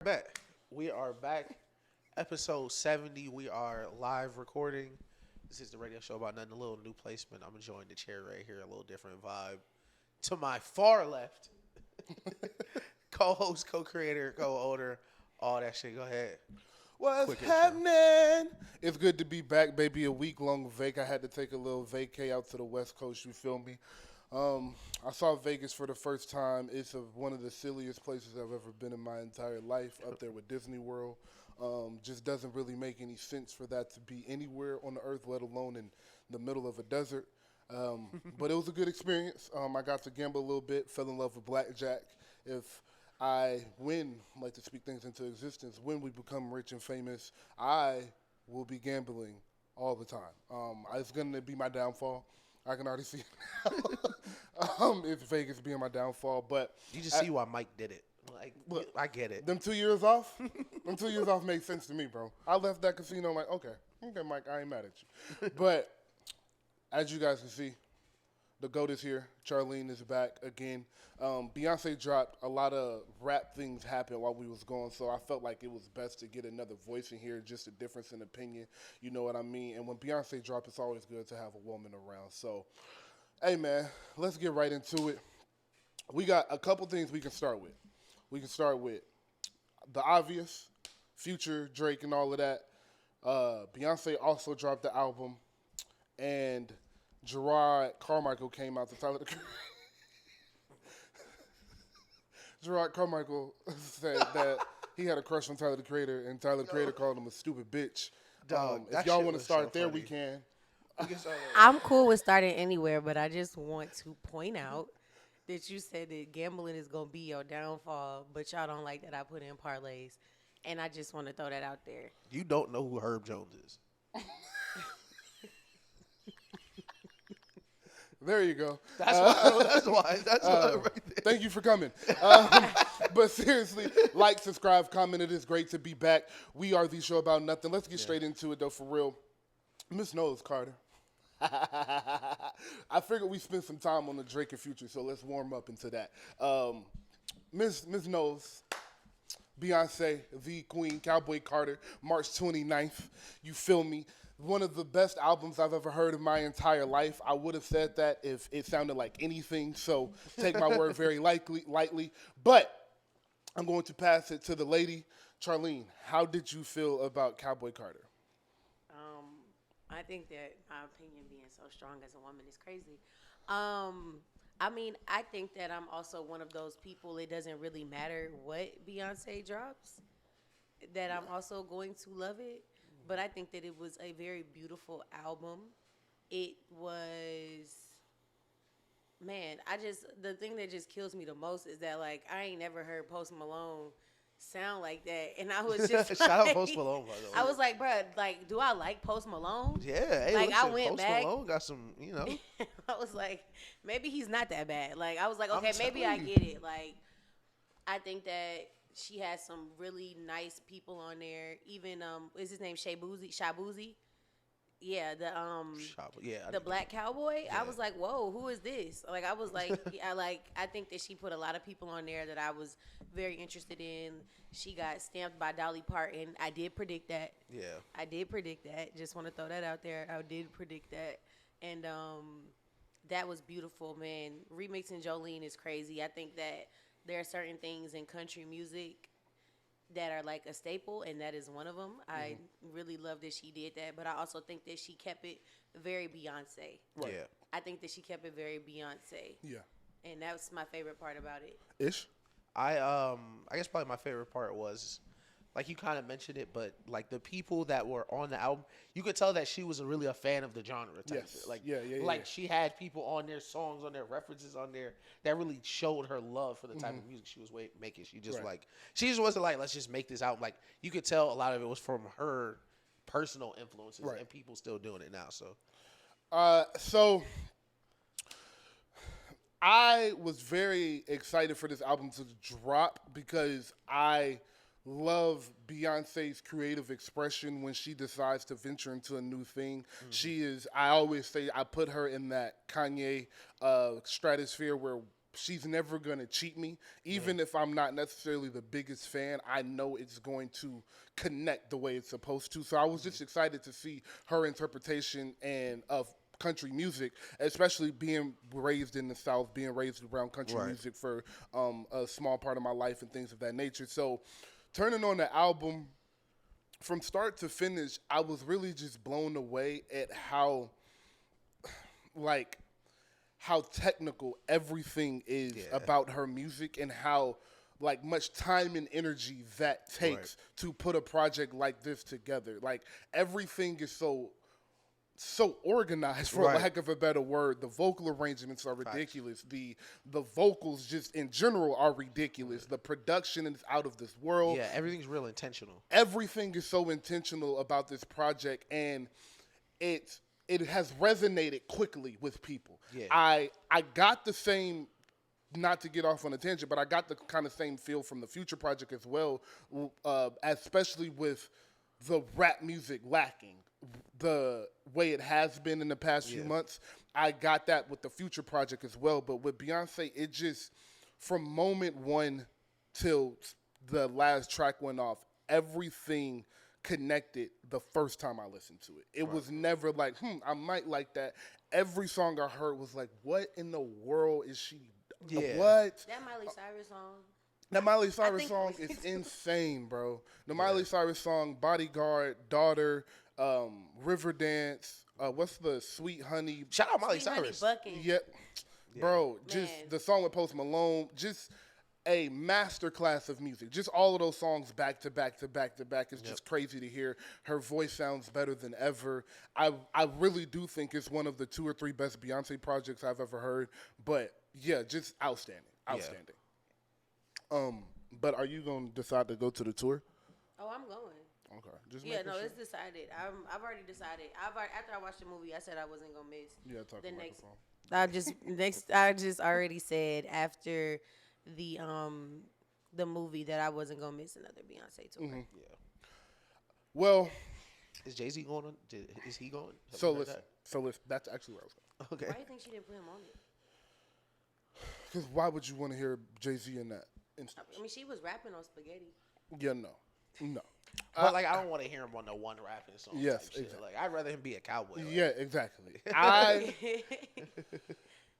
Bet. We are back. Episode 70. We are live recording. This is the radio show about nothing. A little new placement. I'm enjoying the chair right here. A little different vibe. To my far left, co-host, co-creator, co-owner, all that shit. Go ahead. What's Quick intro. happening? It's good to be back, baby. A week-long vac. I had to take a little vacay out to the West Coast. You feel me? I saw Vegas for the first time. It's one of the silliest places I've ever been in my entire life, up there with Disney World. Just doesn't really make any sense for that to be anywhere on the earth, let alone in the middle of a desert. But it was a good experience. I got to gamble a little bit, fell in love with blackjack. If I win, like to speak things into existence, when we become rich and famous, I will be gambling all the time. It's going to be my downfall. I can already see it now. It's Vegas being my downfall. But You just see why Mike did it. Like, Look, I get it. them 2 years off, make sense to me, bro. I left that casino like, okay, Mike, I ain't mad at you. But as you guys can see, the GOAT is here. CHARLENE is back again. Beyonce dropped. A lot of rap things happened while we was gone, so I felt like it was best to get another voice in here, just a difference in opinion. You know what I mean? And when Beyonce dropped, it's always good to have a woman around. So, hey, man, let's get right into it. We got a couple things we can start with. We can start with the obvious, Future, Drake, and all of that. Beyonce also dropped the album, and Gerard Carmichael came out to Tyler the Creator. Gerard Carmichael said that he had a crush on Tyler the Creator, and Tyler the Creator called him a stupid bitch. Dog, If that y'all shit want to was start so there, funny. we can. We can start with- I'm cool with starting anywhere, but I just want to point out that you said that gambling is going to be your downfall, but y'all don't like that I put in parlays. And I just want to throw that out there. You don't know who Herb Jones is. There you go. That's why. That's why. That's why right there. Thank you for coming. But seriously, like, subscribe, comment. It is great to be back. We are the show about nothing. Let's get straight into it, though, for real. Miss Knowles, Carter. I figured we spent some time on the Drake and Future, so let's warm up into that. Miss Knowles, Beyonce, the Queen, Cowboy Carter, March 29th. You feel me? One of the best albums I've ever heard in my entire life. I would have said that if it sounded like anything, so take my word very lightly. But I'm going to pass it to the lady, CHARLENE. How did you feel about Cowboy Carter? I think that my opinion being so strong as a woman is crazy. I mean, I think that I'm also one of those people, it doesn't really matter what Beyonce drops, that I'm also going to love it. But I think that it was a very beautiful album. It was, man, the thing that just kills me the most is that, like, I ain't never heard Post Malone sound like that. And I was just Shout out like- Post Malone, by the way. I was like, bruh, like, do I like Post Malone? Yeah, hey, Like, listen, I went Post back- Malone got some, you know. I was like, maybe he's not that bad. Like, I was like, I'm okay, maybe I telling you. get it. Like, I think that she has some really nice people on there. Even is his name Shabuzi? Yeah, Yeah, the black cowboy. Yeah. I was like, whoa, who is this? Like, I was like, I think that she put a lot of people on there that I was very interested in. She got stamped by Dolly Parton. I did predict that. Yeah. I did predict that. Just want to throw that out there. I did predict that. And that was beautiful, man. Remixing Jolene is crazy. I think that there are certain things in country music that are like a staple, and that is one of them. I really love that she did that, but I also think that she kept it very Beyonce. Right. Yeah. I think that she kept it very Beyonce, Yeah. and that's my favorite part about it. Ish? I guess probably my favorite part was, like, you kind of mentioned it, but like the people that were on the album, you could tell that she was really a fan of the genre type. Yes. Like, Yeah. like she had people on their songs, on their references on there that really showed her love for the type of music she was making. She just Right. she just wasn't like, let's just make this album. Like, you could tell a lot of it was from her personal influences, Right. and people still doing it now. So So I was very excited for this album to drop because I love Beyonce's creative expression when she decides to venture into a new thing. She is, I always say, I put her in that Kanye stratosphere where she's never going to cheat me. Even if I'm not necessarily the biggest fan, I know it's going to connect the way it's supposed to. So I was just excited to see her interpretation and of country music, especially being raised in the South, being raised around country music for a small part of my life and things of that nature. So turning on the album, from start to finish, I was really just blown away at how technical everything is about her music and how like much time and energy that takes to put a project like this together. Like everything is so organized, for lack of a better word. The vocal arrangements are ridiculous. The vocals just in general are ridiculous. The production is out of this world. Yeah, everything's real intentional. Everything is so intentional about this project, and it has resonated quickly with people. Yeah. I got the same, not to get off on a tangent, but I got the kind of same feel from the Future project as well, especially with the rap music lacking the way it has been in the past few months. I got that with the Future project as well, but with Beyonce, it just, from moment one till the last track went off, everything connected the first time I listened to it. It was never like, I might like that. Every song I heard was like, what in the world is she, what? That Miley Cyrus song. That Miley Cyrus song is insane, bro. The Miley Cyrus song, Bodyguard, Daughter, Riverdance, what's the Sweet Honey? Shout out Miley Cyrus. Yep. Bro, just the song with Post Malone, just a masterclass of music. Just all of those songs back to back to back to back is just crazy to hear. Her voice sounds better than ever. I really do think it's one of the 2 or 3 best Beyonce projects I've ever heard. But yeah, just outstanding. Outstanding. But are you going to decide to go to the tour? Oh, I'm going. Okay. Just it's decided. I've already decided. After I watched the movie, I said I wasn't gonna miss. Yeah, talk the to next. microphone. I just already said after the movie that I wasn't gonna miss another Beyonce tour. Mm-hmm. Yeah. Well, is Jay-Z going on? Is he going? So listen. That's actually where I was going. Okay. Why do you think she didn't put him on it? Because why would you want to hear Jay-Z in that instance? I mean, she was rapping on Spaghetti. Yeah, no. But I don't want to hear him on the one rapping song. Yes, exactly. Like I'd rather him be a cowboy. Like. Yeah, exactly. I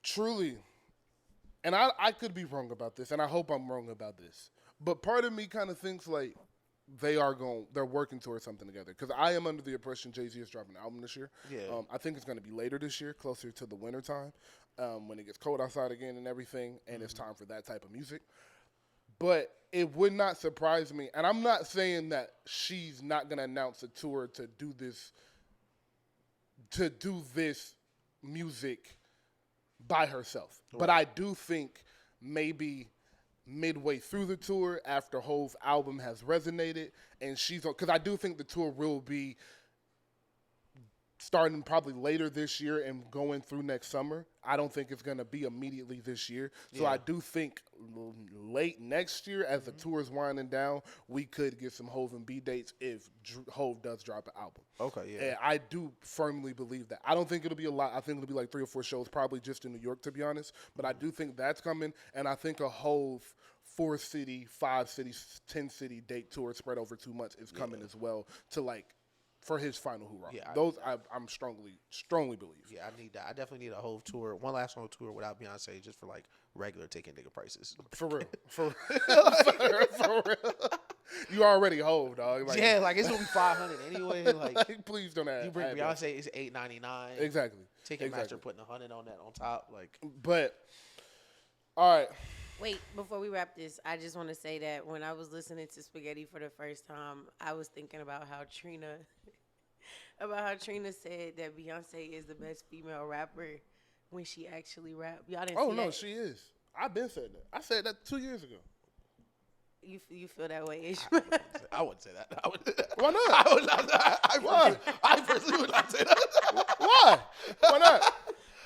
truly, and I could be wrong about this, and I hope I'm wrong about this, but part of me kind of thinks like they're working towards something together. Because I am under the impression Jay-Z is dropping an album this year. Yeah. I think it's going to be later this year, closer to the winter time, when it gets cold outside again and everything, and it's time for that type of music. But it would not surprise me, and I'm not saying that she's not going to announce a tour to do this music by herself. Right. But I do think maybe midway through the tour, after Hove's album has resonated, and because I do think the tour will be starting probably later this year and going through next summer. I don't think it's going to be immediately this year. So I do think late next year, as the tour is winding down, we could get some Hove and B dates if Hove does drop an album. Okay, yeah. And I do firmly believe that. I don't think it'll be a lot. I think it'll be like 3 or 4 shows, probably just in New York, to be honest. But I do think that's coming, and I think a Hove 4-city, 5-city, 10-city date tour spread over 2 months is coming as well for his final hoorah. Yeah, those I'm strongly believe. Yeah, I need that. I definitely need a Hove tour, one last Hove tour without Beyonce, just for like regular taking nigga prices. For real, for real. You already Hove, dog. Like, yeah, like it's gonna be $500 anyway. Like, please don't add. You bring Beyonce, it's $8.99. Exactly. Ticketmaster putting $100 on that on top, like. But all right. Wait, before we wrap this, I just want to say that when I was listening to Spaghetti for the first time, I was thinking about how Trina said that Beyonce is the best female rapper when she actually rapped. Y'all didn't see that? She is. I've been saying that. I said that 2 years ago. You feel that way, Ish? I wouldn't say that. Why not? I would not. I personally would not say that. Why? Why not?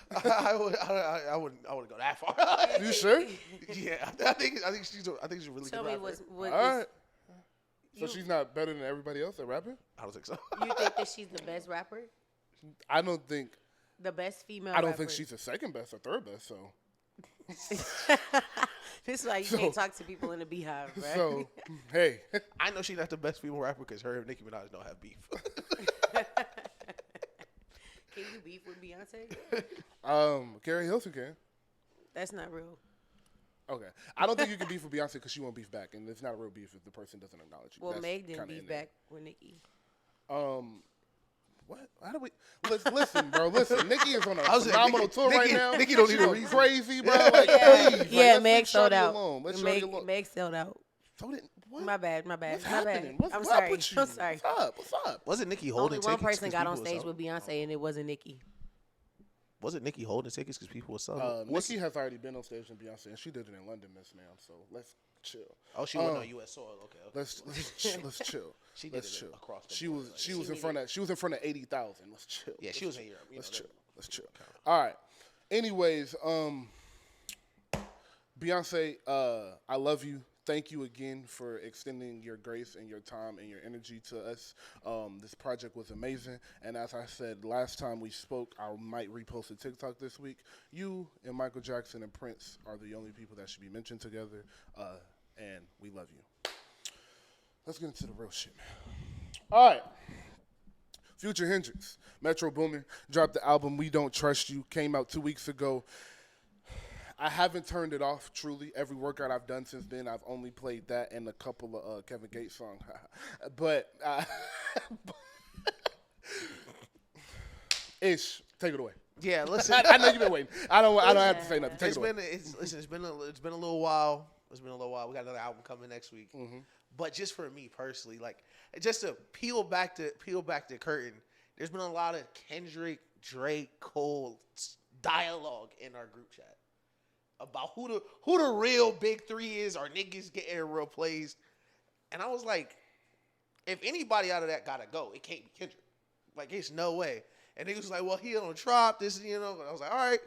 I wouldn't go that far. You sure? Yeah, I think she's a really good rapper. All right. So she's not better than everybody else at rapping? I don't think so. You think that she's the best rapper? I don't think the best female. I don't think she's the second best or third best. So This is why you can't talk to people in the beehive, right? So, hey, I know she's not the best female rapper because her and Nicki Minaj don't have beef. Can you beef with Beyonce? Carrie Hilson can. That's not real. Okay, I don't think you can beef with Beyonce because she won't beef back, and it's not a real beef if the person doesn't acknowledge you. Well, That's Meg didn't kinda beef in there. back with Nicki. What? How do we? Listen, bro. Listen, Nicki is on a was saying, phenomenal Nicki- tour right Nicki- now. Nicki don't She need a going reason. crazy, bro. Like, please, like, Yeah, let's Meg leave sold Shorty out. alone. Let's Shorty alone. Meg sold out. So did, what? My bad. What's My happening? bad. I'm What's sorry. up with you? I'm sorry. What's up? What's up? Wasn't Nicki Only holding one tickets? person 'cause got on people was stage selling? with Beyonce, and it wasn't Nicki. Wasn't Nicki holding tickets because people were selling? What's- Nicki has already been on stage with Beyonce, and she did it in London, Miss Ma'am. So let's chill. Oh, she wasn't on U.S. soil. Okay. Let's chill. She did Let's it chill. across the She board, was like, she was in front of 80,000. Let's chill. Yeah, she was in Europe. Let's chill. Let's chill. All right. Anyways, Beyonce, I love you. Thank you again for extending your grace and your time and your energy to us. This project was amazing. And as I said last time we spoke, I might repost a TikTok this week. You and Michael Jackson and Prince are the only people that should be mentioned together. And we love you. Let's get into the real shit, man. All right. Future Hendrix, Metro Boomin, dropped the album We Don't Trust You, came out 2 weeks ago. I haven't turned it off, truly. Every workout I've done since then, I've only played that and a couple of Kevin Gates songs. But, Ish, take it away. Yeah, listen. I know you've been waiting. I don't have to say nothing. Take It's it away. been it's been a little while. It's been a little while. We got another album coming next week. But just for me personally, like just to peel back the curtain, there's been a lot of Kendrick, Drake, Cole dialogue in our group chat about who the real big three is. Are niggas getting replaced? And I was like, if anybody out of that gotta go, it can't be Kendrick. Like, it's no way. And niggas was like, well, he don't drop this, you know. And I was like, all right,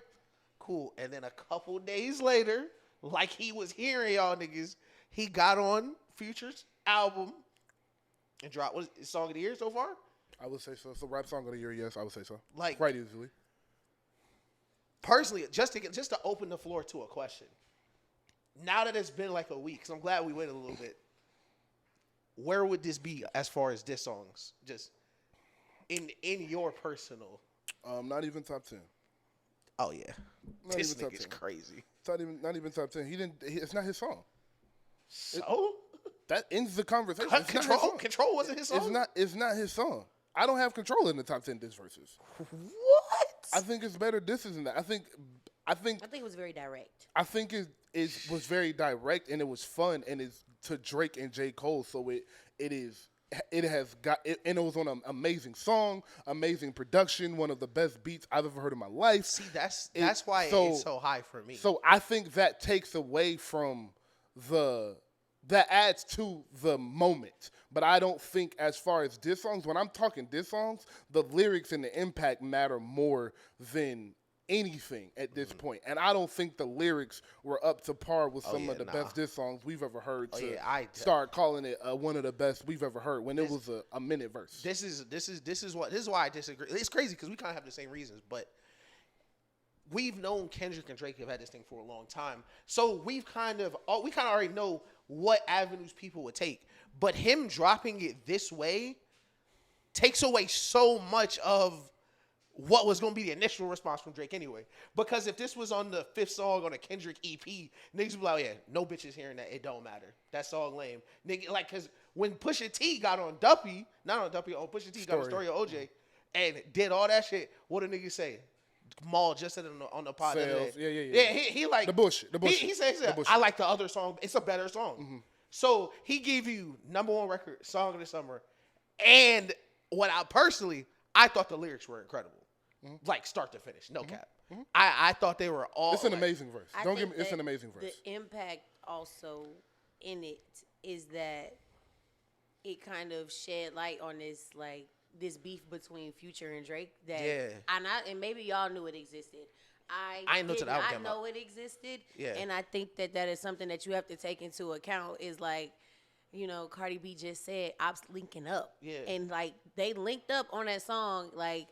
cool. And then a couple days later, like he was hearing y'all niggas, he got on Future's album and dropped what is it, song of the year so far? I would say so. So rap song of the year, yes, I would say so. Like, quite easily. Personally, just to open the floor to a question. Now that it's been like a week, so I'm glad we waited a little bit. Where would this be as far as diss songs? Just in your personal. Not even top 10. Oh yeah, Not this even top nigga's 10. crazy. Not even top 10. It's not his song. So That ends the conversation. It's not his song. Control wasn't his song. It's not his song. I don't have Control in the top 10 diss verses. What? I think it's better disses than that. I think I think it was very direct. it was very direct and it was fun and it's to Drake and J. Cole, so it has got it, and it was on an amazing song, amazing production, one of the best beats I've ever heard in my life. See, that's why it's so high for me. So I think that takes away from that adds to the moment. But I don't think as far as diss songs, when I'm talking diss songs, the lyrics and the impact matter more than anything at this point. And I don't think the lyrics were up to par with some of the best diss songs we've ever heard start calling it one of the best we've ever heard when it was a minute verse. This is why I disagree. It's crazy because we kind of have the same reasons, but we've known Kendrick and Drake have had this thing for a long time. So we kind of already know what avenues people would take. But him dropping it this way takes away so much of what was going to be the initial response from Drake anyway. Because if this was on the 5th song on a Kendrick EP, niggas would be like, oh, yeah, no bitches hearing that. It don't matter. That song lame. Nigga, like, because when Pusha T got on Duppy, not on Duppy, Pusha T got on Story of OJ and did all that shit, what did niggas say? Maul just said it on the pod. Sales. Yeah. Yeah, he like the bullshit. He says, I like the other song. It's a better song. Mm-hmm. So he gave you #1 record, song of the summer, and I thought the lyrics were incredible, like start to finish, no cap. Mm-hmm. I thought they were all. It's an amazing verse. Don't get me. It's an amazing verse. The impact also in it is that it kind of shed light on this beef between Future and Drake that and maybe y'all knew it existed. I didn't know till the album came out. know it existed. Yeah. And I think that is something that you have to take into account is like, you know, Cardi B just said ops linking up. Yeah. And like they linked up on that song. Like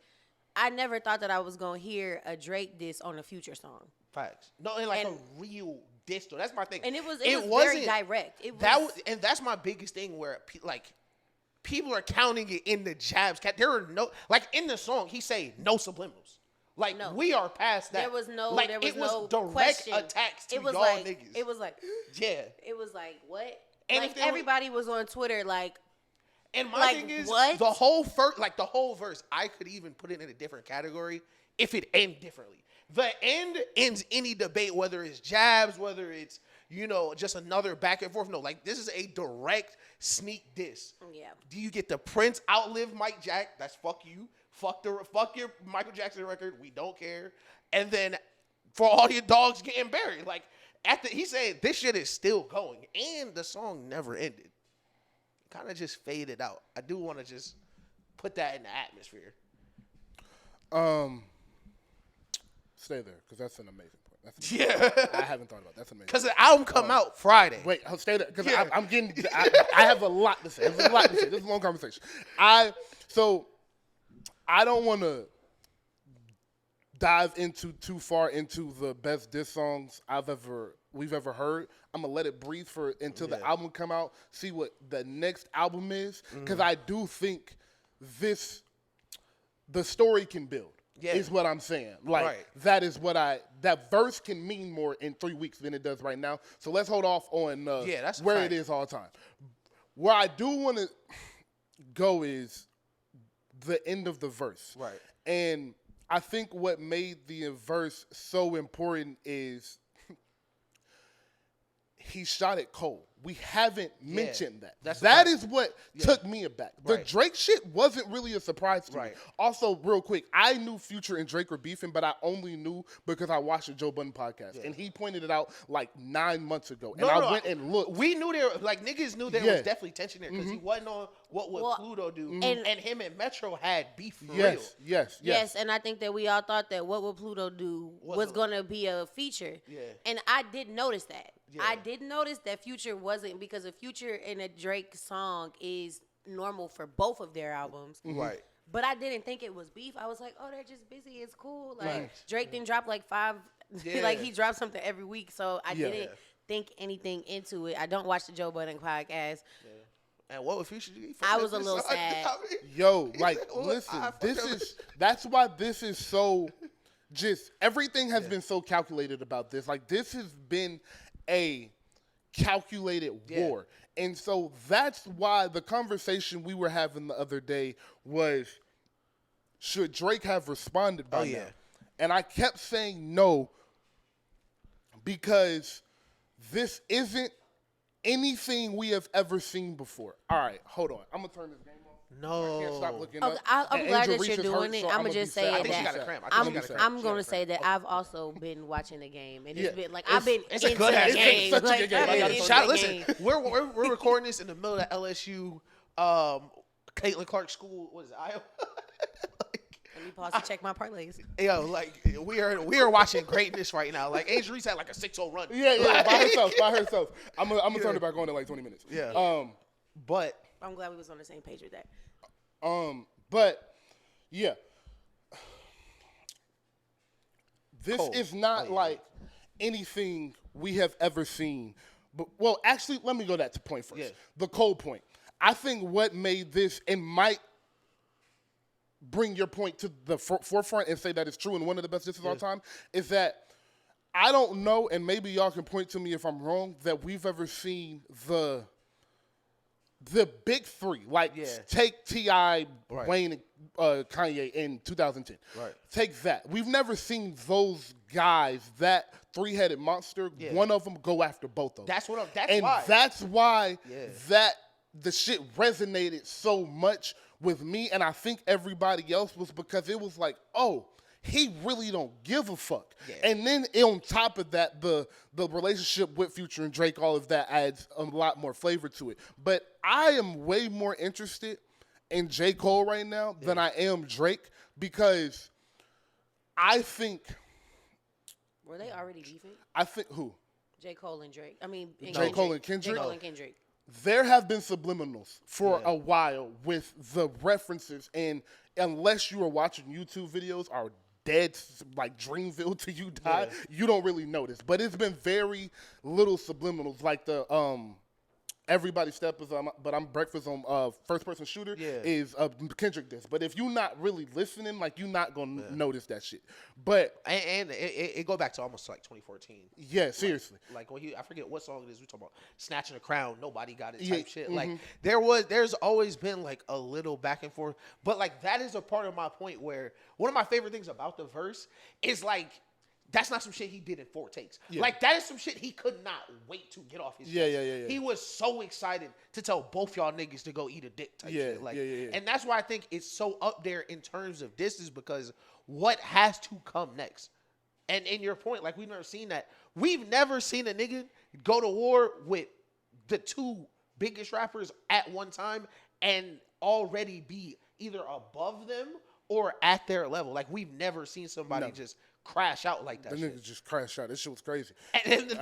I never thought that I was gonna hear a Drake diss on a Future song. Facts. No, and like And- a real diss. Though. That's my thing. And it was wasn't very direct. It was, that was, and that's my biggest thing where people are counting it in the jabs. There are no in the song he say no subliminals. Like No. we are past that. there was no, like there was it was no direct question. attacks to It was y'all like, niggas. it was like, yeah. it was like what? And like if there was- everybody was on Twitter like, And my like, thing is what? the whole verse, I could even put it in a different category if it ended differently. The end ends any debate, whether it's jabs, whether it's just another back and forth. No, like this is a direct sneak diss. yeah. Do you get the Prince outlive Mike Jack? That's fuck you. Fuck your Michael Jackson record. We don't care. And then for all your dogs getting buried, like he said this shit is still going, and the song never ended. Kind of just faded out. I do want to just put that in the atmosphere. Stay there, because that's an amazing point. That's Yeah, I haven't thought about that. That's amazing. because the album come out Friday. Wait, stay there, because Yeah. I'm getting. I have a lot to say. There's a lot to say. This is a long conversation. I don't want to dive into too far into the best diss songs we've ever heard. I'm gonna let it breathe until the album come out. See what the next album is, because I do think the story can build. Yeah. Is what I'm saying. Like Right. that is what that verse can mean more in 3 weeks than it does right now. So let's hold off on that's a where fact. it is all the time. Where I do want to go is the end of the verse. Right. And I think what made the verse so important is he shot it cold. We haven't mentioned that. That's a That fact. is what took me aback. The Right. Drake shit wasn't really a surprise to me. Right. Also, real quick, I knew Future and Drake were beefing, but I only knew because I watched the Joe Budden podcast. And he pointed it out like 9 months ago. And I went and looked. We knew niggas knew there was definitely tension there because he wasn't on what would Well, Pluto do, and- and him and Metro had beef for real. Yes. And I think that we all thought that What Would Pluto Do was going to be a feature. Yeah. And I did notice that. Yeah. I did notice that Future wasn't, because a Future and a Drake song is normal for both of their albums. Right. But I didn't think it was beef. I was like, oh, they're just busy. It's cool. Like Right. Drake didn't drop like 5. Yeah. Like he dropped something every week. So I Yeah. didn't think anything into it. I don't watch the Joe Budden podcast. And what would Future do? I was a little sad. Yo, like, Well, listen, I fucked this up. that's why this is so everything has been so calculated about this. Like, this has been a calculated war. And so that's why the conversation we were having the other day was, should Drake have responded by now? And I kept saying no, because this isn't anything we have ever seen before. All right, hold on. I'm going to turn this game off. I can't stop looking Okay, up. I'm And glad Angel that Reese you're is doing hurt, it. so I'ma I'ma just be say sad. I think she that got a cramp. I think I'm, she got a cramp. I'm She going got to a say that cramp. I've also been watching the game, and Yeah. it's been like I've been It's a into good the ass game. game. It's such a Like, good game. I've I been gotta into tell the Listen, game. we're recording this in the middle of LSU, Caitlin Clark School. What is it, Iowa? Let me pause to check my parlays. Yo, like we are watching greatness right now. Like Angel Reese had like a 6-0 run. Yeah, Like, by herself. I'm gonna turn it back on in like 20 minutes. Yeah. But I'm glad we was on the same page with that. But yeah, this Cold. is not Oh, yeah. like anything we have ever seen. But well, actually, let me go that to point first. Yeah. The cold point. I think what made this, and might bring your point to the forefront and say that it's true and one of the best disses of all time, is that I don't know, and maybe y'all can point to me if I'm wrong, that we've ever seen the big three. Like, take T.I., Wayne, and Kanye in 2010. Right. Take that. We've never seen those guys, that three-headed monster, one of them go after both of them. that's why. That's why that the shit resonated so much with me, and I think everybody else, was because it was like, oh, he really don't give a fuck. Yeah. And then on top of that, the relationship with Future and Drake, all of that adds a lot more flavor to it. But I am way more interested in J. Cole right now than I am Drake, because I think Were they already beefing? who? J. Cole and Drake. I mean, J. Cole and Kendrick? J. Cole and Kendrick. There have been subliminals for a while with the references, and unless you are watching YouTube videos, are dead, like Dreamville till you die, you don't really notice. But it's been very little subliminals, like the Everybody Step is but I'm Breakfast on First Person Shooter is Kendrick diss. But if you're not really listening, like you're not gonna notice that shit. But and it go back to almost like 2014. Yeah, seriously. Like when I forget what song it is we talking about, Snatching the Crown, Nobody Got It type shit. Like there's always been like a little back and forth. But like that is a part of my point where one of my favorite things about the verse is like that's not some shit he did in 4 takes. Yeah. Like, that is some shit he could not wait to get off his chest. Yeah. He was so excited to tell both y'all niggas to go eat a dick type shit. Like, and that's why I think it's so up there in terms of disses, because what has to come next? And in your point, like, we've never seen that. We've never seen a nigga go to war with the 2 biggest rappers at one time and already be either above them or at their level. Like, we've never seen somebody just crash out like that. The niggas just crash out. This shit was crazy. And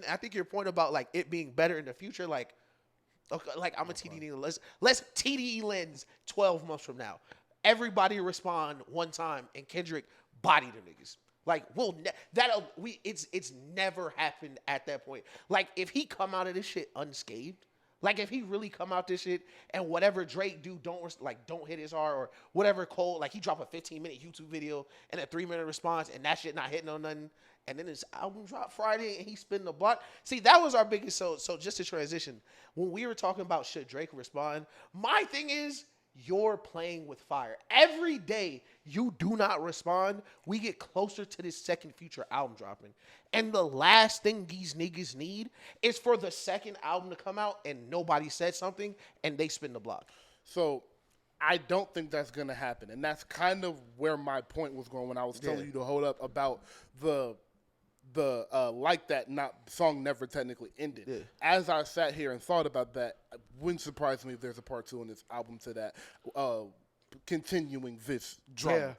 I think your point about like it being better in the future, like, okay, like I'm a TDE. Let's TDE lens 12 months from now. Everybody respond one time, and Kendrick body the niggas. Like it's never happened at that point. Like if he come out of this shit unscathed. Like, if he really come out this shit and whatever Drake do don't hit his heart, or whatever Cole, like, he drop a 15-minute YouTube video and a 3-minute response and that shit not hitting on nothing, and then his album drop Friday and he spin the block. See, that was our biggest, so just to transition, when we were talking about should Drake respond, my thing is, you're playing with fire. Every day you do not respond, we get closer to this second Future album dropping. And the last thing these niggas need is for the second album to come out and nobody said something and they spin the block. So I don't think that's going to happen. And that's kind of where my point was going when I was telling you to hold up about the Like That song never technically ended. Yeah. As I sat here and thought about that, it wouldn't surprise me if there's a part 2 in this album to that, continuing this drama. Yeah.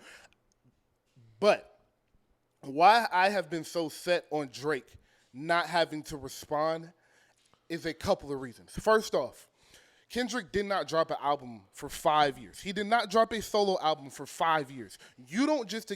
But why I have been so set on Drake not having to respond is a couple of reasons. First off, Kendrick did not drop an album for 5 years. He did not drop a solo album for 5 years. You don't just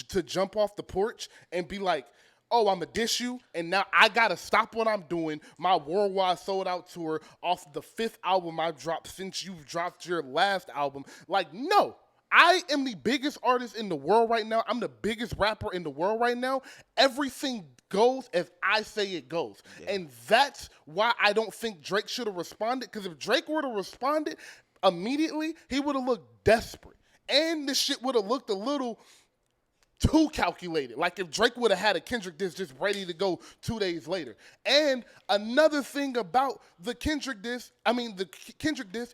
to jump off the porch and be like, oh, I'm going to diss you, and now I got to stop what I'm doing, my worldwide sold-out tour off the 5th album I've dropped since you've dropped your last album. Like, no. I am the biggest artist in the world right now. I'm the biggest rapper in the world right now. Everything goes as I say it goes. Yeah. And that's why I don't think Drake should have responded, because if Drake were to respond immediately, he would have looked desperate. And this shit would have looked a little too calculated. Like if Drake would have had a Kendrick diss just ready to go 2 days later. And another thing about the Kendrick diss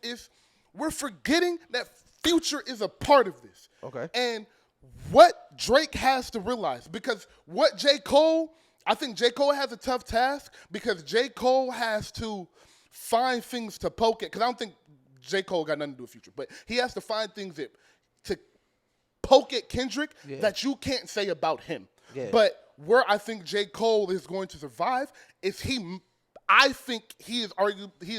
is we're forgetting that Future is a part of this. Okay. And what Drake has to realize, because I think J. Cole has a tough task, because J. Cole has to find things to poke at, because I don't think J. Cole got nothing to do with Future, but he has to find things to poke at Kendrick that you can't say about him. Yeah. But where I think J. Cole is going to survive is I think he is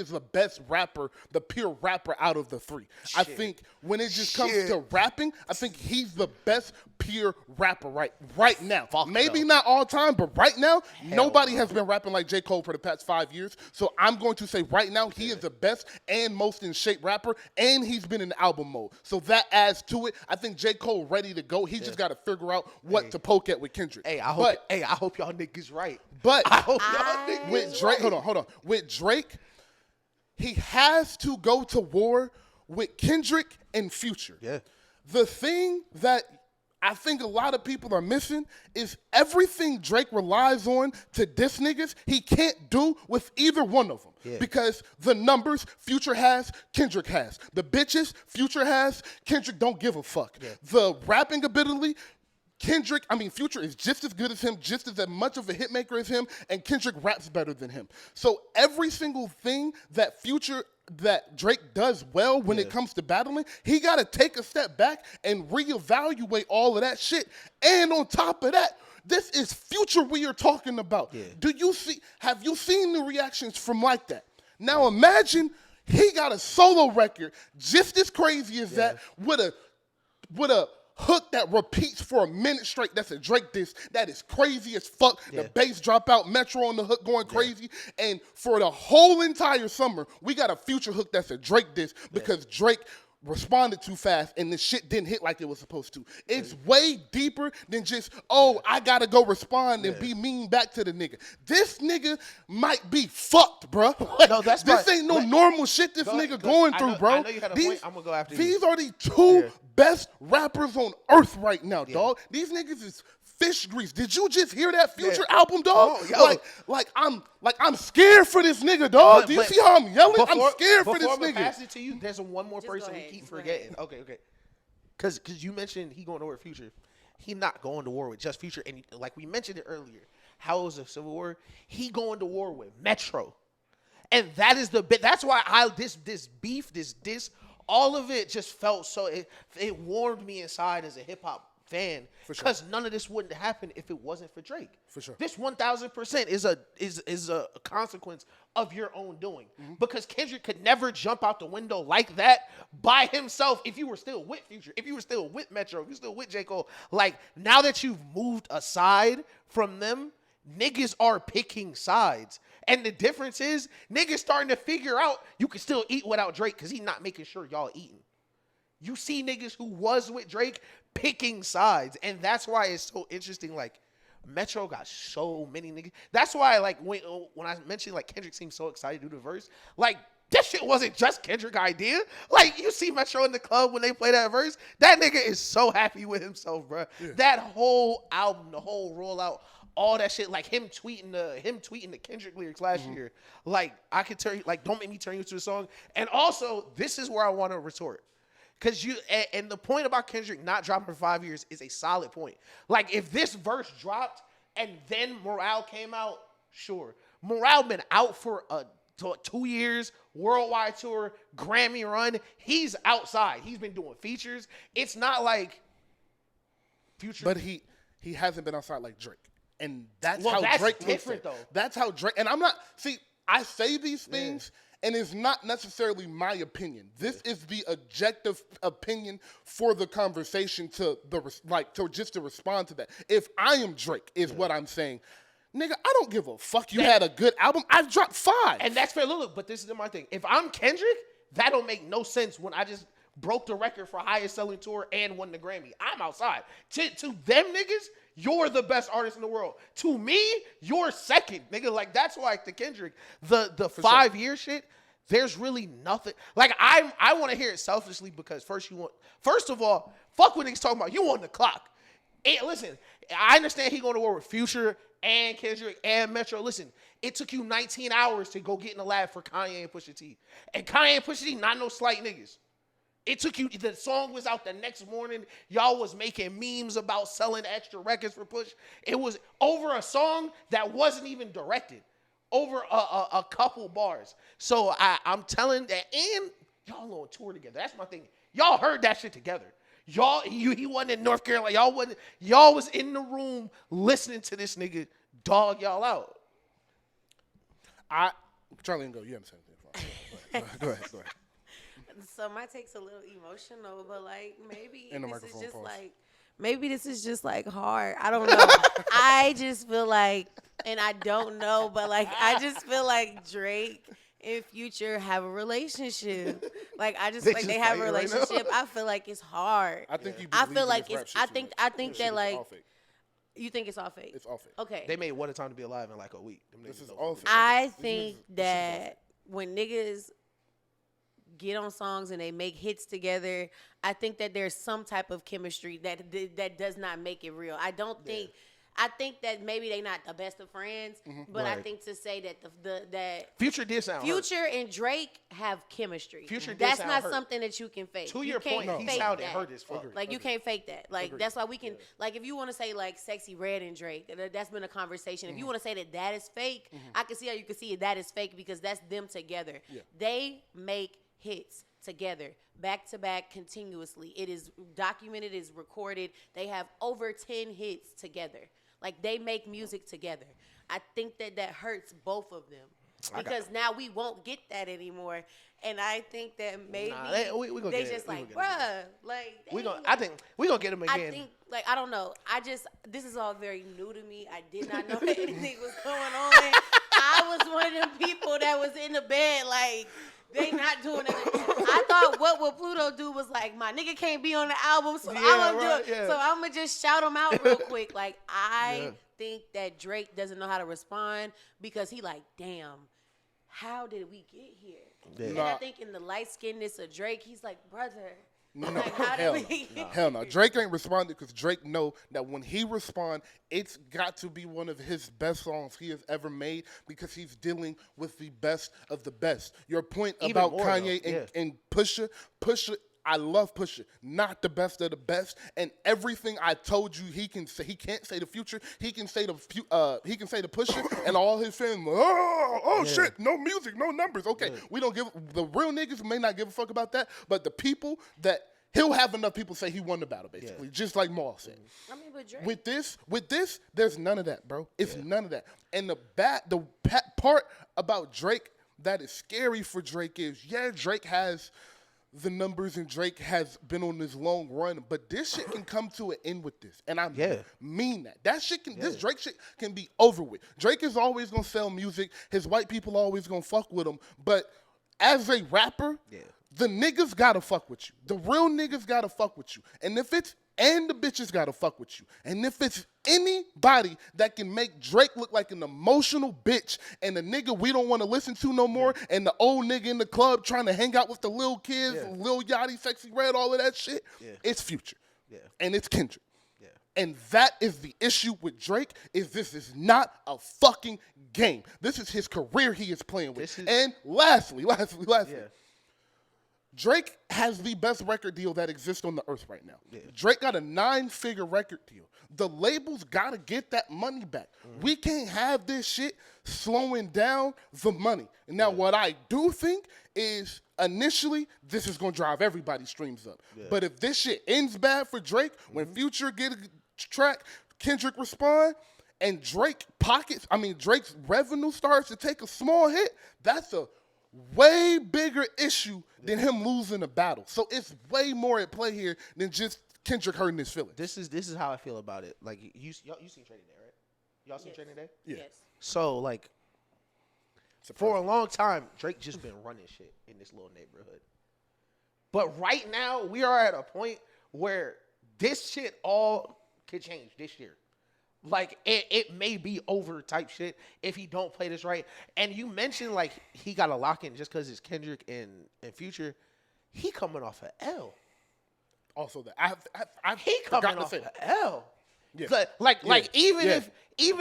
the best rapper, the pure rapper out of the 3. Shit. I think when it just comes to rapping, I think he's the best pure rapper right now. Maybe not all time, but right now, nobody has been rapping like J. Cole for the past 5 years. So I'm going to say right now, he is the best and most in shape rapper, and he's been in album mode. So that adds to it. I think J. Cole ready to go. He just got to figure out what to poke at with Kendrick. I hope y'all niggas right. But I hope y'all niggas with Drake, right. Hold on. With Drake, he has to go to war with Kendrick and Future. Yeah. The thing that I think a lot of people are missing is everything Drake relies on to diss niggas, he can't do with either one of them. Yeah. Because the numbers Future has, Kendrick has. The bitches Future has, Kendrick don't give a fuck. Yeah. The rapping ability, Future is just as good as him, just as much of a hitmaker as him, and Kendrick raps better than him. So every single thing that Drake does well when it comes to battling, he got to take a step back and reevaluate all of that shit. And on top of that, this is Future we are talking about. Yeah. Have you seen the reactions from Like That? Now imagine he got a solo record just as crazy as that with a hook that repeats for a minute straight. That's a Drake diss. That is crazy as fuck. Yeah. The bass drop out, Metro on the hook going crazy. And for the whole entire summer, we got a Future hook that's a Drake diss because Drake responded too fast and the shit didn't hit like it was supposed to. It's way deeper than just, I gotta go respond and be mean back to the nigga. This nigga might be fucked, bro. No, that's this ain't no normal shit this nigga going through, bro. I know you had a point. I'm gonna go after these you. are the two best rappers on earth right now, dog. These niggas is fish grease. Did you just hear that Future album, dog? I'm scared for this nigga, dog. Do you see how I'm yelling? I'm scared for this Before I nigga. pass it to you, there's one more Just person go we ahead, keep just go forgetting. Okay. Because you mentioned he going to war with Future. He not going to war with just Future. And like we mentioned it earlier, how it was a civil war. He going to war with Metro. And that is the bit. That's why this beef, this diss, all of it just felt so. It warmed me inside as a hip hop fan because none of this wouldn't happen if it wasn't for Drake. For sure, this 1,000% is a consequence of your own doing because Kendrick could never jump out the window like that by himself. If you were still with Future, if you were still with Metro, if you were still with J. Cole, like now that you've moved aside from them, niggas are picking sides. And the difference is niggas starting to figure out you can still eat without Drake because he's not making sure y'all eating. You see niggas who was with Drake picking sides. And that's why it's so interesting. Like, Metro got so many niggas. That's why, like, when I mentioned, like, Kendrick seems so excited to do the verse, like, that shit wasn't just Kendrick idea. Like, you see Metro in the club when they play that verse, that nigga is so happy with himself, bro. Yeah. That whole album, the whole rollout, all that shit, like him tweeting the Kendrick lyrics last year, like, I could tell you, like, don't make me turn you to a song. And also, this is where I want to retort. Because and the point about Kendrick not dropping for 5 years is a solid point. Like, if this verse dropped and then Morale came out, sure. Morale been out for 2 years, worldwide tour, Grammy run. He's outside. He's been doing features. It's not like Future. But he hasn't been outside like Drake. And that's Drake different, though. That's how Drake, and I'm not, see, I say these things, and it's not necessarily my opinion. This is the objective opinion for the conversation to respond to that. If I am Drake, is what I'm saying. Nigga, I don't give a fuck. You had a good album. I've dropped 5. And that's fair. Look, but this is my thing. If I'm Kendrick, that don't make no sense when I just broke the record for highest selling tour and won the Grammy. I'm outside. To them niggas, you're the best artist in the world. To me, you're second, nigga. Like, that's why to Kendrick, the 5 year shit, there's really nothing. Like, I want to hear it selfishly because first of all, fuck what niggas talking about. You on the clock. And listen, I understand he going to war with Future and Kendrick and Metro. Listen, it took you 19 hours to go get in the lab for Kanye and Pusha T. And Kanye and Pusha T, not no slight niggas. It took you, the song was out the next morning. Y'all was making memes about selling extra records for Push. It was over a song that wasn't even directed. Over a couple bars. So I'm telling that, and y'all on tour together. That's my thing. Y'all heard that shit together. He wasn't in North Carolina. Y'all was in the room listening to this nigga dog y'all out. Charlene, go. You haven't said anything. Go ahead. So my take's a little emotional, but like maybe In the this is microphone, just pause. like maybe this is just like hard. I don't know. I just feel like, and I don't know, but like I just feel like Drake and Future have a relationship. Like I just feel like they have a relationship. I feel like it's hard. I think I feel like it's. I think that like. You think it's all fake? It's all fake. Okay. They made What a Time to Be Alive in like a week. This is all fake. I think that when niggas get on songs and they make hits together, I think that there's some type of chemistry that does not make it real. I don't think. I think that maybe they not the best of friends, but I think to say that that Future did sound Future hurt. and Drake have chemistry. Future did That's sound not hurt. something that you can fake. To you your can't point, he fake sounded that. hurt as fuck. Like you can't fake that. Like that's why we can. Like if you want to say like Sexy Red and Drake, that's been a conversation. If you want to say that is fake, I can see how you can see that is fake because that's them together. Yeah. They make hits together, back to back, continuously. It is documented, it is recorded. They have over 10 hits together. Like they make music together. I think that hurts both of them. because now we won't get that anymore. And I think that maybe we gonna they get it. just We like, gonna get bruh, like We dang, gonna. I think we gonna get him again. I think, like, I don't know. This is all very new to me. I did not know that anything was going on. I was one of them people that was in the bed, like, they not doing it. I thought what would Pluto do was like, my nigga can't be on the album, so I'm gonna do it. So I'm gonna just shout him out real quick. Like, I think that Drake doesn't know how to respond because he like, damn, how did we get here? Yeah. And I think in the light skinnedness of Drake, he's like, brother. No, Like, how hell did we no. Hell no. Drake ain't responded because Drake know that when he respond, it's got to be one of his best songs he has ever made because he's dealing with the best of the best. Your point Even about more, Kanye though. and Pusha, I love Pusha, not the best of the best. And everything I told you he can say, he can't say the future. He can say the Pusha, and all his fans, shit, no music, no numbers. Okay, we don't give the real niggas may not give a fuck about that, but the people that he'll have enough people say he won the battle, basically, just like Maul said. I mean, but Drake. With this, there's none of that, bro. It's none of that. And the part about Drake that is scary for Drake is, Drake has the numbers and Drake has been on this long run, but this shit can come to an end with this. And I mean that. That shit can, this Drake shit can be over with. Drake is always gonna sell music. His white people always gonna fuck with him. But as a rapper, the niggas gotta fuck with you. The real niggas gotta fuck with you. And the bitches gotta fuck with you. And if it's anybody that can make Drake look like an emotional bitch and a nigga we don't want to listen to no more and the old nigga in the club trying to hang out with the little kids, Lil Yachty, Sexy Red, all of that shit, it's Future. And it's Kendrick. And that is the issue with Drake, is this is not a fucking game. This is his career he is playing with. And lastly, Drake has the best record deal that exists on the earth right now. Drake got a 9-figure record deal. The labels got to get that money back. We can't have this shit slowing down the money. And now what I do think is initially this is going to drive everybody's streams up. But if this shit ends bad for Drake, when Future get a track, Kendrick respond, and Drake's revenue starts to take a small hit, that's a way bigger issue than him losing a battle. So it's way more at play here than just Kendrick hurting his feelings. This is how I feel about it. Like you seen Training Day, right? Y'all seen Training Day? Yeah. Yes. So like, for a long time, Drake just been running shit in this little neighborhood. But right now, we are at a point where this shit all could change this year. Like, it may be over type shit if he don't play this right. And you mentioned, like, he got a lock-in just because it's Kendrick and Future. He coming off an L. Also, that I he coming off an L. Yeah. Like even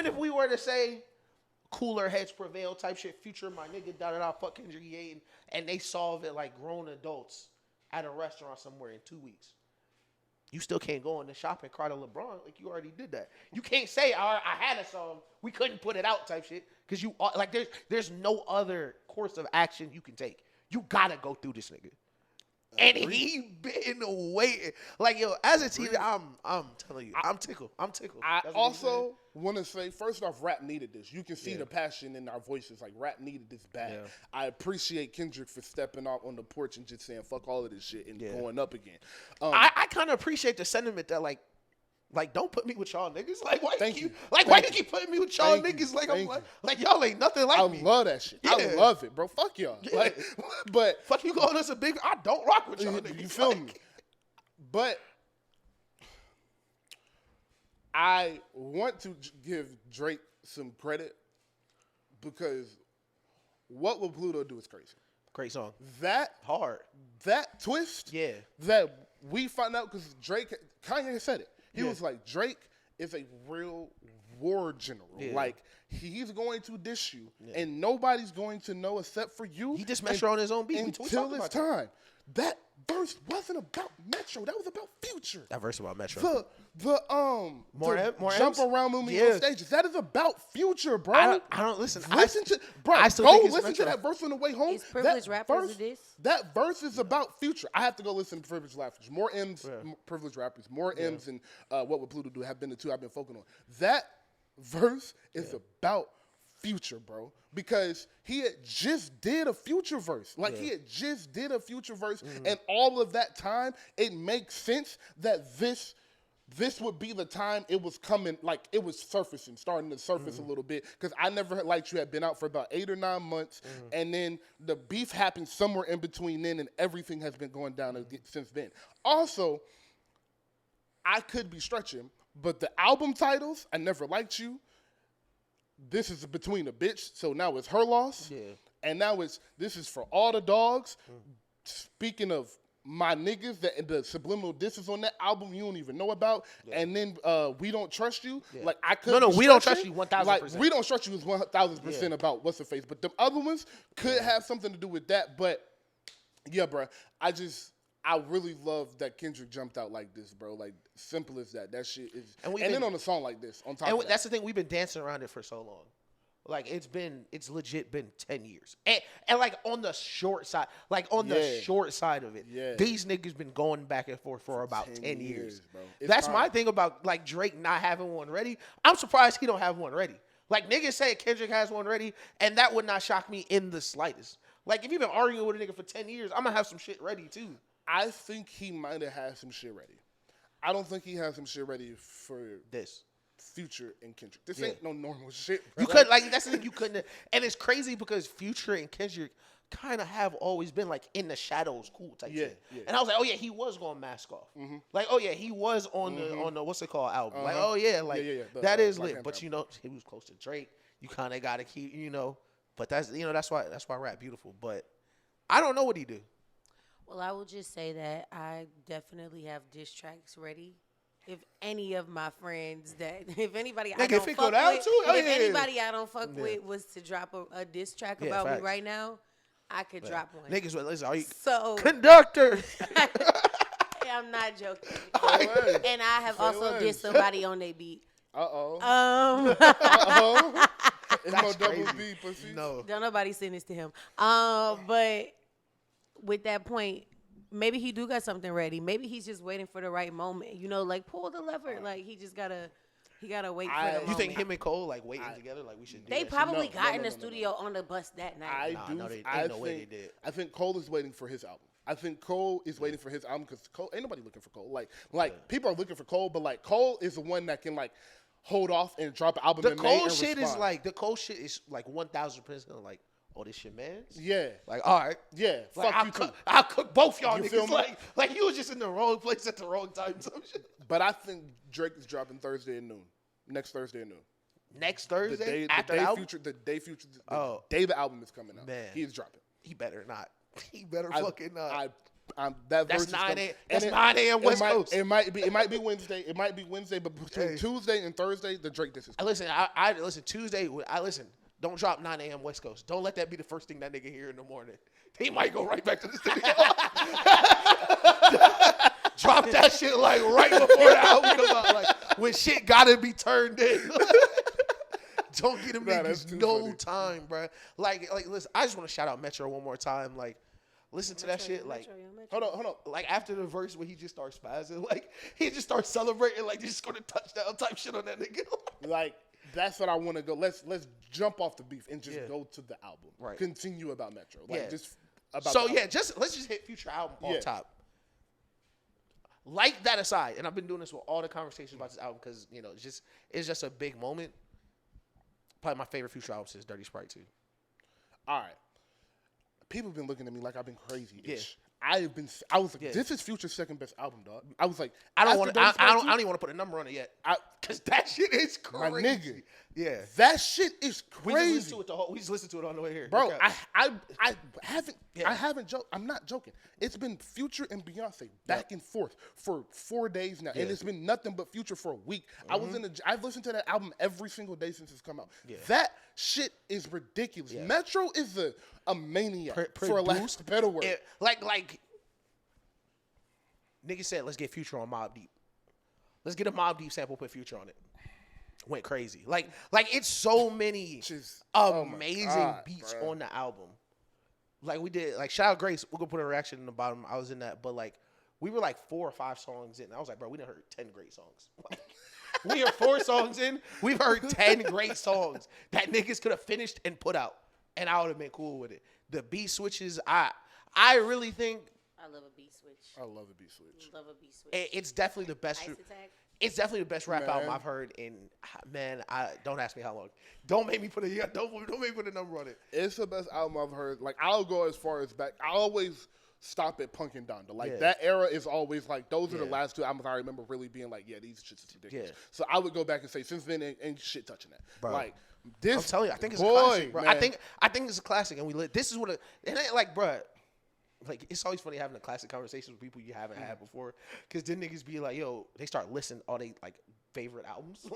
if we were to say cooler heads prevail type shit, Future, my nigga, da-da-da, fuck Kendrick, and they solve it like grown adults at a restaurant somewhere in 2 weeks. You still can't go in the shop and cry to LeBron like you already did that. You can't say, I had a song, we couldn't put it out type shit, because you like there's no other course of action you can take. You gotta go through this nigga. And he been waiting. Like, yo, as a TV, I'm telling you, I'm tickled. I also want to say, first off, rap needed this. You can see the passion in our voices. Like, rap needed this bad. Yeah. I appreciate Kendrick for stepping out on the porch and just saying, fuck all of this shit and going up again. I kind of appreciate the sentiment that, like, don't put me with y'all niggas. Like, why you keep putting me with y'all niggas? Like y'all ain't nothing like me. I love that shit. Yeah. I love it, bro. Fuck y'all. Yeah. Like, but fuck you calling us a big. I don't rock with y'all niggas. You feel me? But I want to give Drake some credit because What Will Pluto Do is crazy. Great song. That twist. Yeah. That we find out because Kanye said it. He was like, Drake is a real war general. Yeah. Like, he's going to dish you, and nobody's going to know except for you. He just Metro on his own beat until it's time. That verse wasn't about Metro. That was about Future. That verse about Metro. More jump around moving on stages. That is about Future, bro. I don't listen. Listen to that verse on the way home. Is Privileged Rappers this? That verse is about Future. I have to go listen to Privileged Rappers. More M's, Privileged Rappers. More M's and What Would Pluto Do have been the two I've been focusing on. That verse is about Future, bro, because he had just did a Future verse. Like, he had just did a Future verse, and all of that time, it makes sense that this would be the time it was coming, like, it was starting to surface a little bit, because I Never Liked You had been out for about 8 or 9 months, and then the beef happened somewhere in between then, and everything has been going down since then. Also, I could be stretching, but the album titles, I Never Liked You, This Is Between a Bitch, so now it's her loss. Yeah. And now This Is For All the Dogs. Speaking of my niggas, the subliminal disses on that album you don't even know about. Yeah. And then We Don't Trust You. Yeah. Like, I could No, We Don't Trust You 1,000%. Like, We Don't Trust You is 1,000% about What's Her Face. But the other ones could have something to do with that. But, yeah, bro, I really love that Kendrick jumped out like this, bro. Like, simple as that. That shit is. And then on a song like this, on top of that. That's the thing. We've been dancing around it for so long. Like, it's legit been 10 years. And like, on the short side, the short side of it, these niggas been going back and forth for about 10 years. Bro. That's my thing about, like, Drake not having one ready. I'm surprised he don't have one ready. Like, niggas say Kendrick has one ready, and that would not shock me in the slightest. Like, if you've been arguing with a nigga for 10 years, I'm going to have some shit ready, too. I think he might have had some shit ready. I don't think he has some shit ready for this Future and Kendrick. This ain't no normal shit. Bro. You could, like, that's the thing, you couldn't. And it's crazy because Future and Kendrick kind of have always been like in the shadows, cool type shit. Yeah. And I was like, oh yeah, he was going Mask Off. Like, oh yeah, he was on the what's it called album. Like, oh yeah, like that is lit. But you know, he was close to Drake. You kind of gotta keep, you know. But that's why rap beautiful. But I don't know what he do. Well, I will just say that I definitely have diss tracks ready. If any of my friends if anybody I don't fuck with, anybody I don't fuck with was to drop a diss track about me right now, I could drop one. Niggas, listen, are you so conductor? I'm not joking. And I have also dissed somebody on their beat. It's no double B, pussy. No. Don't nobody send this to him. But with that point, maybe he do got something ready. Maybe he's just waiting for the right moment. You know, like pull the lever. Like he gotta wait for the moment. You think him and Cole like waiting together? Like we should do They probably got in the studio on the bus that night. I think Cole is waiting for his album. I think Cole is waiting for his album because Cole ain't nobody looking for Cole. Like people are looking for Cole, but like Cole is the one that can like hold off and drop an album. The Cole shit is like 1,000% like. Oh, this your man? Yeah. Like, all right. Yeah. Like, Fuck I'll cook both y'all you niggas. Like you was just in the wrong place at the wrong time. Some shit. But I think Drake is dropping Thursday at noon. Next Thursday at noon. Next Thursday? The day the album is coming out. Man. He's dropping. He better not. He better fucking not. That's 9 a.m. That's 9 a.m. West Coast. It might be Wednesday. It might be Wednesday, but between Tuesday and Thursday, the Drake diss is coming. Listen, listen, Tuesday, don't drop 9 a.m. West Coast. Don't let that be the first thing that nigga hear in the morning. He might go right back to the studio. Drop that shit like right before the album comes out. Like when shit gotta be turned in. Don't get him niggas no funny. Time, bro. Like listen, I just want to shout out Metro one more time. Like, listen to that shit. Like, hold on. Like after the verse where he just starts spazzing, like he just starts celebrating, like just going to touchdown type shit on that nigga. Like. That's what I want to go. Let's jump off the beef and just go to the album. Right. Continue about Metro. Like just about. So let's just hit Future album off top. Like that aside, and I've been doing this with all the conversations about this album because you know it's just a big moment. Probably my favorite Future album since Dirty Sprite 2. All right. People have been looking at me like I've been crazy. Yeah. I was like, this is Future's second best album, dog. I was like, I don't even want to put a number on it yet. Cause that shit is crazy. My nigga. Yeah. That shit is crazy. We just listened to it on the way here. Bro, I haven't joked. I'm not joking. It's been Future and Beyonce back and forth for 4 days now. Yeah. And it's been nothing but Future for a week. Mm-hmm. I've listened to that album every single day since it's come out. Yeah. That shit is ridiculous. Yeah. Metro is a maniac, for a lack of a better word. Like nigga said, let's get Future on Mobb Deep. Let's get a Mobb Deep sample, put Future on it. Went crazy. Like it's so many amazing beats on the album. Like we did, like shout out Grace. We're gonna put a reaction in the bottom. I was in that, but like we were like 4 or 5 songs in. I was like, bro, we done heard 10 great songs. We are 4 songs in. We've heard 10 great songs that niggas could have finished and put out, and I would have been cool with it. The beat switches, I really think I love a beat switch. I love a beat switch. Love a beat switch. it's definitely the best. Ice Attack. It's definitely the best rap Man. album I've heard in. Man, I don't ask me how long. Don't make me put a number on it. It's the best album I've heard. Like, I'll go as far as back. I always stop at Punk and Donda. Like, Yeah. that era is always like, those are the Yeah. last 2 albums I remember really being like, yeah, these shits is ridiculous. Yeah. So I would go back and say, since then, ain't shit touching that. Bro. Like, this. I'm telling you, I think it's boy, a classic, bro. man. I think it's a classic, and this is what it ain't like, bro. Like, it's always funny having a classic conversation with people you haven't had before, because then niggas be like, yo, they start listening all they like favorite albums.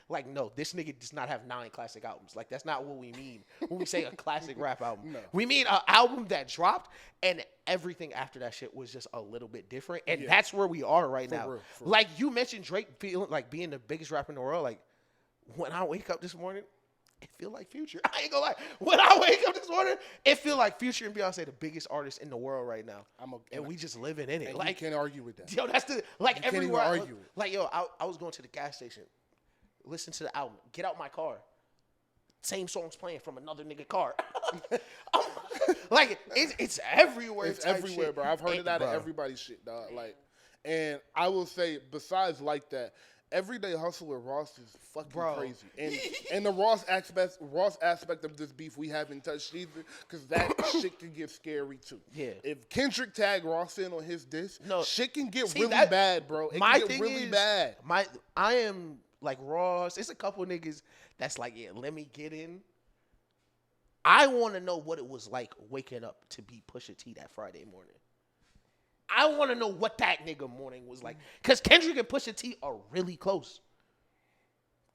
like no, this nigga does not have 9 classic albums. Like, that's not what we mean when we say a classic rap album. No. We mean an album that dropped and everything after that shit was just a little bit different, and that's where we are right now. real, for like you mentioned, Drake feeling like being the biggest rapper in the world. Like, when I wake up this morning, it feel like Future. I ain't gonna lie. When I wake up this morning, it feel like Future and Beyonce the biggest artists in the world right now. And we just living in it. And Like, you can't argue with that. yo, that's the like can't even everywhere. argue it. Like, yo, I was going to the gas station, listen to the album, get out my car, same songs playing from another nigga car. Like, it's everywhere. It's type everywhere, shit. bro. I've heard it out of bro. everybody's shit, dog. Like, and I will say, besides like that, Everyday Hustle with Ross is fucking Bro. crazy. And the Ross aspect of this beef we haven't touched either, because that shit can get scary too. Yeah. If Kendrick tag Ross in on his diss, No. shit can get See, really that- bad, bro. It My can get thing really is, bad. I am like Ross. It's a couple niggas that's like, yeah, let me get in. I want to know what it was like waking up to be Pusha T that Friday morning. I want to know what that nigga morning was like, cause Kendrick and Pusha T are really close.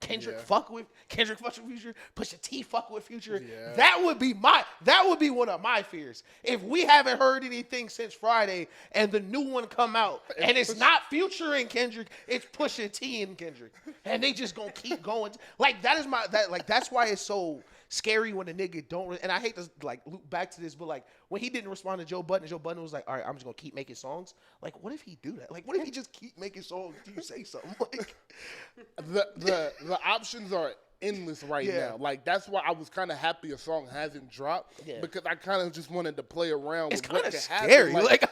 Kendrick Yeah. fucks with Future. Pusha T fuck with Future. Yeah. That would be one of my fears. If we haven't heard anything since Friday and the new one come out and it's not Future and Kendrick, it's Pusha T and Kendrick, and they just gonna keep going. Like, that's why it's so scary when a nigga don't. And I hate to like loop back to this, but like when he didn't respond to Joe Budden, Joe Budden was like, "All right, I'm just gonna keep making songs." Like, what if he do that? Like, what if he just keep making songs till you say something? Like, The options are endless right Yeah. now. Like, that's why I was kind of happy a song hasn't dropped, Yeah. because I kind of just wanted to play around It's with what kinda could happen. scary, like-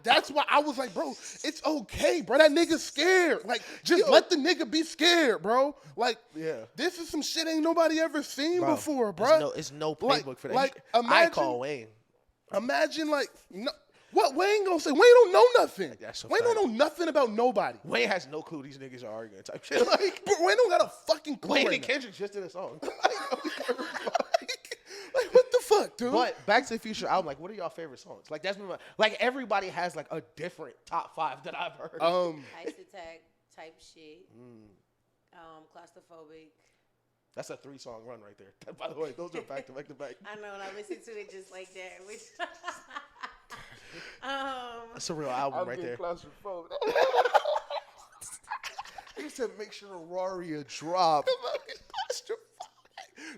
That's why I was like, bro, it's okay, bro. That nigga's scared. Like, just let the nigga be scared, bro. Like, Yeah. this is some shit ain't nobody ever seen before, bro. It's no Like- playbook for that. like, I imagine- call Wayne. Imagine, like, no, what Wayne gonna say? Wayne don't know nothing. That's a Wayne don't fact. know nothing about nobody. Wayne has no clue these niggas are arguing type shit. Like, But Wayne don't got a fucking clue Wayne right and now. Kendrick just did a song. Like, what the fuck, dude? But Back to the Future album, like, what are y'all favorite songs? Like, that's like everybody has like a different top 5 that I've heard. Ice Attack type shit. Claustrophobic. That's a 3-song run right there. By the way, those are back to back to back. I know, and I listened to it just like that. Which, That's a real album I'm right there. claustrophobic. He said, make sure the Roria drop.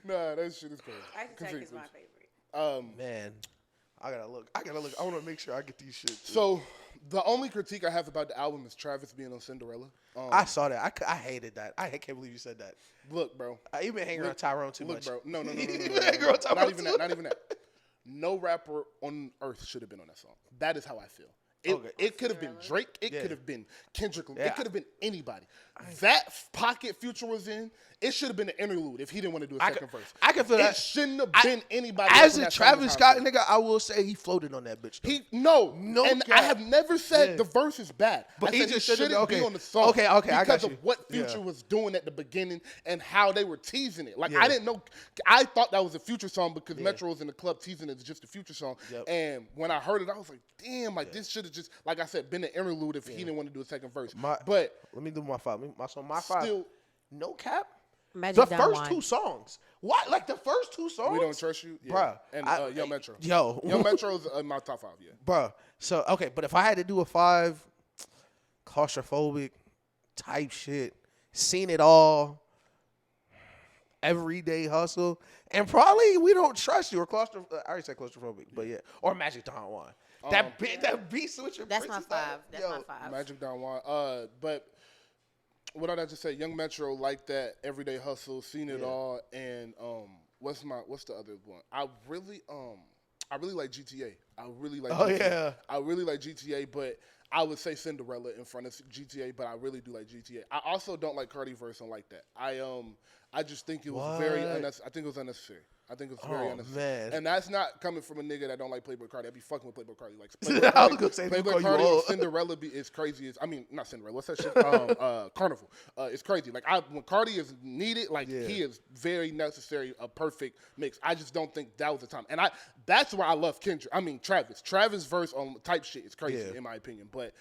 Nah, that shit is crazy. Ice Attack is my favorite. Man, I gotta look. I want to make sure I get these shit. So the only critique I have about the album is Travis being on Cinderella. I saw that. I hated that. I can't believe you said that. Look, bro. You've been hanging around Tyrone too Look, much. bro. No. You've been hanging around Tyrone Not even too that. Not even that. No rapper on earth should have been on that song. That is how I feel. It could have been Drake. It Yeah. could have been Kendrick. Yeah. It could have been anybody. That pocket Future was in, it should have been an interlude if he didn't want to do a second verse. I can feel it that. shouldn't have been anybody. As else on a that song Travis is how I Scott feel. nigga, I will say he floated on that bitch. Though. No, and cap. I have never said Yeah. the verse is bad. But I he said just it should've- shouldn't okay. be on the song. Okay, I got because you. of what Future Yeah. was doing at the beginning and how they were teasing it. Like, Yeah. I didn't know. I thought that was a Future song because Metro was in the club teasing it as just a Future song. Yep. And when I heard it, I was like, damn, like this should have just, like I said, been an interlude if he didn't want to do a second verse. But let me do my 5. My 5. still, No cap. Magic The Don first Juan. 2 songs. What? Like the first 2 songs? we don't trust you, yeah. Bruh, And Young Metro. Yo. Young Metro's in my top 5, yeah. Bruh. So, okay, but if I had to do a 5, claustrophobic type shit, seen it all, everyday hustle, and probably we don't trust you or I already said claustrophobic, but yeah, or Magic Don Juan. That beat switcher. That's my Princess 5. That's Yo, my 5. Magic Don Juan. But what did I just say? Young Metro, like that everyday hustle, seen it all, and what's the other one? I really like GTA. I really like. Oh, GTA. yeah. I really like GTA, but I would say Cinderella in front of GTA. But I really do like GTA. I also don't like Cardi verse and like that. I just think it was very What? unnecessary. I think it was unnecessary. I think it was very Oh, unnecessary. man. And that's not coming from a nigga that don't like Playboy Cardi. I'd be fucking with Playboy Cardi. Like I was gonna say, Playboy call you Cardi and old. Cinderella is crazy. I mean, not Cinderella. What's that shit? Carnival. It's crazy. Like when Cardi is needed, like he is very necessary, a perfect mix. I just don't think that was the time. And that's why I love Kendrick. I mean Travis. Travis verse on type shit is crazy in my opinion. But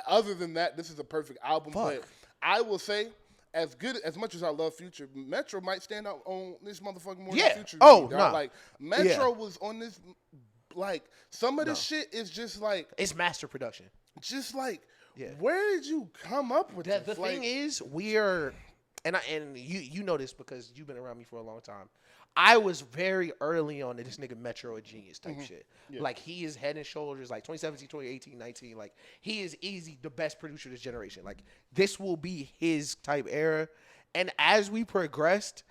other than that, this is a perfect album. But I will say, as much as I love Future, Metro might stand out on this motherfucking more than Future. Oh, no. nah. Like Metro was on this. Like some of this shit is just like It's master production. just like where did you come up with this? The thing is, we are, and you know this because you've been around me for a long time. I was very early on that this nigga Metro a genius type shit. Yeah. Like he is head and shoulders, like 2017, 2018, 19. Like he is easy the best producer of this generation. Like this will be his type era. And as we progressed,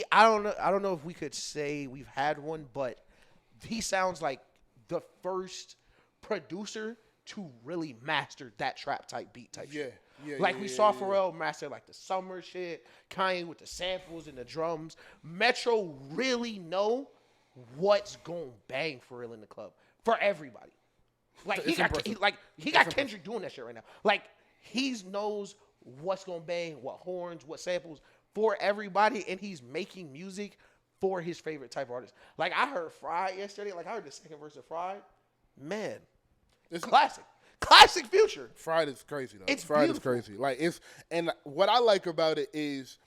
I don't know if we could say we've had one, but he sounds like the first producer to really master that trap type beat type shit. We saw Pharrell master like the summer shit, Kanye with the samples and the drums. Metro really know what's going bang for real in the club for everybody. Like he got Kendrick doing that shit right now. Like he knows what's going bang, what horns, what samples for everybody, and he's making music for his favorite type of artist. Like I heard Fried yesterday. Like I heard the second verse of Fried. Man, it's classic. Classic Future. Fried is crazy though. It's Fried beautiful. is crazy. Like and what I like about it is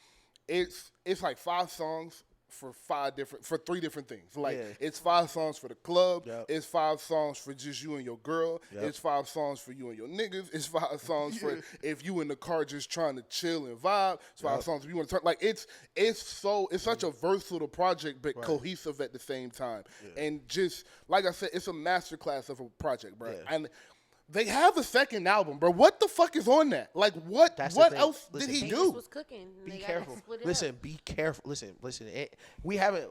it's like 5 songs for 3 different things. Like it's 5 songs for the club. Yep. It's 5 songs for just you and your girl. Yep. It's 5 songs for you and your niggas. It's 5 songs for if you in the car just trying to chill and vibe. It's 5 songs if you want to turn. Like it's such a versatile project, but cohesive at the same time. Yeah. And just like I said, it's a masterclass of a project, bro. Yeah. And they have a second album, bro. What the fuck is on that? Like, what else did he do? Was cooking. Be careful. Listen, be careful. Listen. We haven't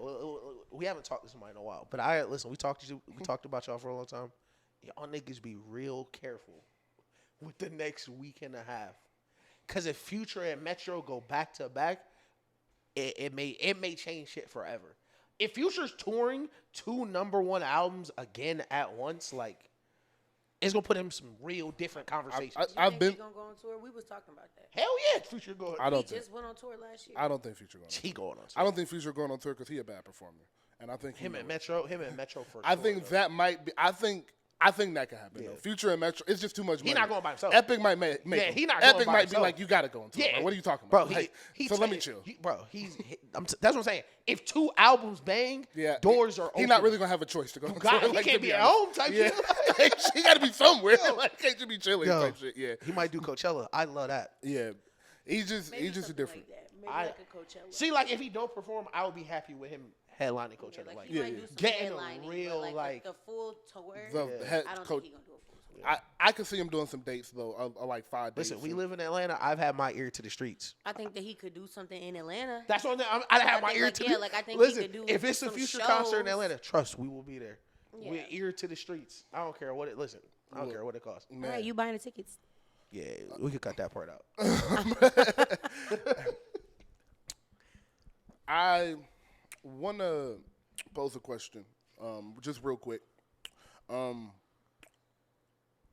talked to somebody in a while, but we talked about y'all for a long time. Y'all niggas be real careful with the next week and a half, because if Future and Metro go back to back, it may change shit forever. If Future's touring 2 #1 albums again at once, like. It's gonna put him some real different conversations. I've been gonna go on tour. We was talking about that. Hell yeah, Future going. He just went on tour last year. I don't think Future going. He going on tour. I don't think Future going on tour because he a bad performer, and I think him and Metro for. I think that might be. I think that could happen. Yeah. Though. Future and Metro, it's just too much money. He's not going by himself. Epic might make. Yeah, he not going Epic by might himself. be like, you gotta go on tour. Yeah. Like, what are you talking about? Bro, so let me chill. That's what I'm saying. If 2 albums bang, doors are open. He's not really gonna have a choice to go on tour. He can't be at home type shit. He gotta be somewhere. Like, can't just be chilling type shit. Yeah. He might do Coachella. I love that. Yeah. He's just a different. Like maybe a Coachella. See, like if he don't perform, I would be happy with him headlining Coachella. Like getting a real like the full tour. I don't think he gonna do a full tour. I could see him doing some dates though, like 5 days. Listen, we live in Atlanta. I've had my ear to the streets. I think that he could do something in Atlanta. That's what I have my ear to. I think listen, he could do. If it's a Future concert in Atlanta, trust we will be there. Yeah. We're ear to the streets. I don't care what it. Listen, I don't care what it costs. All right, you buying the tickets? Yeah, we could cut that part out. I want to pose a question, just real quick.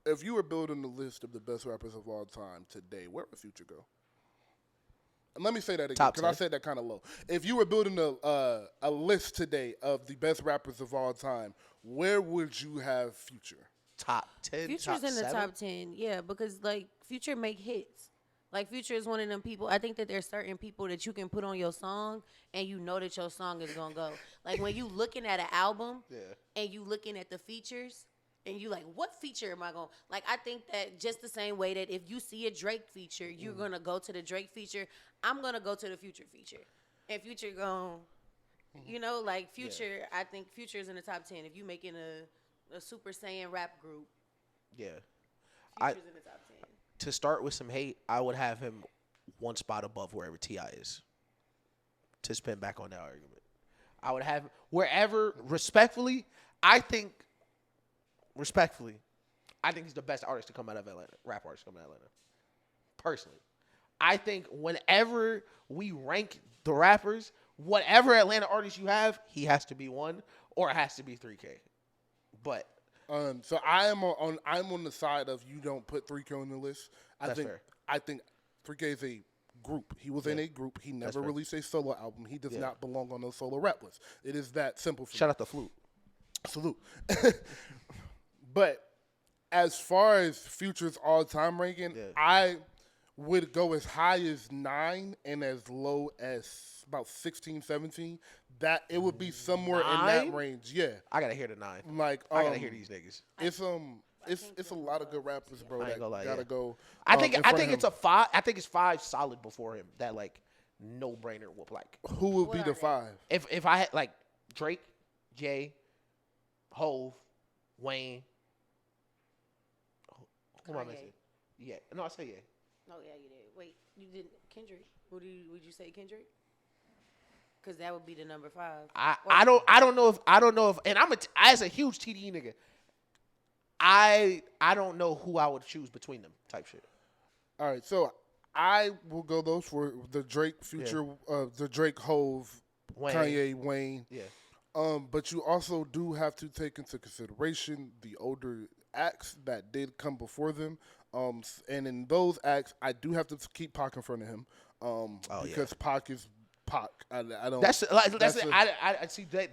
If you were building a list of the best rappers of all time today, where would Future go? And let me say that again, because I said that kind of low. If you were building a list today of the best rappers of all time, where would you have Future? Top 10, Future's top in the 7? top 10, yeah, because like Future make hits. Like Future is one of them people. I think that there's certain people that you can put on your song and you know that your song is gonna go. Like when you looking at an album and you looking at the features and you like, what feature am I going? Like I think that just the same way that if you see a Drake feature, you're gonna go to the Drake feature. I'm gonna go to the Future feature, and Future going, you know, like Future. I think Future is in the top 10. If you making a Super Saiyan rap group, yeah, Future's in the top 10. To start with some hate, I would have him one spot above wherever T.I. is. To spin back on that argument, I would have wherever respectfully. I think he's the best artist to come out of Atlanta. Rap artist to come out of Atlanta. Personally, I think whenever we rank the rappers, whatever Atlanta artist you have, he has to be one, or it has to be 3K. But so I'm on the side of you don't put 3K on the list. That's fair. I think 3K is a group. He was in a group. He never released a solo album. He does not belong on those solo rap lists. It is that simple. Shout out the Flute. Salute. But as far as Future's all-time ranking, I would go as high as 9 and as low as about 16, 17. That it would be somewhere in that range. Yeah. I gotta hear the 9. Like I gotta hear these niggas. It's a lot of good rappers, bro. I ain't gonna lie, gotta go. I think it's a 5. I think it's 5 solid before him. That like no brainer will like. Who would be the 5? If I had like Drake, Jay, Hove, Wayne. Who am I missing? Yeah. No, I said yeah. Oh yeah, you did. Wait, you didn't Kendrick? Would you say Kendrick? Because that would be the number 5. I don't know if and as a huge TDE nigga, I don't know who I would choose between them type shit. All right, so I will go those for the Drake Future, the Drake Hove, Wayne. Kanye, Wayne. Yeah. But you also do have to take into consideration the older acts that did come before them. And in those acts, I do have to keep Pac in front of him. Because Pac is Pac. I don't. That's it. I see that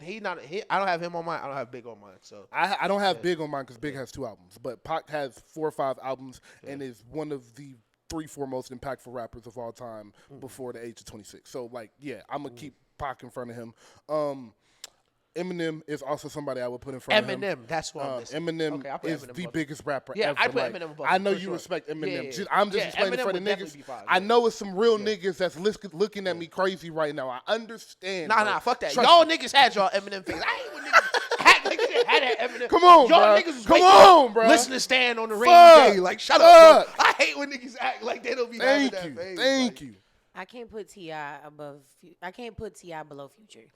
I don't have him on mine. I don't have Big on mine. So I don't have Big on mine because Big has 2 albums, but Pac has 4 or 5 albums and is one of the 3-4 most impactful rappers of all time before the age of 26. So like, yeah, I'm gonna keep Pac in front of him. Eminem is also somebody I would put in front of him. Eminem, that's what I'm missing. Eminem is the biggest rapper ever. I put Eminem above I him, know for you sure. respect Eminem. Yeah. I'm just explaining Eminem for the would definitely niggas. be 5, I know it's some real niggas that's looking at me crazy right now. I understand. Nah, fuck that. Trust Y'all me. niggas had y'all Eminem things. I hate when niggas had that Eminem. Come on, y'all bro. niggas was Come waiting on, bro. Listen to Stand on the rainy Fuck. day. Like, shut up, bro. I hate when niggas act like they don't be having Thank that you. phase. Thank you. I can't put T.I. above. I can't put T.I. below Future.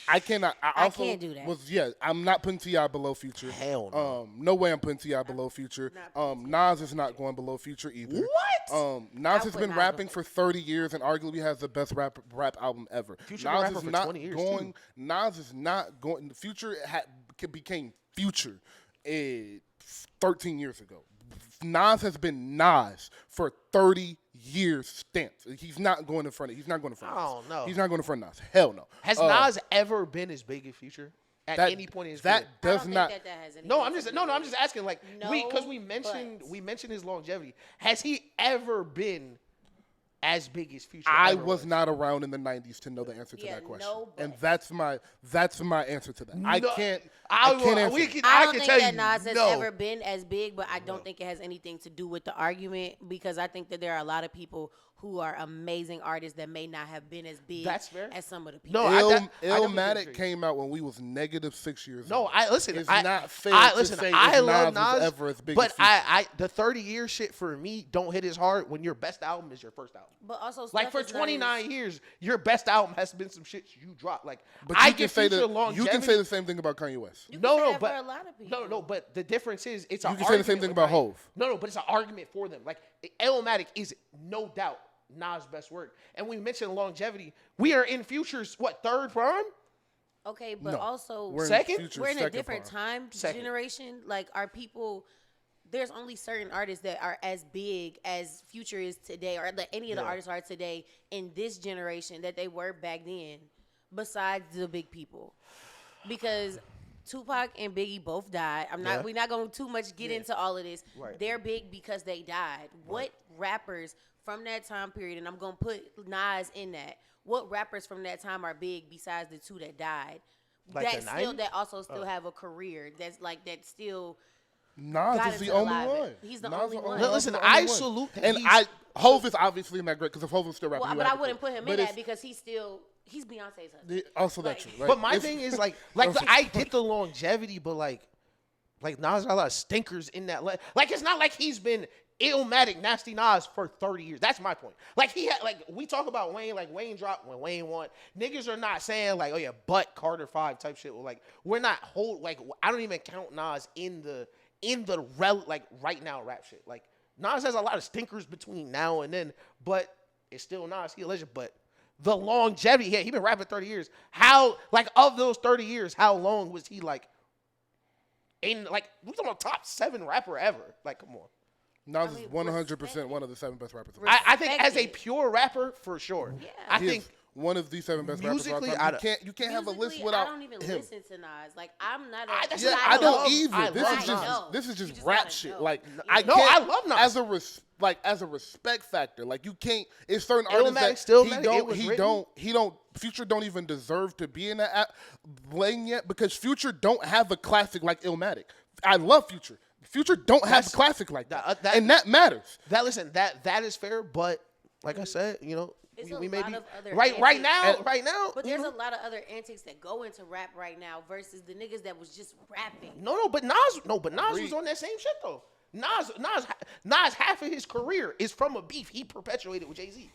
I cannot. I also can't do that. I'm not putting T.I. below Future. Hell no. No way I'm putting T.I. below Future. Nas is not going below Future either. What? Nas has put been Nas rapping below. for 30 years and arguably has the best rap album ever. Future been rapping for 20 years, too. Nas is not going. Future became Future 13 years ago. Nas has been Nas for 30 years stance. He's not going in front of. He's not going in front of. I don't know. He's not going in front of Nas. Hell no. Has Nas ever been as big as Future at any point in his career? That does not. That has anything No, I'm to just do with I'm just asking. Like because we but- mentioned his longevity. Has he ever been as big as Future? I ever was not around in the 90s to know the answer to Yeah, that question. no, but- And that's my answer to that. I No, can't I answer. I I don't can think tell that you Nas has no. ever been as big, but I don't think it has anything to do with the argument because I think that there are a lot of people who are amazing artists that may not have been as big That's fair. as some of the people. No, I Illmatic definitely came out when we was negative 6 years No, old. I listen. It's I, not fair I to listen. say I if love Nas was Nas, ever as big but as Future. the 30-year shit for me don't hit as hard when your best album is your first album. But also, Like stuff for is not 29 years, your best album has been some shit you dropped. Like But I you can give say Future you longevity. can say the same thing about Kanye West. You can No, say no, that but for a lot of people. no, but the difference is it's You an can say the same argument thing with about Kanye. Hove. No, but it's an argument for them. Like Illmatic is no doubt Nas' best work, and we mentioned longevity. We are in Future's third prime? Okay, but No. also We're in Second? Future's we're in a second different prime. time Second. generation. Like, are people? There's only certain artists that are as big as Future is today, or that any of the artists are today in this generation that they were back then. Besides the big people, because Tupac and Biggie both died. We're not going to too much get into all of this. Right. They're big because they died. What rappers from that time period, and I'm going to put Nas in that. What rappers from that time are big besides the 2 that died? Like the 90s? That also still have a career. That's like that still. Nas got is into the the only live. one. He's the Nas only is one. Nas is Listen, the only I one. salute that And he's- Hove is obviously not great because if Hove was still rapping, Well, you but had I to wouldn't put put him in that because he's Beyonce's husband. Also, that's Like- true. Right? But my If- thing is like I get the longevity, but like Nas got a lot of stinkers in that. Like it's not like he's been Illmatic, Nasty Nas for 30 years. That's my point. Like he had, like we talk about Wayne, like Wayne dropped when Wayne won. Niggas are not saying like, oh yeah, but Carter 5 type shit. Like we're not like I don't even count Nas in the like right now rap shit. Like Nas has a lot of stinkers between now and then, but it's still Nas. He a legend, but the longevity, yeah, he been rapping 30 years. How like of those 30 years, how long was he like in like we talking about top 7 rapper ever? Like come on. Nas is 100% one of the 7 best rappers. I think as a pure rapper, for sure. Yeah. I think one of the 7 best rappers of all time. You can't have a list without him. I don't even listen to Nas. Like I'm not. I don't either. This is just rap shit. Like I love Nas as a respect factor. Like you can't. It's certain artists that he don't. Future don't even deserve to be in that lane yet because Future don't have a classic like Illmatic. I love Future. Future don't have a classic like that, and that matters. That is fair, but like I said, you know, we may be right now. But there's a lot of other antics that go into rap right now versus the niggas that was just rapping. But Nas was on that same shit though. Nas half of his career is from a beef he perpetuated with Jay-Z.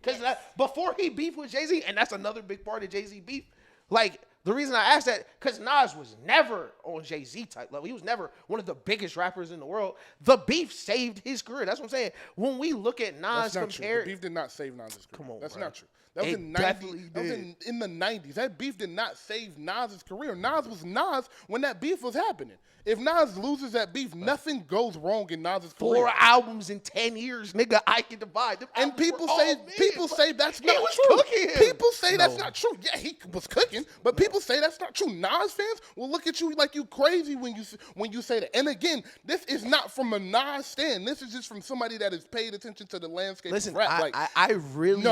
Because before he beefed with Jay-Z, and that's another big part of Jay-Z beef, like. The reason I asked that, because Nas was never on Jay-Z type level. He was never one of the biggest rappers in the world. The beef saved his career. That's what I'm saying. When we look at Nas compared... The beef did not save Nas' career. Come on, That's bro. not true. That was in the 90s. That was in the 90s. That beef did not save Nas' career. Nas was Nas when that beef was happening. If Nas loses that beef, nothing goes wrong in Nas' career. 4 albums in 10 years, nigga, I can divide. And people say that's not true. People say that's not true. Yeah, he was cooking, but people say that's not true. Nas fans will look at you like you crazy when you say that. And again, this is not from a Nas stand. This is just from somebody that has paid attention to the landscape of rap. I really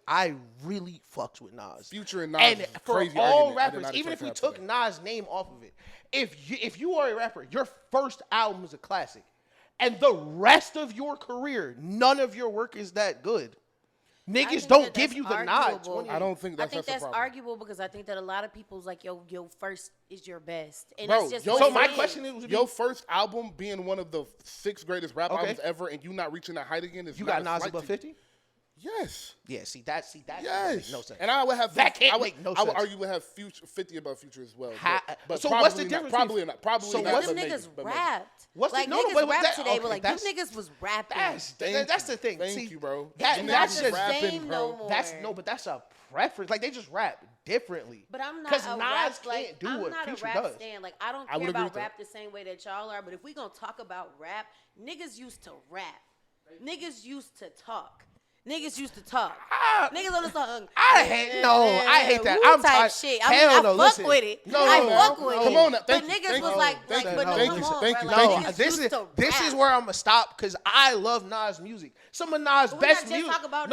I really fucks with Nas. Future and Nas, and for crazy all argument. rappers, even if we took Nas' name off of it, if you are a rapper, your first album is a classic, and the rest of your career, none of your work is that good. Niggas don't give you the nod. I don't think that's that's arguable because I think that a lot of people's like, your first is your best. And bro, that's just so my question is, your first album being one of the 6 greatest rap albums ever and you not reaching that height again is you got Nas above 50? Yes. Yeah, see that yes. make no sense. And I would have that can't make no sense. I would argue would have 50 above Future as well. But so what's the difference? Probably not. So not. Them niggas rapped. What's like the, niggas rap today, but like them niggas was rapping. That's the thing. Thank you, bro. That's just rapping, bro. No more. But that's a preference. Like they just rap differently. But I'm not because a Nas rap, can't like, do I'm what not Future a rap does. Stand. Like I don't care about rap the same way that y'all are. But if we gonna talk about rap, niggas used to rap. Niggas used to talk. Niggas used to talk. Niggas on the song. I hate that. I'm type shit. I mean, I fuck with it. I fuck with it. Come on, but niggas was like, This is where I'm gonna stop because I love Nas music. Some of Nas best music. Talk about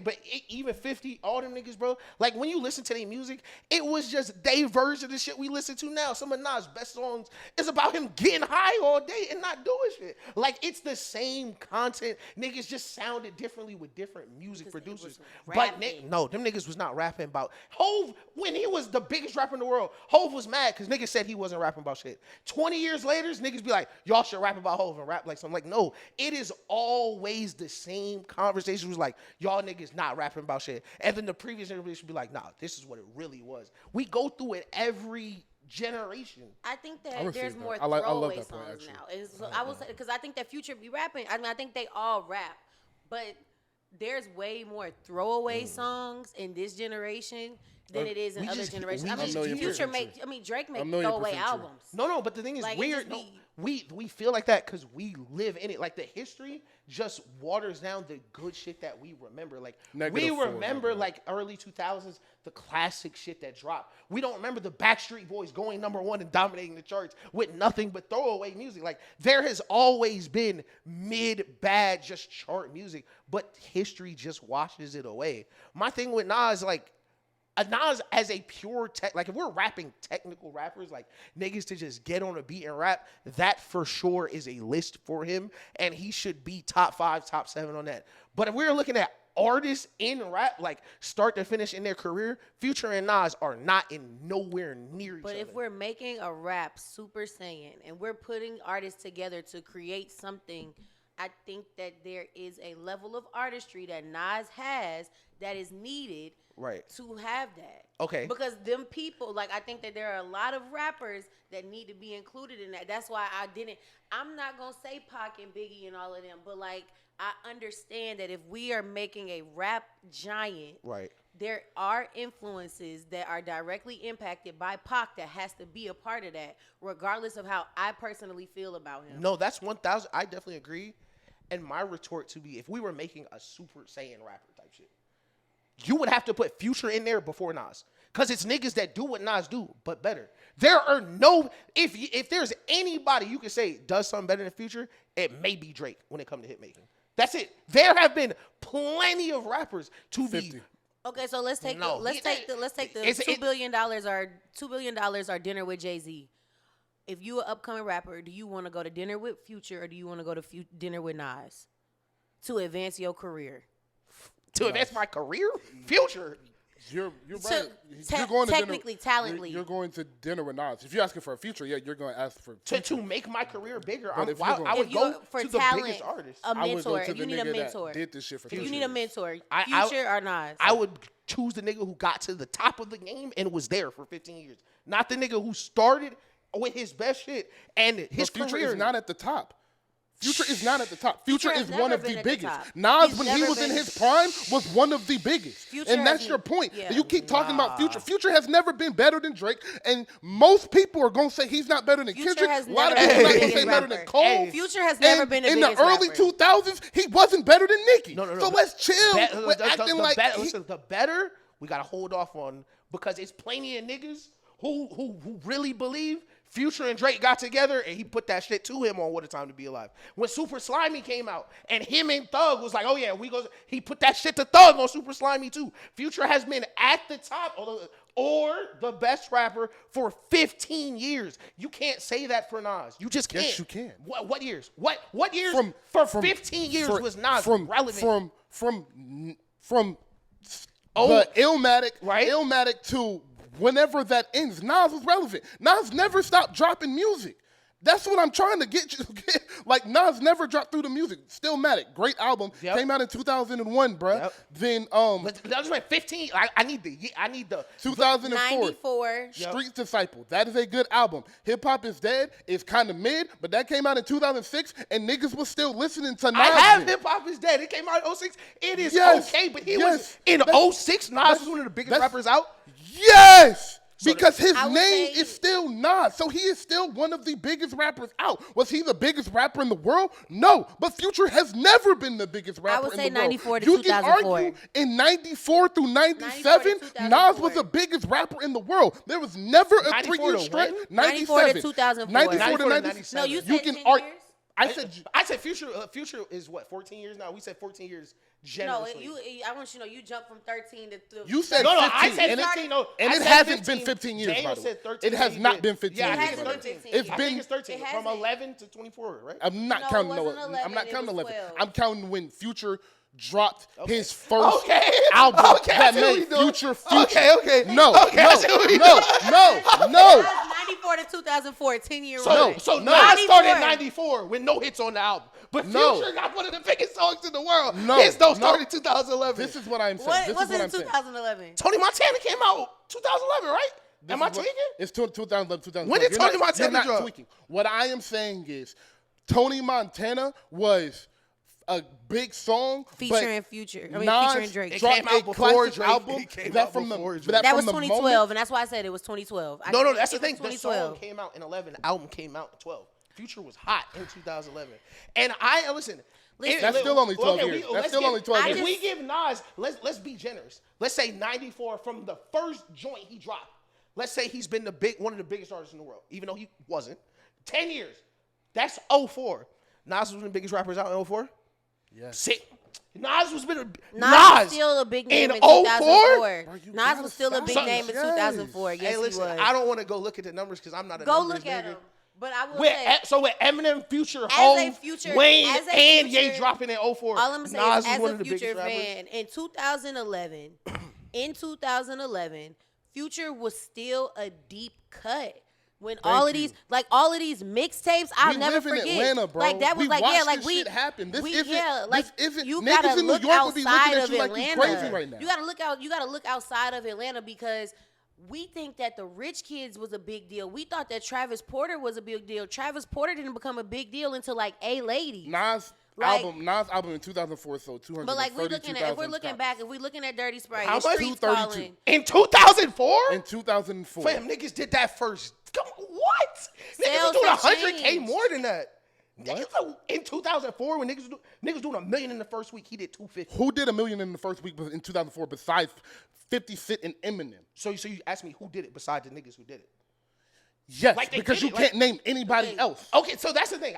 but even 50, all them niggas, bro. Like when you listen to their music, it was just their version of the shit we listen to now. Some of Nas best songs is about him getting high all day and not doing shit. Like it's the same content. Niggas just sounded differently with different music producers. But them niggas was not rapping about Hov. When he was the biggest rapper in the world, Hov was mad because niggas said he wasn't rapping about shit. 20 years later, niggas be like, y'all should rap about Hov and rap like something. Like, no, it is always the same conversation. It was like, y'all niggas not rapping about shit. And then the previous generation be like, nah, this is what it really was. We go through it every generation. I think that there's more throwaway songs now. I will say because I think that Future be rapping. I mean, I think they all rap. But there's way more throwaway songs in this generation than it is in other generations. Drake make throwaway albums. No, but the thing is, we feel like that because we live in it. Like the history just waters down the good shit that we remember. Like we remember like early 2000s, the classic shit that dropped. We don't remember the Backstreet Boys going #1 and dominating the charts with nothing but throwaway music. Like there has always been mid-bad just chart music, but history just washes it away. My thing with Nas, like Nas as a pure like if we're rapping technical rappers, like niggas to just get on a beat and rap, that for sure is a list for him, and he should be top 5, top 7 on that. But if we're looking at artists in rap, like start to finish in their career, Future and Nas are not in nowhere near each But other. if we're making a rap Super Saiyan and we're putting artists together to create something, I think that there is a level of artistry that Nas has that is needed Right. to have that. Okay. Because them people, like, I think that there are a lot of rappers that need to be included in that. That's why I'm not going to say Pac and Biggie and all of them, but, like, I understand that if we are making a rap giant, Right. there are influences that are directly impacted by Pac that has to be a part of that, regardless of how I personally feel about him. No, that's 1,000. I definitely agree. And my retort to be, if we were making a Super Saiyan rapper type shit, you would have to put Future in there before Nas. Because it's niggas that do what Nas do, but better. There are no, if there's anybody you can say does something better than Future, it may be Drake when it comes to hit making. That's it. There have been plenty of rappers to 50. be. Okay, so let's take No, let's take the $2 billion or dinner with Jay-Z. If you an upcoming rapper, do you want to go to dinner with Future or do you want to go to dinner with Nas to advance your career? To advance my career? Future. You're So, right. You're going to technically, dinner, talently. You're going to dinner with Nas. If you're asking for a Future, yeah, you're going to ask for To make my career bigger, But if you're gonna- I would If you go for to the talent, biggest artist. a I would go mentor. to If you the need a nigga that mentor, did this shit for if you 2 need a years. mentor, I- Future or Nas. I would choose the nigga who got to the top of the game and was there for 15 years. Not the nigga who started with his best shit and his But Future career. is not at the top. Future is not at the top. Future Future is has one never of been the at the biggest. top. Nas, He's when he never was in been- his prime, was one of the biggest. Future And that's has- your point. yeah. You keep talking about Future. Future has never been better than Drake. And most people are going to say he's not better than Future Kendrick. has A lot of never people been are the going to say biggest better than rapper. Cole. Hey, Future has never been the in biggest the early rapper. 2000s, he wasn't better than Nicki. No. So let's chill with The acting like he- listen, the better we gotta hold off on because it's plenty of niggas who really believe Future and Drake got together and he put that shit to him on What a Time to Be Alive. When Super Slimy came out and him and Thug was like, oh yeah, he put that shit to Thug on Super Slimy too. Future has been at the top or the best rapper for 15 years. You can't say that for Nas. You just can't. Yes, you can. What years? What years from 15 years was Nas from relevant? From Oh, the Illmatic, right? Illmatic to whenever that ends, Nas was relevant. Nas never stopped dropping music. That's what I'm trying to get you. Like, Nas never dropped through the music. Stillmatic, great album. Yep. Came out in 2001, bruh. Yep. Then But that was like 15. I need the 2004. 94. Street Disciple. That is a good album. Hip Hop is Dead is kind of mid, but that came out in 2006, and niggas was still listening to Nas. I have then. Hip Hop is Dead. It came out in 06. It is Yes. okay, but he Yes. was in That's- 06. Nas was one of the biggest rappers out. Yes! Because his I would name say- is still Nas, so he is still one of the biggest rappers out. Was he the biggest rapper in the world? No, but Future has never been the biggest rapper would say in the world. 94 to You can 2004. argue in 94 through 97, 94 to Nas was 2004. the biggest rapper in the world. There was never a 94 3-year to stretch. when? 94 to 97. 2004. 94 to 97. No, you You said can 10 argue. years? I said Future is what, 14 years now? We said 14 years No, generously. I want you to know you jumped from 13 to You said No, 15. I said and 15. No, and I it said hasn't been 15 years, Daniel by the way. said 13. It has He not did. been 15 Yeah, years. I think it's It hasn't 13. been 15 It's I been- think it's 13. it From hasn't. 11 to 24, right? I'm not No, counting it no. wasn't I'm 11, not it counting was 11. 12. I'm counting when Future dropped his first Okay. album Okay, I that see what made we doing. Future. Okay. No, Okay, I see what we no, no. That's 94 to 2004, 10-year So, run. so No. Nas started 94. in 94 with no hits on the album. But No. Future got one of the biggest songs in the world. No, His don't no. start in 2011. This is what I'm saying. What This was is what it I'm in saying. 2011? Tony Montana came out 2011, right? Am I tweaking? It's 2011, 2012. When did You're Tony not- Montana You're not drop? tweaking. What I am saying is Tony Montana was a big song. Featuring but Future. I mean, Nas featuring Drake. It dropped came out a before classic Drake. album It came that out from the before that Drake. That from was the 2012, moment- and that's why I said it was 2012. No, that's the It was thing. The song 2012. came out in 11. The album came out in 12. Future was hot in 2011. And I listen. That's still only 12 years. That's let's still give- only 12 if years. we give Nas, let's be generous. Let's say 94 from the first joint he dropped. Let's say he's been one of the biggest artists in the world, even though he wasn't. 10 years. That's 04. Nas was one of the biggest rappers out in 04. Yeah. Nas was been Nas was still a big name in 04? 2004. Nas was still a big stop. name in Yes. 2004. Yes, Hey, listen, he was. I don't want to go look at the numbers because I'm not a Go numbers look at nigga. him. But I will With, say, so with Eminem, Future, as Hov, a Future, Wayne, as a and Future, Ye dropping in 04. all I'm gonna say Nas is, as one a of the Future biggest rappers. fan, in 2011, Future was still a deep cut. When all of these mixtapes, I'll never live in forget. Atlanta, bro. Like that was We like watched like this we shit happen. This we, isn't- yeah, like this isn't- you niggas gotta in New look York would be looking outside at of you like you Atlanta. crazy right now. You gotta look outside of Atlanta because we think that the Rich Kids was a big deal. We thought that Travis Porter was a big deal. Travis Porter didn't become a big deal until like A Lady. Nas album in 2004 sold 232,000. But like if we're looking at Dirty Sprite, How and much? Streets 232. Calling. In 2004? In 2004. Fam, niggas did that first. Come on, what? Niggas Sales was doing have 100K changed. more than that. In 2004, when niggas doing $1 million in the first week, he did 250. Who did $1 million in the first week in 2004 besides 50 Cent and Eminem? So you asked me who did it besides the niggas who did it. Yes, Like they because did you it, can't name anybody else. Okay, so that's the thing.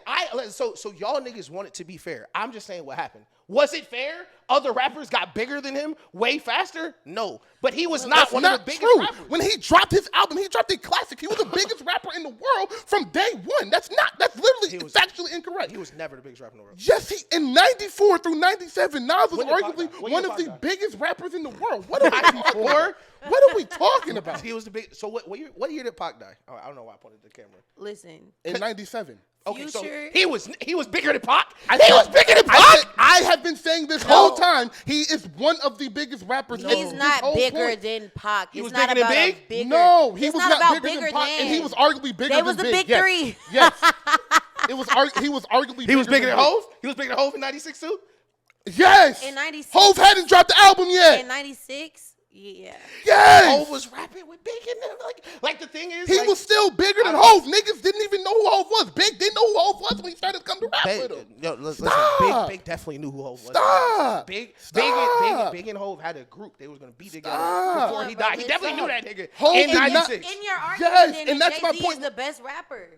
So y'all niggas want it to be fair. I'm just saying what happened. Was it fair? Other rappers got bigger than him way faster? No. But he was not That's one not of the biggest true. rappers. When he dropped his album, he dropped a classic. He was the biggest rapper in the world from day one. That's literally factually incorrect. He was never the biggest rapper in the world. Yes, in 94 through 97, Nas was When did Pac arguably die? When one did of Pac the die? biggest rappers in the world. What are we talking about? What are we talking about? He was the big. So what year did Pac die? Oh, I don't know why I pointed to the camera. Listen, In 97. Okay, so Future- he was bigger than Pac. He was bigger than Pac. I have been saying this whole time. He is one of the biggest rappers. he's This not whole bigger point. than Pac. He It's was not bigger than about Big? a bigger. No, he it's was not not about bigger than bigger Pac, and he was arguably bigger They than was the Big. big Yes. three. Yes. He was arguably He was bigger than Big. Hov. He was bigger than Hov in '96 too. Yes. In 96. Hov hadn't dropped the album yet. In 96, yeah. Yes. Hov was rapping with Big in them. Like the thing is, He like, was still bigger than Hov. Niggas didn't even know who Hov was. Big didn't know who Hov was when he started to come to rap with him. listen, Stop. Big definitely knew who Hov was. Stop. Big Stop. and Hov had a group. They was gonna be together Stop. before he died. He definitely knew that nigga Hov in is not- '96. In your argument, Yes, then and that's my Jay-Z point. is the best rapper.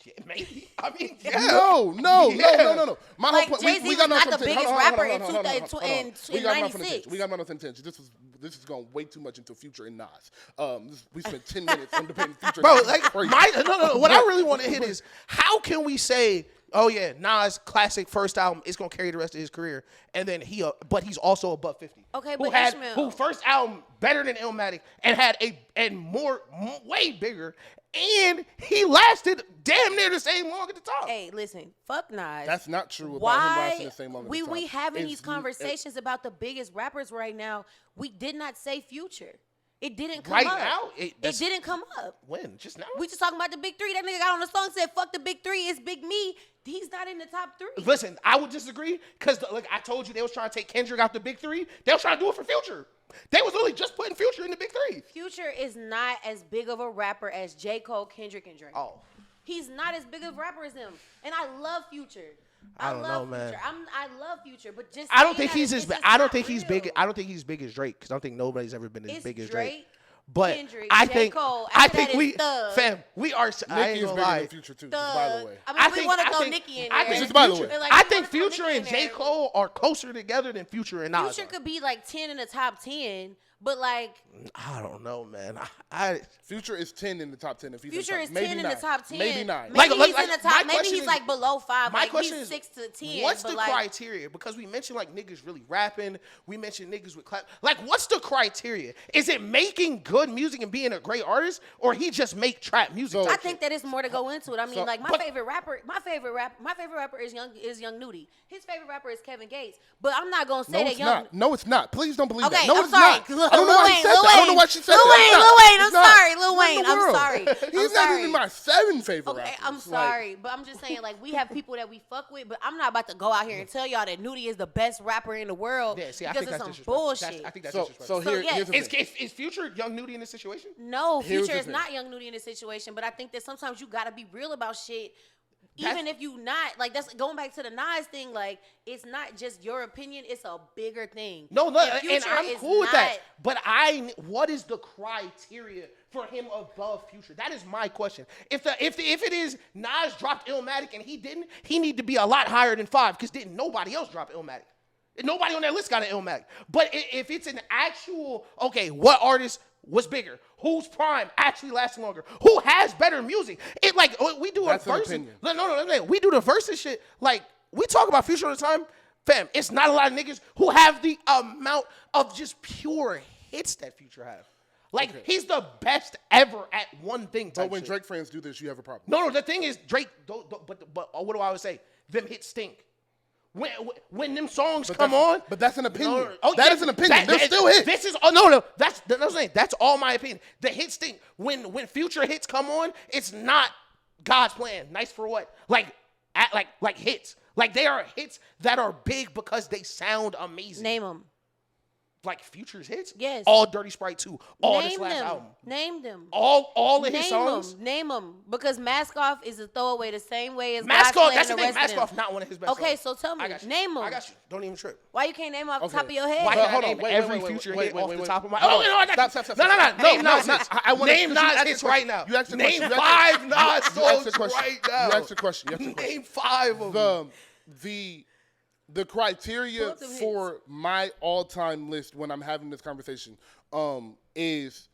Yeah, maybe. I mean, yeah. No. My Like, whole point. Jay-Z was not the biggest rapper in 96. We got nothing intention. This is going way too much into Future and Nas. We spent 10 minutes on debating Future. Bro, and Nas. like Crazy. what I really want to hit is how can we say, oh yeah, Nas classic first album is gonna carry the rest of his career, and then but he's also above 50. Okay, who but had Ishmael. who first album better than Illmatic and had way bigger, and he lasted damn near the same long at the top. Hey, listen, fuck Nas. That's not true about him lasting Why the same long as we the top. having these It's- conversations about the biggest rappers right now? We did not say Future. It didn't come Right up. now? It That's- didn't come up. When? Just now? We just talking about the big three. That nigga got on the song said, "Fuck the big three, it's Big Me." He's not in the top three. Listen, I would disagree because, like I told you, they was trying to take Kendrick out the big three. They was trying to do it for Future. They was literally just putting Future in the big three. Future is not as big of a rapper as J. Cole, Kendrick, and Drake. Oh. He's not as big of a rapper as them. And I love Future. I don't love know, man. Future. I love Future, but just I don't saying think that he's it's as. just I don't not think he's big. real. I don't think he's big as Drake because I don't think nobody's ever been as It's big as Drake, Drake. But Kendrick, I J. think Cole. I After think that we is Thug. fam we are. I Nicki ain't is gonna bigger lie. than Future too, just by the way. I mean, we want to throw think- Nicki in I there. think Just by the Future- way. Like, I we think wanna throw Future Nicki and in J. there. Cole are closer together than Future and Nas. Future are. could be like 10 in the top 10, but like I don't know, man. I Future is 10 in the top 10. If he's Future in is the top, 10 in maybe the top 10. Maybe 9. Maybe Like- he's like- in the my top. Maybe question he's is- like below 5. My Like question he's is, 6 to 10. what's but the like, criteria? Because we mentioned like niggas really rapping. We mentioned niggas with clap. Like, what's the criteria? Is it making good music and being a great artist, or he just make trap music? So- I think that it's more to go into it. I mean, So- like my but- favorite rapper is Young Nudie. His favorite rapper is Kevin Gates. But I'm not gonna say No, that it's Young. not. No, it's not. Please don't believe Okay, that. No, I'm it's sorry. not. Lil I don't know why he Wayne, said Lil that. I don't know Wayne. why she said Lil that. Wayne, It's Lil not. Wayne, I'm It's not. sorry, Lil What in Wayne, the I'm world? sorry. He's I'm not sorry. even my 7 favorite Okay, rappers. I'm Like, sorry, but I'm just saying, like, we have people that we fuck with, but I'm not about to go out here and tell y'all that Nudie is the best rapper in the world Yeah, see, I because think it's that's some disrespectful. bullshit. I think that's so disrespectful. here, yeah, here's the Is, thing. is Future Young Nudie in this situation? No, Here's Future the is thing. not Young Nudie in this situation, but I think that sometimes you gotta be real about shit. That's- Even if you not like that's going back to the Nas thing, like it's not just your opinion; it's a bigger thing. No, and Future I'm is cool with that. not- But what is the criteria for him above Future? That is my question. If it is Nas dropped Illmatic and he didn't, he need to be a lot higher than 5 because didn't nobody else drop Illmatic. Nobody on that list got an Illmatic. But if it's an actual, okay, what artist was bigger? Whose prime actually lasted longer? Who has better music? It like we do That's a an verse. opinion. No. We do the verses shit. Like we talk about Future all the time, fam. It's not a lot of niggas who have the amount of just pure hits that Future have. Like he's the best ever at one thing. But when shit. Drake fans do this, you have a problem. No. The thing is, Drake. But what do I always say? Them hits stink. When them songs come on, But that's an opinion. Oh, that is an opinion. They're still hits. This is no. That's what I'm saying. That's all my opinion. The hits stink. When Future hits come on, it's not God's plan. Nice for what? Like hits. Like they are hits that are big because they sound amazing. Name them. Like Future's hits? Yes. All Dirty Sprite 2. All Name this last them. album. Name them. All of his songs. Name them. Because Mask Off is a throwaway the same way as Mask God's Off, Plan that's the and thing. rest of Mask them. Off, not one of his best Okay, songs. so tell me. I got you. Name them. I got you. Don't even trip. Why you can't name off the Okay. top of your head? Why But can't hold I on, name wait, every wait, wait, Future wait, hit wait, off wait, the wait. top of my... Hold Oh, on. no, I got Stop. you. No. Name No, Nas no, hits. I wanna- Name you Nas asked hits the right question. now. You asked the Name question. You 5 Nas You asked the songs question. right now. You asked the question. You asked the question. Name 5 of them. The criteria Pull up them for my all-time list when I'm having this conversation is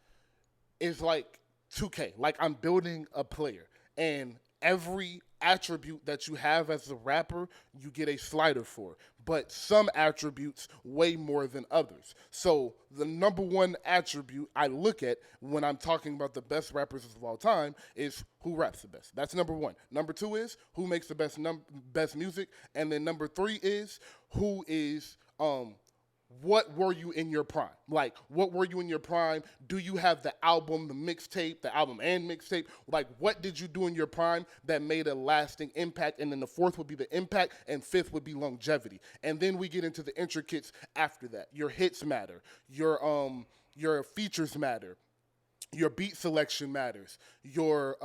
like 2K. Like I'm building a player, and every attribute that you have as a rapper, you get a slider for. But some attributes way more than others. So the number one attribute I look at when I'm talking about the best rappers of all time is who raps the best. That's number one. Number two is who makes the best music. And then number three is who is what were you in your prime? Like, what were you in your prime? Do you have the album, the mixtape, the album and mixtape? Like, what did you do in your prime that made a lasting impact? And then the fourth would be the impact, and fifth would be longevity. And then we get into the intricates after that. Your hits matter. Your features matter. Your beat selection matters. Your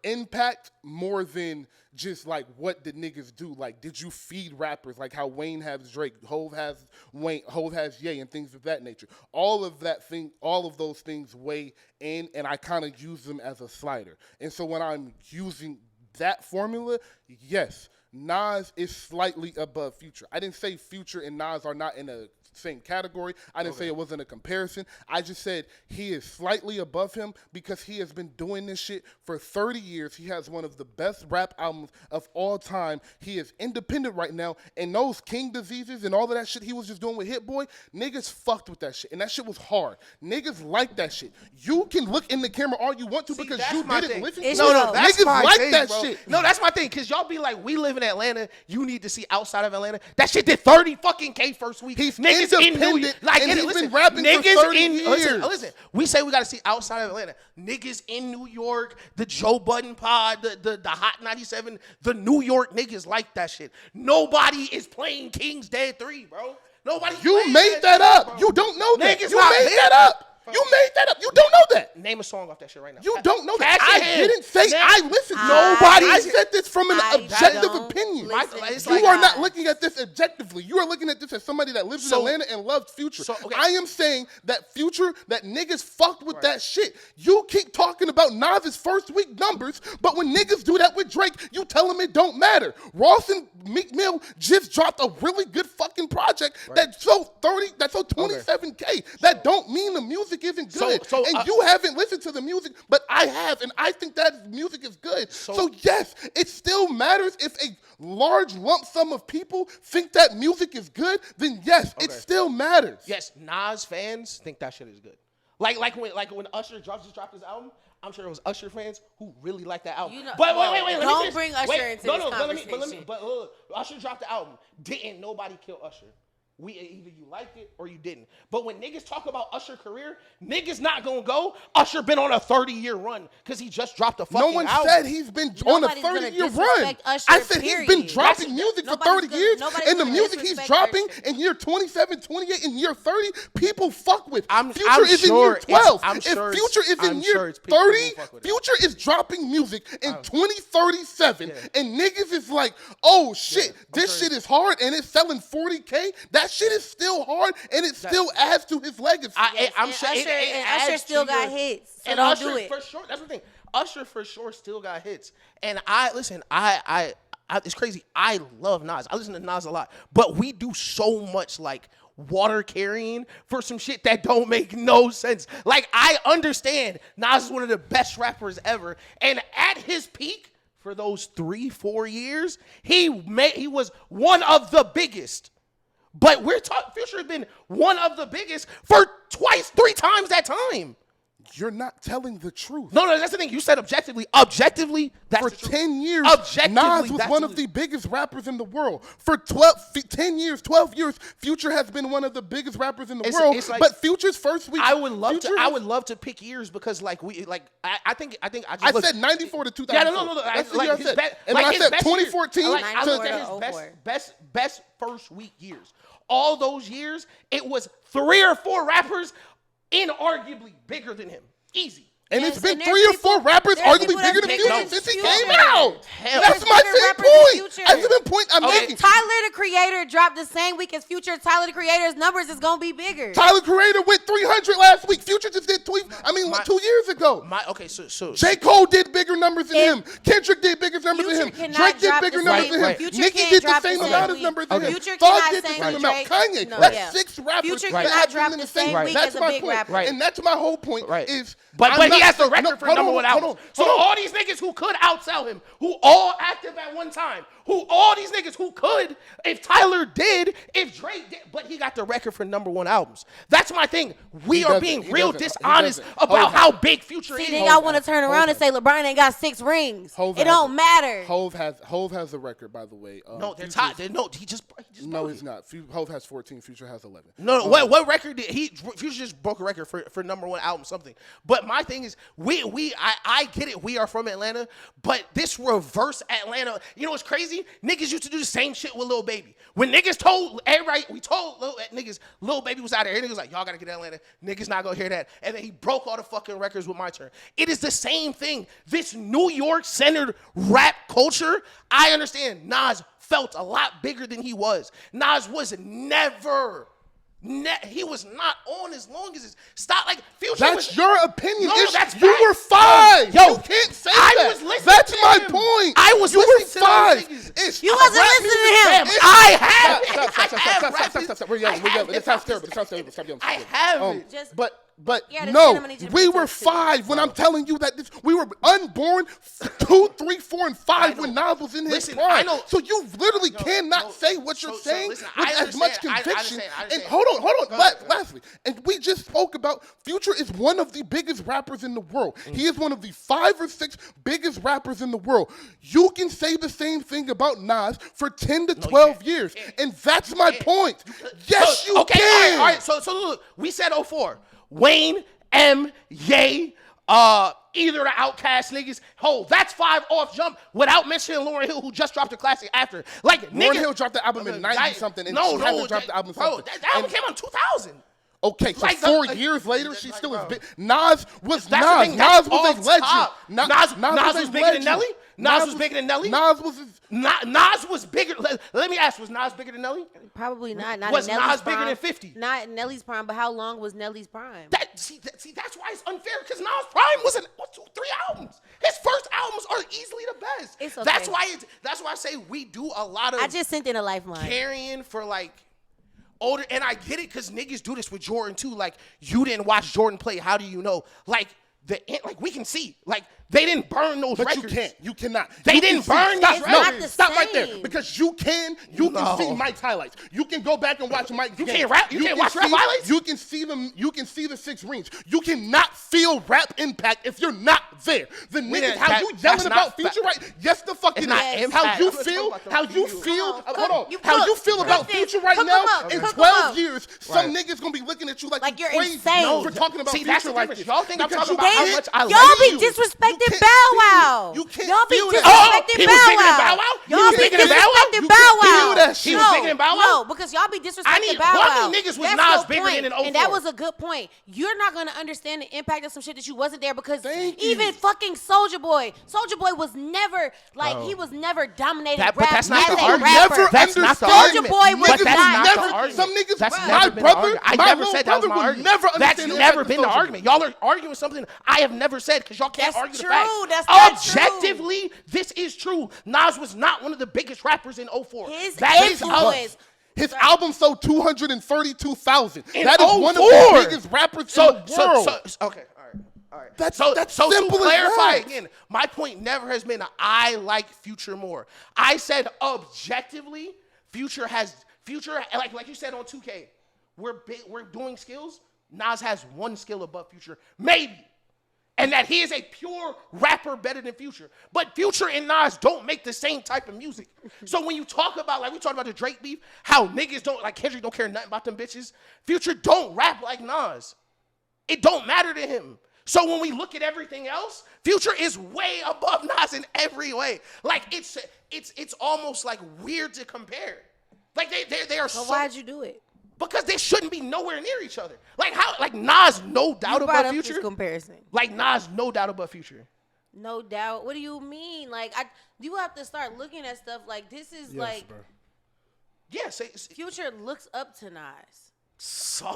impact more than just like what did niggas do? Like, did you feed rappers like how Wayne has Drake, Hove has Ye, and things of that nature? All of those things weigh in, and I kind of use them as a slider. And so when I'm using that formula, yes, Nas is slightly above Future. I didn't say Future and Nas are not in a same category. I didn't say it wasn't a comparison. I just said he is slightly above him because he has been doing this shit for 30 years. He has one of the best rap albums of all time. He is independent right now, and those King Diseases and all of that shit he was just doing with Hit Boy, niggas fucked with that shit, and that shit was hard. Niggas like that shit. You can look in the camera all you want to because you didn't listen to it. No, that's niggas my like thing, that bro. shit. No, that's my thing, because y'all be like, we live in Atlanta, you need to see outside of Atlanta. That shit did 30 fucking K first week. He's niggas in New York. independent, Like, and get it, he's listen, been rapping for niggas 30 in, years. Listen, we say we got to see outside of Atlanta. Niggas in New York, the Joe Budden pod, the Hot 97, the New York niggas like that shit. Nobody is playing King's Dead 3, bro. Nobody. You made that up. Bro. You don't know that. Niggas You not made lit. that up. You made that up. You don't know that. Name a song off that shit right now. You don't know that. Cash I in hand. didn't say Man, I listened. Nobody- I said this from an I objective don't opinion. listen It's to like- You are not God. looking at this objectively. You are looking at this as somebody that lives in So- Atlanta and loves Future. so, okay. I am saying that Future, that niggas fucked with that shit. You keep talking about Nas's first week numbers, but when niggas do that with Drake, you tell them it don't matter. Ross and Meek Mill just dropped a really good fucking project that sold 27K. That don't mean the music isn't good. And you haven't listened to the music, but I have, and I think that music is good. So yes, it still matters if a large lump sum of people think that music is good, then yes, it still matters. Yes, Nas fans think that shit is good. Like when Usher just dropped his album, I'm sure it was Usher fans who really liked that album. You know- but wait, let me Don't finish. bring Usher into this conversation. But look, Usher dropped the album. Didn't nobody kill Usher? Either you liked it or you didn't. But when niggas talk about Usher career, niggas not gonna go, Usher been on a 30-year run because he just dropped a fucking No one album. said he's been on a Nobody's gonna 30-year run. disrespect Usher, I said he's been period. dropping music for Nobody's 30 gonna- years, nobody's and the gonna music he's disrespect dropping Usher. in year 27, 28, and year 30, people fuck with. I'm Future is in sure year 12. I'm if sure Future is in I'm year sure it's people 30, who fuck with it. Future is dropping music in 2037, and niggas is like, oh shit, this shit is hard, and it's selling 40K. That shit is still hard, and it still adds to his legacy. I'm And sure Usher, it and adds Usher still to got your- hits, so and don't Usher do it. for sure. That's the thing. Usher for sure still got hits. And it's crazy. I love Nas. I listen to Nas a lot, but we do so much like water carrying for some shit that don't make no sense. Like, I understand Nas is one of the best rappers ever, and at his peak for those 3-4 years, he was one of the biggest. But we're talking, Future has been one of the biggest for 3 times that time. You're not telling the truth. No, that's the thing. You said objectively. Objectively, that's for the truth. 10 years, Objectively, Nas was that's one the- of the biggest rappers in the world. For 10 years, 12 years, Future has been one of the biggest rappers in the world. It's like, but Future's first week, I would love to pick years because I think I just I looked- said 94 to 2004. Yeah, no. That's Like, what his I said. best- And like then I his said best 2014 years, I to looked at his 04. best first week years. All those years, it was 3 or 4 rappers inarguably bigger than him. Easy. And Yes, it's been and there's 3 or 4 people- rappers there's arguably people that bigger than think Future no, since he Future. came out. Hell, That's there's my bigger same rappers than point. Future. That's the point I'm Okay. making. Tyler the Creator dropped the same week as Future. Tyler the Creator's numbers is gonna be bigger. Tyler Creator went 300 last week. Future just did 2 years ago. So J. Cole did bigger numbers than him. Kendrick did bigger numbers Future than him. cannot Drake did drop bigger the numbers same- than him. Right. Future Nicki can't did the drop the same same amount of week. numbers than him. Future Thug cannot did the sing same with amount. Drake. Kanye. No, That's yeah. 6 rappers. Future that cannot have drop been in the same same. week That's as a my big point. rapper. Right. And that's my whole point. Right. Is But I'm he not has the saying- record for hold number on, one hold albums. on, So hold on. all these niggas who could outsell him, who all active at one time, all these niggas who could, if Tyler did, if Drake did, but he got the record for number one albums. That's my thing. We are doesn't. being He real doesn't. He dishonest doesn't. about Hold how on. big Future See, is. then y'all want to turn around and say LeBron ain't got 6 rings. Hov It don't matter. Hov has the record, by the way. No, they're Future's- tied. No, he just No, broke he's it. not. Hov has 14. Future has 11. No, what record did he? Future just broke a record for number one album, something. But my thing is, I get it. We are from Atlanta, but this reverse Atlanta. You know what's crazy? Niggas used to do the same shit with Lil Baby. When niggas told everybody, we told niggas Lil Baby was out there. Niggas like, y'all gotta get to Atlanta. Niggas not gonna hear that. And then he broke all the fucking records with My Turn. It is the same thing. This New York centered rap culture. I understand. Nas felt a lot bigger than he was. Nas was never. He was not on as long as his stop. Like Future. That's was, your opinion. No, It's- that's you facts. were 5. Yo, you can't say I that. was listening That's to my him. point. I was you listening were to those 5. niggas. It's You wasn't rap listening to music. him. Damn, It's- I have it. Stop, I have stop. We're yelling. It sounds terrible. It sounds terrible. Stop yelling. I have it. Just- But Yeah, the no, gentleman needs you to we bring were us to 5 when I'm telling you that we were unborn 2, 3, 4, and 5 know. when Nas was in his Listen, prime. I know. So you literally cannot say what you're so saying listen, with I as much understand. I conviction. understand. And hold on. Go ahead. Lastly, and we just spoke about Future is one of the biggest rappers in the world. He is one of the 5 or 6 biggest rappers in the world. You can say the same thing about Nas for 10 to 12 years, and that's my point. Yes, So, you okay, can. all right. So look, we said 04. Wayne, M, Ye, either the Outcast niggas. That's 5 off jump without mentioning Lauryn Hill, who just dropped a classic after. Like Lauryn niggas, Hill dropped the album in 90 something, and she hasn't dropped the album bro, something. that album And- came out in 2000. Okay, so Like, 4 like, years later, like, she still bro. is big. Nas was That's the Nas. thing, Nas that's was a off legend. top. Nas was a bigger than legend. Nelly? Nas was bigger than Nelly? Nas was. Nas was bigger. Let me ask, was Nas bigger than Nelly? Probably not. Not Was in Nelly's Nas bigger prime. than 50? Not in Nelly's prime, but how long was Nelly's prime? See, that's why it's unfair, because Nas' prime was 2, 3 albums. His first albums are easily the best. It's okay. That's why I say we do a lot of I just sent in a lifeline. carrying for like older, and I get it because niggas do this with Jordan too. Like, you didn't watch Jordan play. How do you know? Like we can see. Like, they didn't burn those But records. you can't. You cannot. They You didn't can burn see. these Stop, no, records. stop Not right the there. same. Because you can see Mike's highlights. You can go back and watch Mike's You games. can't rap? You can't watch rap see- highlights? You can see them. You can see the 6 rings. You cannot feel rap impact if you're not there. The niggas, didn't- how you that's yelling not about fa- Future, right? Yes, the fuck It's it not is. impact. How you I'm gonna feel? talk about How the you few. feel? Cook- Hold on. you How cook- you feel cook about this. Future right Cook 'em now? up. In Cook 'em 12 up. years, some niggas gonna be looking at you like you're crazy insane. for talking about See, that's Future the like difference. this. Y'all think I'm Because talking you about how can't- much I Y'all like be you. disrespecting can't Bow feel- Wow. you can't Y'all be feel that. disrespecting He was Bow bigger than Wow. Bow Wow? He Y'all was be bigger than Bow Wow? disrespecting You Bow can't Wow. feel that shit. He was bigger than Bow Wow? No, because y'all be disrespecting Bow plenty Wow. of niggas was That's Nas the bigger point. than in And that 04. was a good point. You're not gonna understand the impact of some shit that you wasn't there because Thank you. even fucking Soulja Boy was never he was never dominating But rap that's not as the a argument. rapper. Never That's not the understand. argument. Soulja Boy was But that's not- not the never, argument. some niggas, That's my never been the brother, argument. I my never little said that was brother my would argument. never That's understand the never impact been of the Soulja argument. Y'all are arguing something I have never said because y'all can't That's argue true. the facts. That's not true. Objectively, this is true. Nas was not one of the biggest rappers in 04. His That is influence. His album sold 232,000. In That is one of 04. the biggest rappers in the world. Okay, all right. That's so simple to as clarify that. again, my point never has been that I like Future more. I said objectively, Future like you said on 2K, we're doing skills. Nas has one skill above Future, maybe. And that he is a pure rapper better than Future. But Future and Nas don't make the same type of music. So when you talk about, like we talked about the Drake beef, how niggas don't, like Kendrick don't care nothing about them bitches. Future don't rap like Nas. It don't matter to him. So when we look at everything else, Future is way above Nas in every way. Like it's almost like weird to compare. Like they are so. why'd you do it? Because they shouldn't be nowhere near each other. Like how? Like Nas, no doubt You brought about up Future. this comparison. Like Nas, no doubt about Future. No doubt. What do you mean? Like, you have to start looking at stuff like this is Yes, like bro. Yeah, Future looks up to Nas. so.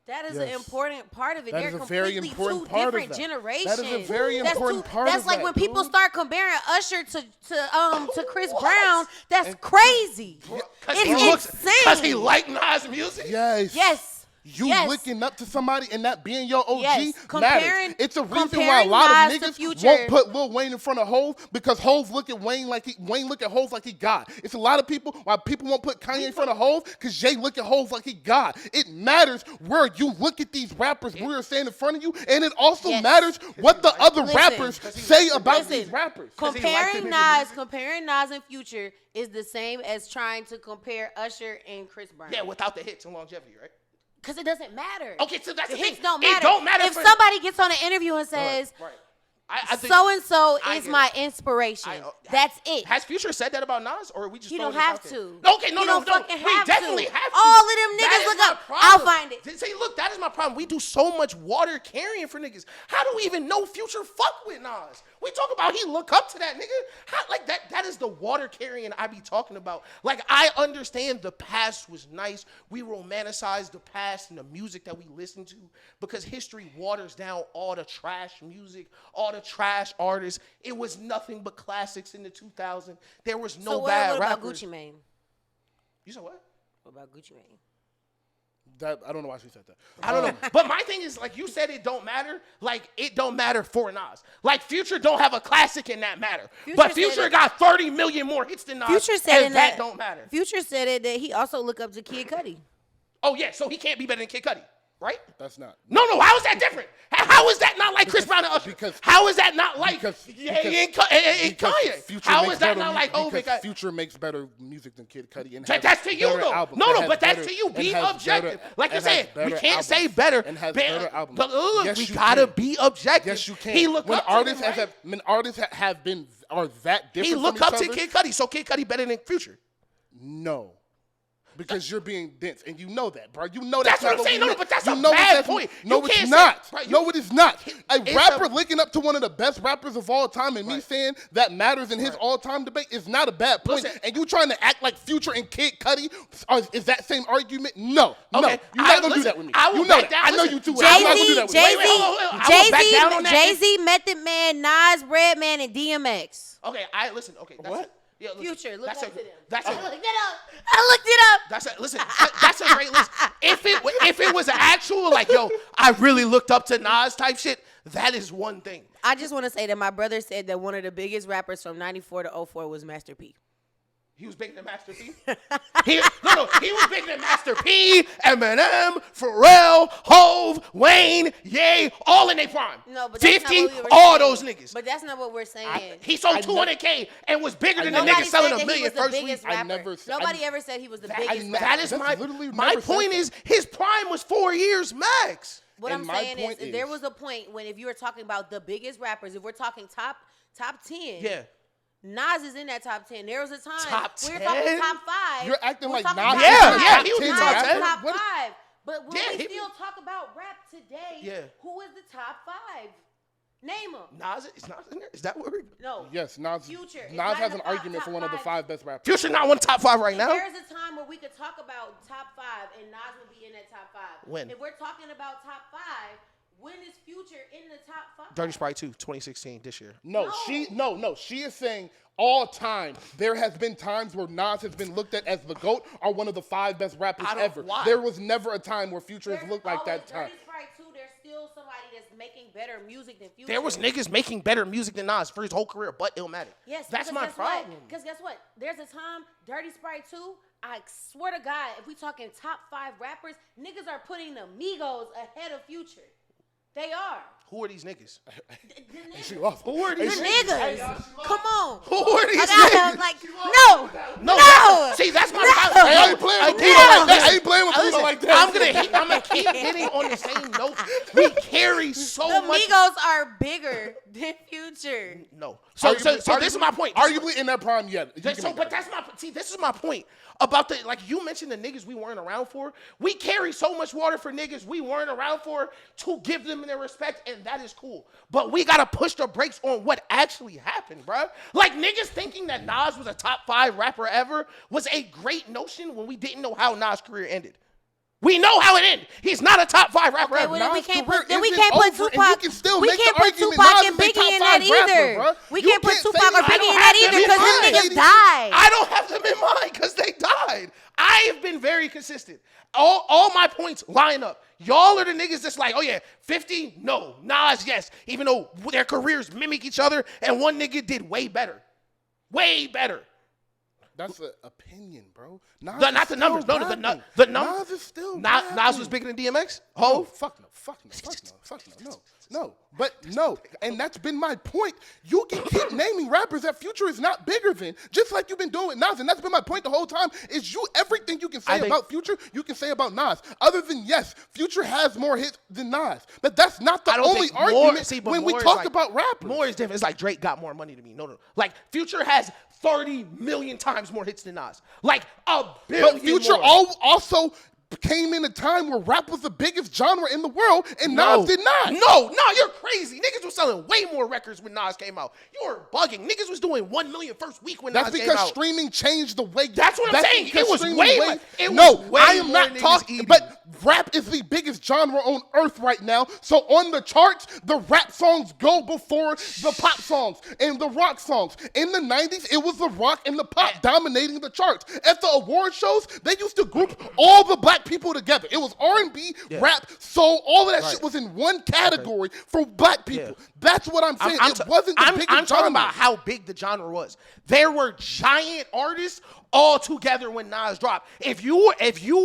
That is Yes. an important part of it. That They're is a very completely important two part of different that. generations. That is a very important part That's of like that, when people dude. start comparing Usher to Chris Brown. That's crazy. It's insane. Because he like Nas music. Yes. Yes. You Yes. looking up to somebody and that being your OG Yes. matters. It's a reason why a comparing lot Nas of to niggas Future- won't put Lil Wayne in front of Hov because Hov look at Wayne look at Hov like he God. It's a lot of people why people won't put Kanye in front of Hov because Jay look at Hov like he God. It matters where you look at these rappers we are standing in front of you, and it also Yes. matters what the other Listen. rappers say about Listen. these rappers. Comparing Nas and Future is the same as trying to compare Usher and Chris Brown. Yeah, without the hits and longevity, right? Because it doesn't matter. Okay, so that's the the hits thing. don't It matter. don't matter If for- somebody gets on an interview and says, Right. I think so and so I is get my it. inspiration, that's it. Has Future said that about Nas, or are we just? You throwing don't this have out there? to. Okay, no, You no, don't no. fucking We have definitely to. have to. All of them That niggas is look my up. problem. I'll find it. Say, look, that is my problem. We do so much water carrying for niggas. How do we even know Future fuck with Nas? We talk about he look up to that nigga. How, like that is the water carrying I be talking about. Like I understand the past was nice. We romanticize the past and the music that we listen to because history waters down all the trash music, all the trash artists. It was nothing but classics in the 2000s. There was no So bad what about rappers. Gucci Mane? You said what? What about Gucci Mane? I don't know why she said that. I don't know. But my thing is, like you said, it don't matter. Like, it don't matter for Nas. Like, Future don't have a classic in that matter. But Future got 30 million more hits than Nas. Future said and that don't matter. Future said it that he also look up to Kid Cudi. Oh, yeah, so he can't be better than Kid Cudi, right? That's not. No, how is that different? How is that not like Chris Brown and Usher? because- how is that not like because and because Kanye? Future How makes is that better not mu- like Hov? because Future makes better music than Kid Cudi and has That's to you, better though. albums, No, and no, has but that's better- to you. and Be has objective. better- Like I and has said, we better can't say albums, better. and has Be- better albums. But look, Yes, we you gotta can. be objective. Yes, you can. He look when up to artists them, right? when artists have been are that different. He from look each up to other, Kid Cudi, so Kid Cudi better than Future. No. Because you're being dense, and you know that, bro. You know That's that's what I'm saying. No, but that's a know bad that's- point. No, You it's can't not. say- right, No, it is not. A it's rapper a- linking up to one of the best rappers of all time, and me saying that matters in his all-time debate is not a bad point. Listen. And you trying to act like Future and Kid Cudi is that same argument? No, Okay, no. You're not gonna do listen, that with me. I will You know back that. down. I know Listen, you too. I'm not gonna do that with you. wait, I will back down on that. Jay-Z, Method Man, Nas, Redman, and DMX. Okay, listen. Okay, that's What? Yeah, look, Future, look that's up a, to them. That's I a, looked it up. I looked it up. That's a, listen. That's a great list. If it was an actual like, yo, I really looked up to Nas type shit, that is one thing. I just want to say that my brother said that one of the biggest rappers from 94 to 04 was Master P. He was bigger than Master P. He was bigger than Master P, Eminem, Pharrell, Hov, Wayne, Ye, all in their prime. No, but that's 50, not what we were all saying. those niggas. But that's not what we're saying. He sold 200K and was bigger than the Nobody nigga selling said a that he million was the first biggest week. I rapper. never said- Nobody ever said he was the biggest never- rapper. That is That's literally my never said point that. is his prime was 4 years max. What And I'm my saying point is, is- there was a point when if you were talking about the biggest rappers, if we're talking top 10, Yeah. Nas is in that top 10. There was a time Top we were 10? talking top 5. You're acting We're like talking Nas top is Yeah, five. yeah, he was Nas in is top 10. top What- 5. But when Yeah, we he- still talk about rap today, Yeah. who is the top 5? Name them. Nas is not in there? Is that what we're... No. Yes, Nas. Future. It's Nas not has in an the argument top for one of the five. 5 best rappers. Future not one top 5 right now? There's a time where we could talk about top 5 and Nas would be in that top 5. When? If we're talking about top 5, When is Future in the top 5? Dirty Sprite 2, 2016, this year. No, she is saying all time. There has been times where Nas has been looked at as the GOAT or one of the 5 best rappers ever. Why? There was never a time where Future has looked like that time. Dirty Sprite 2, there's still somebody that's making better music than Future. There was niggas making better music than Nas for his whole career, but Illmatic. Yes, that's my problem. Because guess what? There's a time, Dirty Sprite 2, I swear to God, if we talking top 5 rappers, niggas are putting the Migos ahead of Future. They are. Who are these niggas? She lost. Who are these The niggas? niggas. Come on. Who are these I got niggas? him. Like, no. See, that's my Hey, I ain't playing with people like that. I ain't playing with people Listen, like that. I'm gonna keep hitting on the same note. We carry so The much. Migos are bigger than Future. No. So this is my point. Arguably in that prime, yeah. This is my point about the, like you mentioned, the niggas we weren't around for. We carry so much water for niggas we weren't around for to give them their respect, and that is cool. But we gotta push the brakes on what actually happened, bruh. Like niggas thinking that Nas was a top 5 rapper ever was a great notion when we didn't know how Nas' career ended. We know how it ended. He's not a top 5 rapper Okay, ever. well, then we Nas' can't career put then we isn't can't put over, and Tupac. you can still We make the can't put argument Tupac Nas and is a Biggie top in that 5 rapper, either. bruh. We You can't put can't say Tupac or that. Biggie in I that don't either have because them them in niggas mind. died. I don't have them in mind because they died. I have been very consistent. All my points line up. Y'all are the niggas that's like, oh yeah, 50, no. Nas, yes. Even though their careers mimic each other and one nigga did way better. Way better. That's an opinion, bro. Not the numbers. No, the numbers. Nas is still Nas was bigger than DMX? Oh, fuck no. But no, and that's been my point. You can keep naming rappers that Future is not bigger than, just like you've been doing with Nas, and that's been my point the whole time, is everything you can say about Future, you can say about Nas. Other than, yes, Future has more hits than Nas, but that's not the only argument when we talk about rappers. More is different. It's like Drake got more money than me. No. Like, Future has 30 million times more hits than Nas. Like, a billion But Future more. also came in a time where rap was the biggest genre in the world, and Nas did not. No, you're crazy. Niggas was selling way more records when Nas came out. You're bugging. Niggas was doing 1 million first week when Nas came out. That's because streaming changed the way. That's what I'm saying. It was way. I am not talking. But rap is the biggest genre on earth right now. So on the charts, the rap songs go before the pop songs and the rock songs. In the 90s, it was the rock and the pop dominating the charts. At the award shows, they used to group all the black people together. It was R&B, rap, soul, all of that shit was in one category for black people. Yeah. That's what I'm saying. It wasn't the biggest genre. I'm talking about how big the genre was. There were giant artists all together when Nas dropped. If you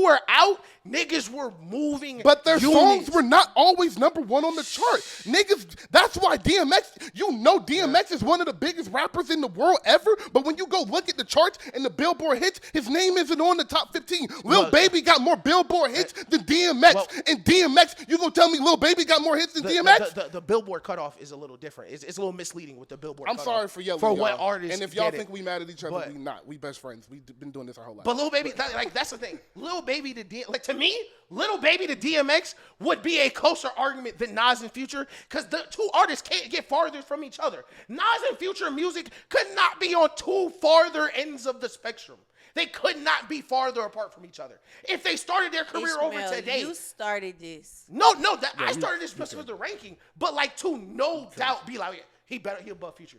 were out, niggas were moving. But their units. songs were not always number 1 on the chart. Niggas, that's why DMX, DMX is one of the biggest rappers in the world ever. But when you go look at the charts and the Billboard hits, his name isn't on the top 15. Lil Baby got more Billboard hits than DMX. And DMX, you gonna tell me Lil Baby got more hits than DMX? The Billboard cutoff is a little different. It's a little misleading with the Billboard I'm cutoff. sorry for yelling, For y'all. what artists And if y'all get think it. we mad at each other, But- we not. We best friends. We've been doing this our whole life. But Lil Baby, that's the thing. Lil Baby to me, Lil Baby to DMX would be a closer argument than Nas and Future because the two artists can't get farther from each other. Nas and Future music could not be on two farther ends of the spectrum. They could not be farther apart from each other. If they started their career over Ishmael, today. you started this. No, I started this just with the ranking, but like to no doubt be like, he above Future.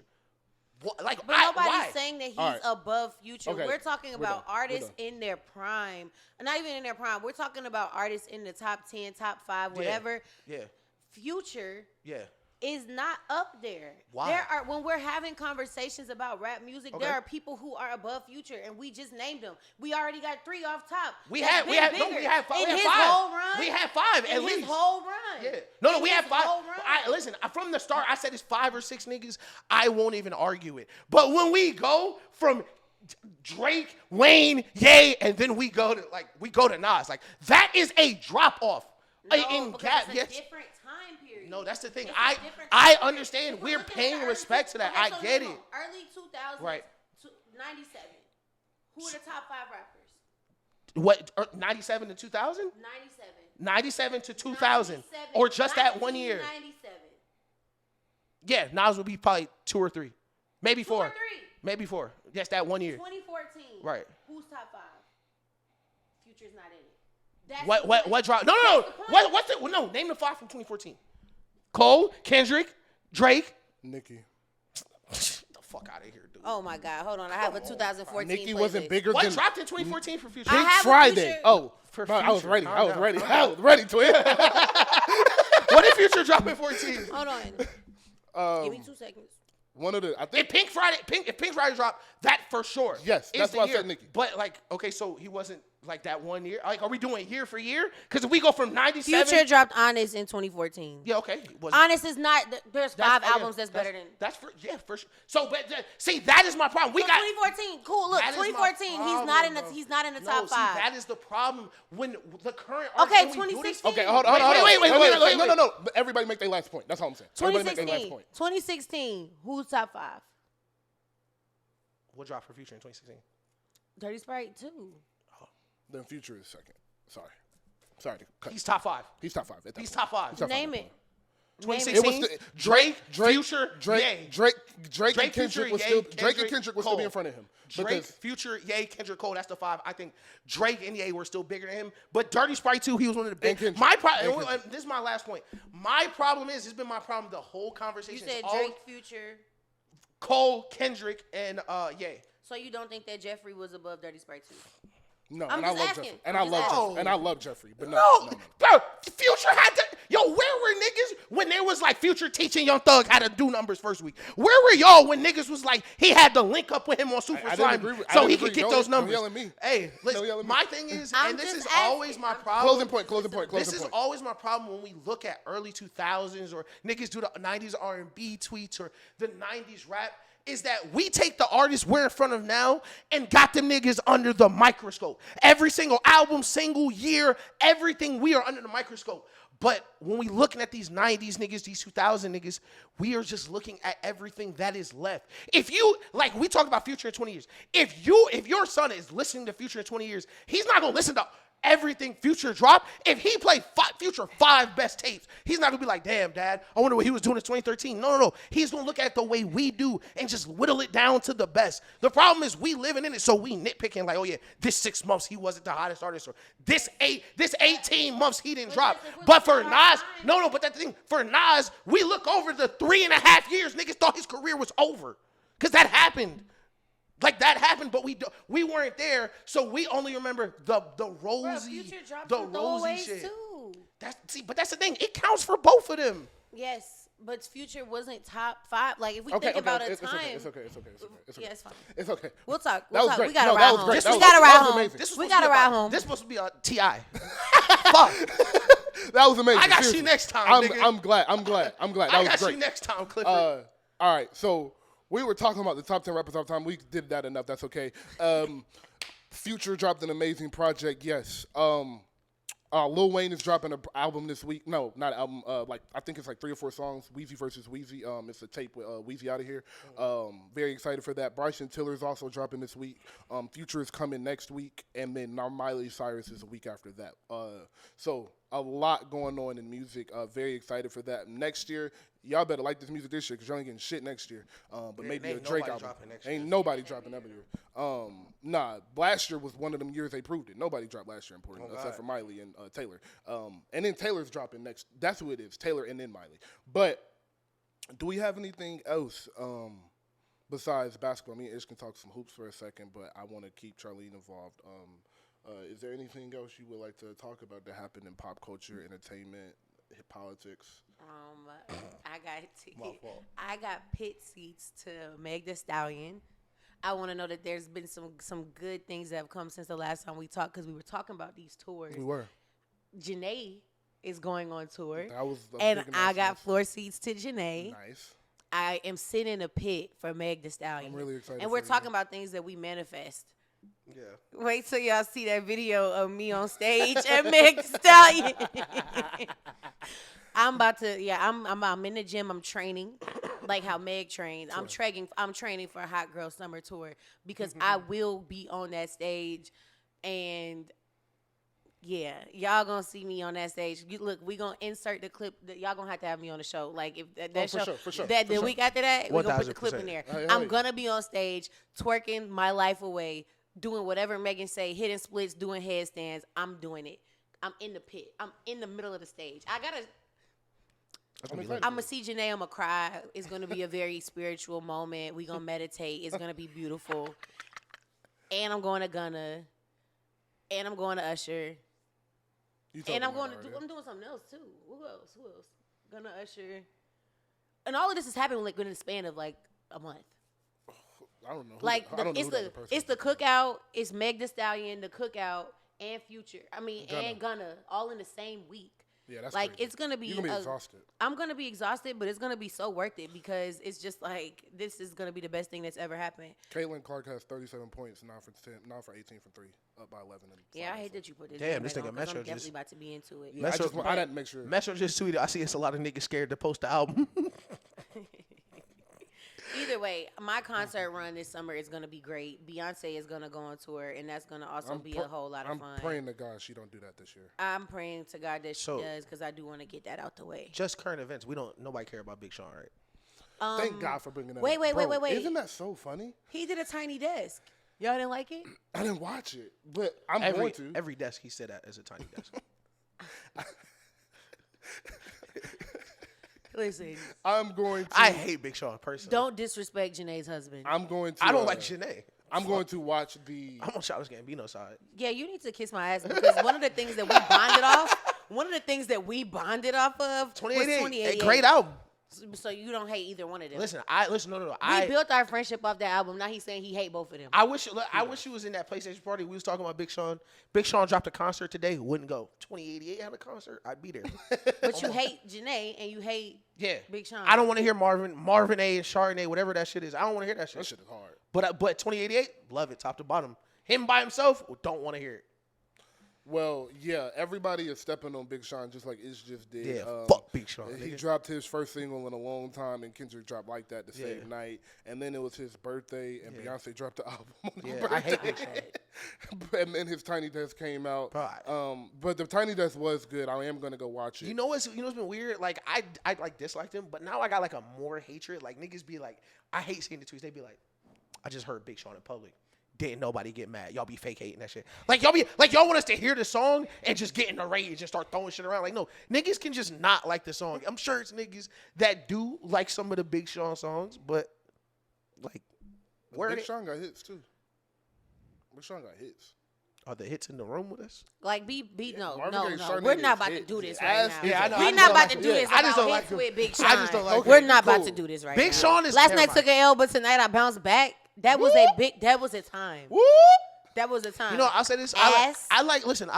Like, But nobody's why? saying that he's All right. above Future. Okay. We're talking We're about done. We're artists done. in their prime. Not even in their prime. We're talking about artists in the top 10, top 5, whatever. Yeah. Future Yeah. is not up there. Why? When we're having conversations about rap music, Okay. there are people who are above Future, and we just named them. We already got 3 off top. We That's had been five. bigger. We had In his five. whole run. We had five in at his least. whole run. Yeah. No, In we had his five. whole run. Listen, from the start, I said it's 5 or 6 niggas. I won't even argue it. But when we go from Drake, Wayne, Ye, and then we go to Nas, like that is a drop off. No, In because gap, it's a yes. different time period. No, that's the thing. It's a I different I time understand. period. If We're looking at paying the early respect to that. okay, I so get no, it. Early 2000s, Right. 97. Who are the top 5 rappers? What 97 to 2000? 97. 97 to 2000, or just that 1 year? 1997. Yeah, Nas would be probably 2 or 3, maybe 2 4, or 3. maybe 4. Just that 1 year. 2014. Right. Who's top 5? Future's not in it. That's What the point. drop? No. That's the point. What's the no? Name the 5 from 2014. Cole, Kendrick, Drake. Nicki. The fuck out of here, dude. Oh my God, hold on. I have a 2014. Nicki playlist. wasn't bigger What than dropped in 2014 for Future? I Pink have a Friday. Future- Oh, For bro, I was Future. ready. Calm I was down. ready. I was ready, twin. What did Future drop in 14? Hold on. Give me 2 seconds. One of the, I If think. Pink Friday dropped, that for sure. Yes, is that's the why I year. said Nicki. But like, okay, so he wasn't like that 1 year. Like, are we doing year for year? Because if we go from 97. Future dropped Honest in 2014. Yeah, okay. Was, Honest is not. There's five oh, yeah, albums that's better than. That's for for sure. So, but see, that is my problem. We So got 2014. Cool. Look, that is my 2014. He's not in the. problem, He's not in the bro. top No, see, five. that is the problem when the current. Okay, artists, when we do this- 2016. Okay, hold on. Wait. No. But everybody make their last point. That's all I'm saying. Everybody make their last 2016. point. 2016. Who's top five? What dropped for Future in 2016? Dirty Sprite 2. Then Future is second. Sorry to cut. He's top five. He's top 5. at that He's point. top five. He's top Name five. it. 2016. It was Drake, Drake, Future, Ye. Drake Drake, and Kendrick Future, was Ye, still Drake and Kendrick, Kendrick was Cole. still be in front of him. Drake, Because Future, Ye, Kendrick, Cole. That's the five. I think Drake and Ye were still bigger than him. But Dirty Sprite 2, he was one of the big. Kendrick. My And problem. Kendrick. This is my last point. My problem is, it's been my problem the whole You conversation. said It's all Drake, Future. Cole, Kendrick, and Ye. So you don't think that Jeffrey was above Dirty Sprite 2? no, I'm and I just love asking. Jeffrey. And I'm I just love asking. Jeffrey. And I love Jeffrey. But No, bro, Future had to. Yo, where were niggas when there was like Future teaching Young Thug how to do numbers first week? Where were y'all when niggas was like he had to link up with him on Super I didn't Slime agree with- I so didn't he could agree. get Don't- those don't numbers? yell at me. Hey, listen, yell at me. my thing is, I'm and this just is always asking. my I'm- problem. Closing point. This is always my problem when we look at early 2000s or niggas do the 90s R&B tweets or the 90s rap. Is that we take the artists we're in front of now and got them niggas under the microscope. Every single album, single year, everything, we are under the microscope. But when we looking at these 90s niggas, these 2000 niggas, we are just looking at everything that is left. If you, like we talked about Future in 20 years, if your son is listening to Future in 20 years, he's not gonna listen to everything Future dropped. If he played Future 5 best tapes, he's not gonna be like, damn, Dad, I wonder what he was doing in 2013. No. He's gonna look at the way we do and just whittle it down to the best. The problem is we living in it, so we nitpicking like, oh yeah, this 6 months he wasn't the hottest artist, or this 18 months he didn't drop. But for Nas, no, but that's the thing. For Nas, we look over the 3.5 years niggas thought his career was over. Cause that happened. Like that happened, but we weren't there, so we only remember the rosy, Future dropped the some rosy throwaways shit. too. But that's the thing. It counts for both of them. Yes, but Future wasn't top 5. Like if we Okay, think about a it's time. okay. It's okay. Yeah, it's fine. It's okay. We'll talk. That was talk. great. We gotta No, ride that was home. great. We That was- gotta that ride was home. amazing. This was We supposed to gotta be ride about- home. This supposed to be a T.I. Fuck. That was amazing. I got you Seriously. next time, I'm, nigga. I'm glad. That I was got great. you next time, Clifford. All right, so we were talking about the top 10 rappers of all time. We did that enough. That's okay. Future dropped an amazing project. Yes. Lil Wayne is dropping an album this week. No, not an album. I think it's like 3 or 4 songs. Weezy versus Weezy. It's a tape with Weezy out of here. Very excited for that. Bryson Tiller is also dropping this week. Future is coming next week, and then Miley Cyrus is a week after that. So a lot going on in music. Very excited for that. Next year, y'all better like this music this year because y'all ain't getting shit next year. But maybe a ain't Drake nobody album. dropping next year. Ain't nobody dropping that year. Last year was one of them years they proved it. Nobody dropped last year important except for Miley and Taylor. And then Taylor's dropping next. That's who it is, Taylor and then Miley. But do we have anything else besides basketball? Me and Ish can talk some hoops for a second, but I want to keep Charlene involved. Is there anything else you would like to talk about that happened in pop culture, entertainment, politics? I got pit seats to Meg Thee Stallion. I want to know that there's been some good things that have come since the last time we talked because we were talking about these tours. We were. Janae is going on tour. That was a and big I got announcement. floor seats to Janae. Nice. I am sitting in a pit for Meg Thee Stallion. I'm really excited And we're for you. talking about things that we manifest. Yeah. Wait till y'all see that video of me on stage and Meg Thee Stallion. I'm in the gym. I'm training like how Meg trains. I'm training for a Hot Girl Summer Tour because I will be on that stage, and yeah, y'all gonna see me on that stage. Look, we gonna insert the clip. Y'all gonna have to have me on the show. Like if that show, for sure, that for the sure. week after that, we gonna put the clip in 1000%. there. Hey, I'm hey. gonna be on stage twerking my life away, doing whatever Megan say, hitting splits, doing headstands. I'm doing it. I'm in the pit. I'm in the middle of the stage. I'm excited. I'm gonna see Janae. I'm gonna cry. It's gonna be a very spiritual moment. We gonna meditate. It's gonna be beautiful. And I'm going to Gunna. And I'm going to Usher. You told And me I'm going that to do. already. I'm doing something else too. Who else? Gunna, Usher. And all of this is happening like within the span of like a month. I don't know. Like I don't know it's who the other the person it's is. the cookout. It's Meg Thee Stallion, the cookout, and Future. Gunna. And Gunna all in the same week. Yeah, that's like crazy. it's gonna be. You're gonna be exhausted. I'm gonna be exhausted, but it's gonna be so worth it because it's just like this is gonna be the best thing that's ever happened. Caitlin Clark has 37 points, 9 for 10, 9 for 18 from 3, up by 11. Yeah, I hate that you put this. Damn, this name nigga on 'cause Metro I'm definitely just- about to be into it. Yeah, I didn't make sure. Metro just tweeted, I see it's a lot of niggas scared to post the album. Either way, my concert run this summer is gonna be great. Beyonce is gonna go on tour, and that's gonna also be a whole lot of I'm fun. praying to God she don't do that this year. I'm praying to God that she So- does because I do want to get that out the way. Just current events. Nobody care about Big Sean, right? Thank God for bringing that wait, up. wait, Bro, wait, wait. Isn't that so funny? He did a tiny desk. Y'all didn't like it? I didn't watch it, but I'm Every going to. every desk he said that as a tiny desk. Listen, I'm going to. I hate Big Sean personally. don't disrespect Janae's husband. I'm going to. I don't like Janae. I'm going to watch the. I'm on Childish Gambino's side. Yeah, you need to kiss my ass because one of the things that we bonded off, one of the things that we bonded off of was 2088, a great album. So you don't hate either one of them. Listen, no. We built our friendship off that album. Now he's saying he hate both of them. I wish you was in that PlayStation party. We was talking about Big Sean. Big Sean dropped a concert today. Wouldn't go. 2088 had a concert. I'd be there. But you hate Janae and you hate Yeah, Big Sean. I don't want to hear Marvin A and Chardonnay, whatever that shit is. I don't want to hear that shit. That shit is hard. But 2088, love it top to bottom. Him by himself, don't want to hear it. Well, yeah, everybody is stepping on Big Sean just like Ish just did. Yeah, fuck Big Sean. He Nigga. dropped his first single in a long time, and Kendrick dropped like that the same Yeah. night. And then it was his birthday, and Beyonce dropped the album on his Yeah, birthday. I hate Big Sean. And then his Tiny Desk came out. Right. But the Tiny Desk was good. I am gonna go watch it. You know what's been weird? Like I like disliked him, but now I got like a more hatred. Like niggas be like, I hate seeing the tweets. They be like, I just heard Big Sean in public. Didn't nobody get mad? Y'all be fake hating that shit. Like y'all want us to hear the song and just get in a rage and start throwing shit around. Like no, niggas can just not like the song. I'm sure it's niggas that do like some of the Big Sean songs, but like where Big they, Sean got hits too. Big Sean got hits. are the hits in the room with us? Like no. Marvin Gaye, Chardonnay We're not is about to hit. do this As right is now. it. I We're just not don't about like to him. do this. I just about don't like hits him. with Big Sean. I just don't like We're him. not about Cool. to do this right Big now. Sean is Last night terrible. took an L, but tonight I bounced back. That was a time. Woo! That was a time. You know, I'll say this. Ass. I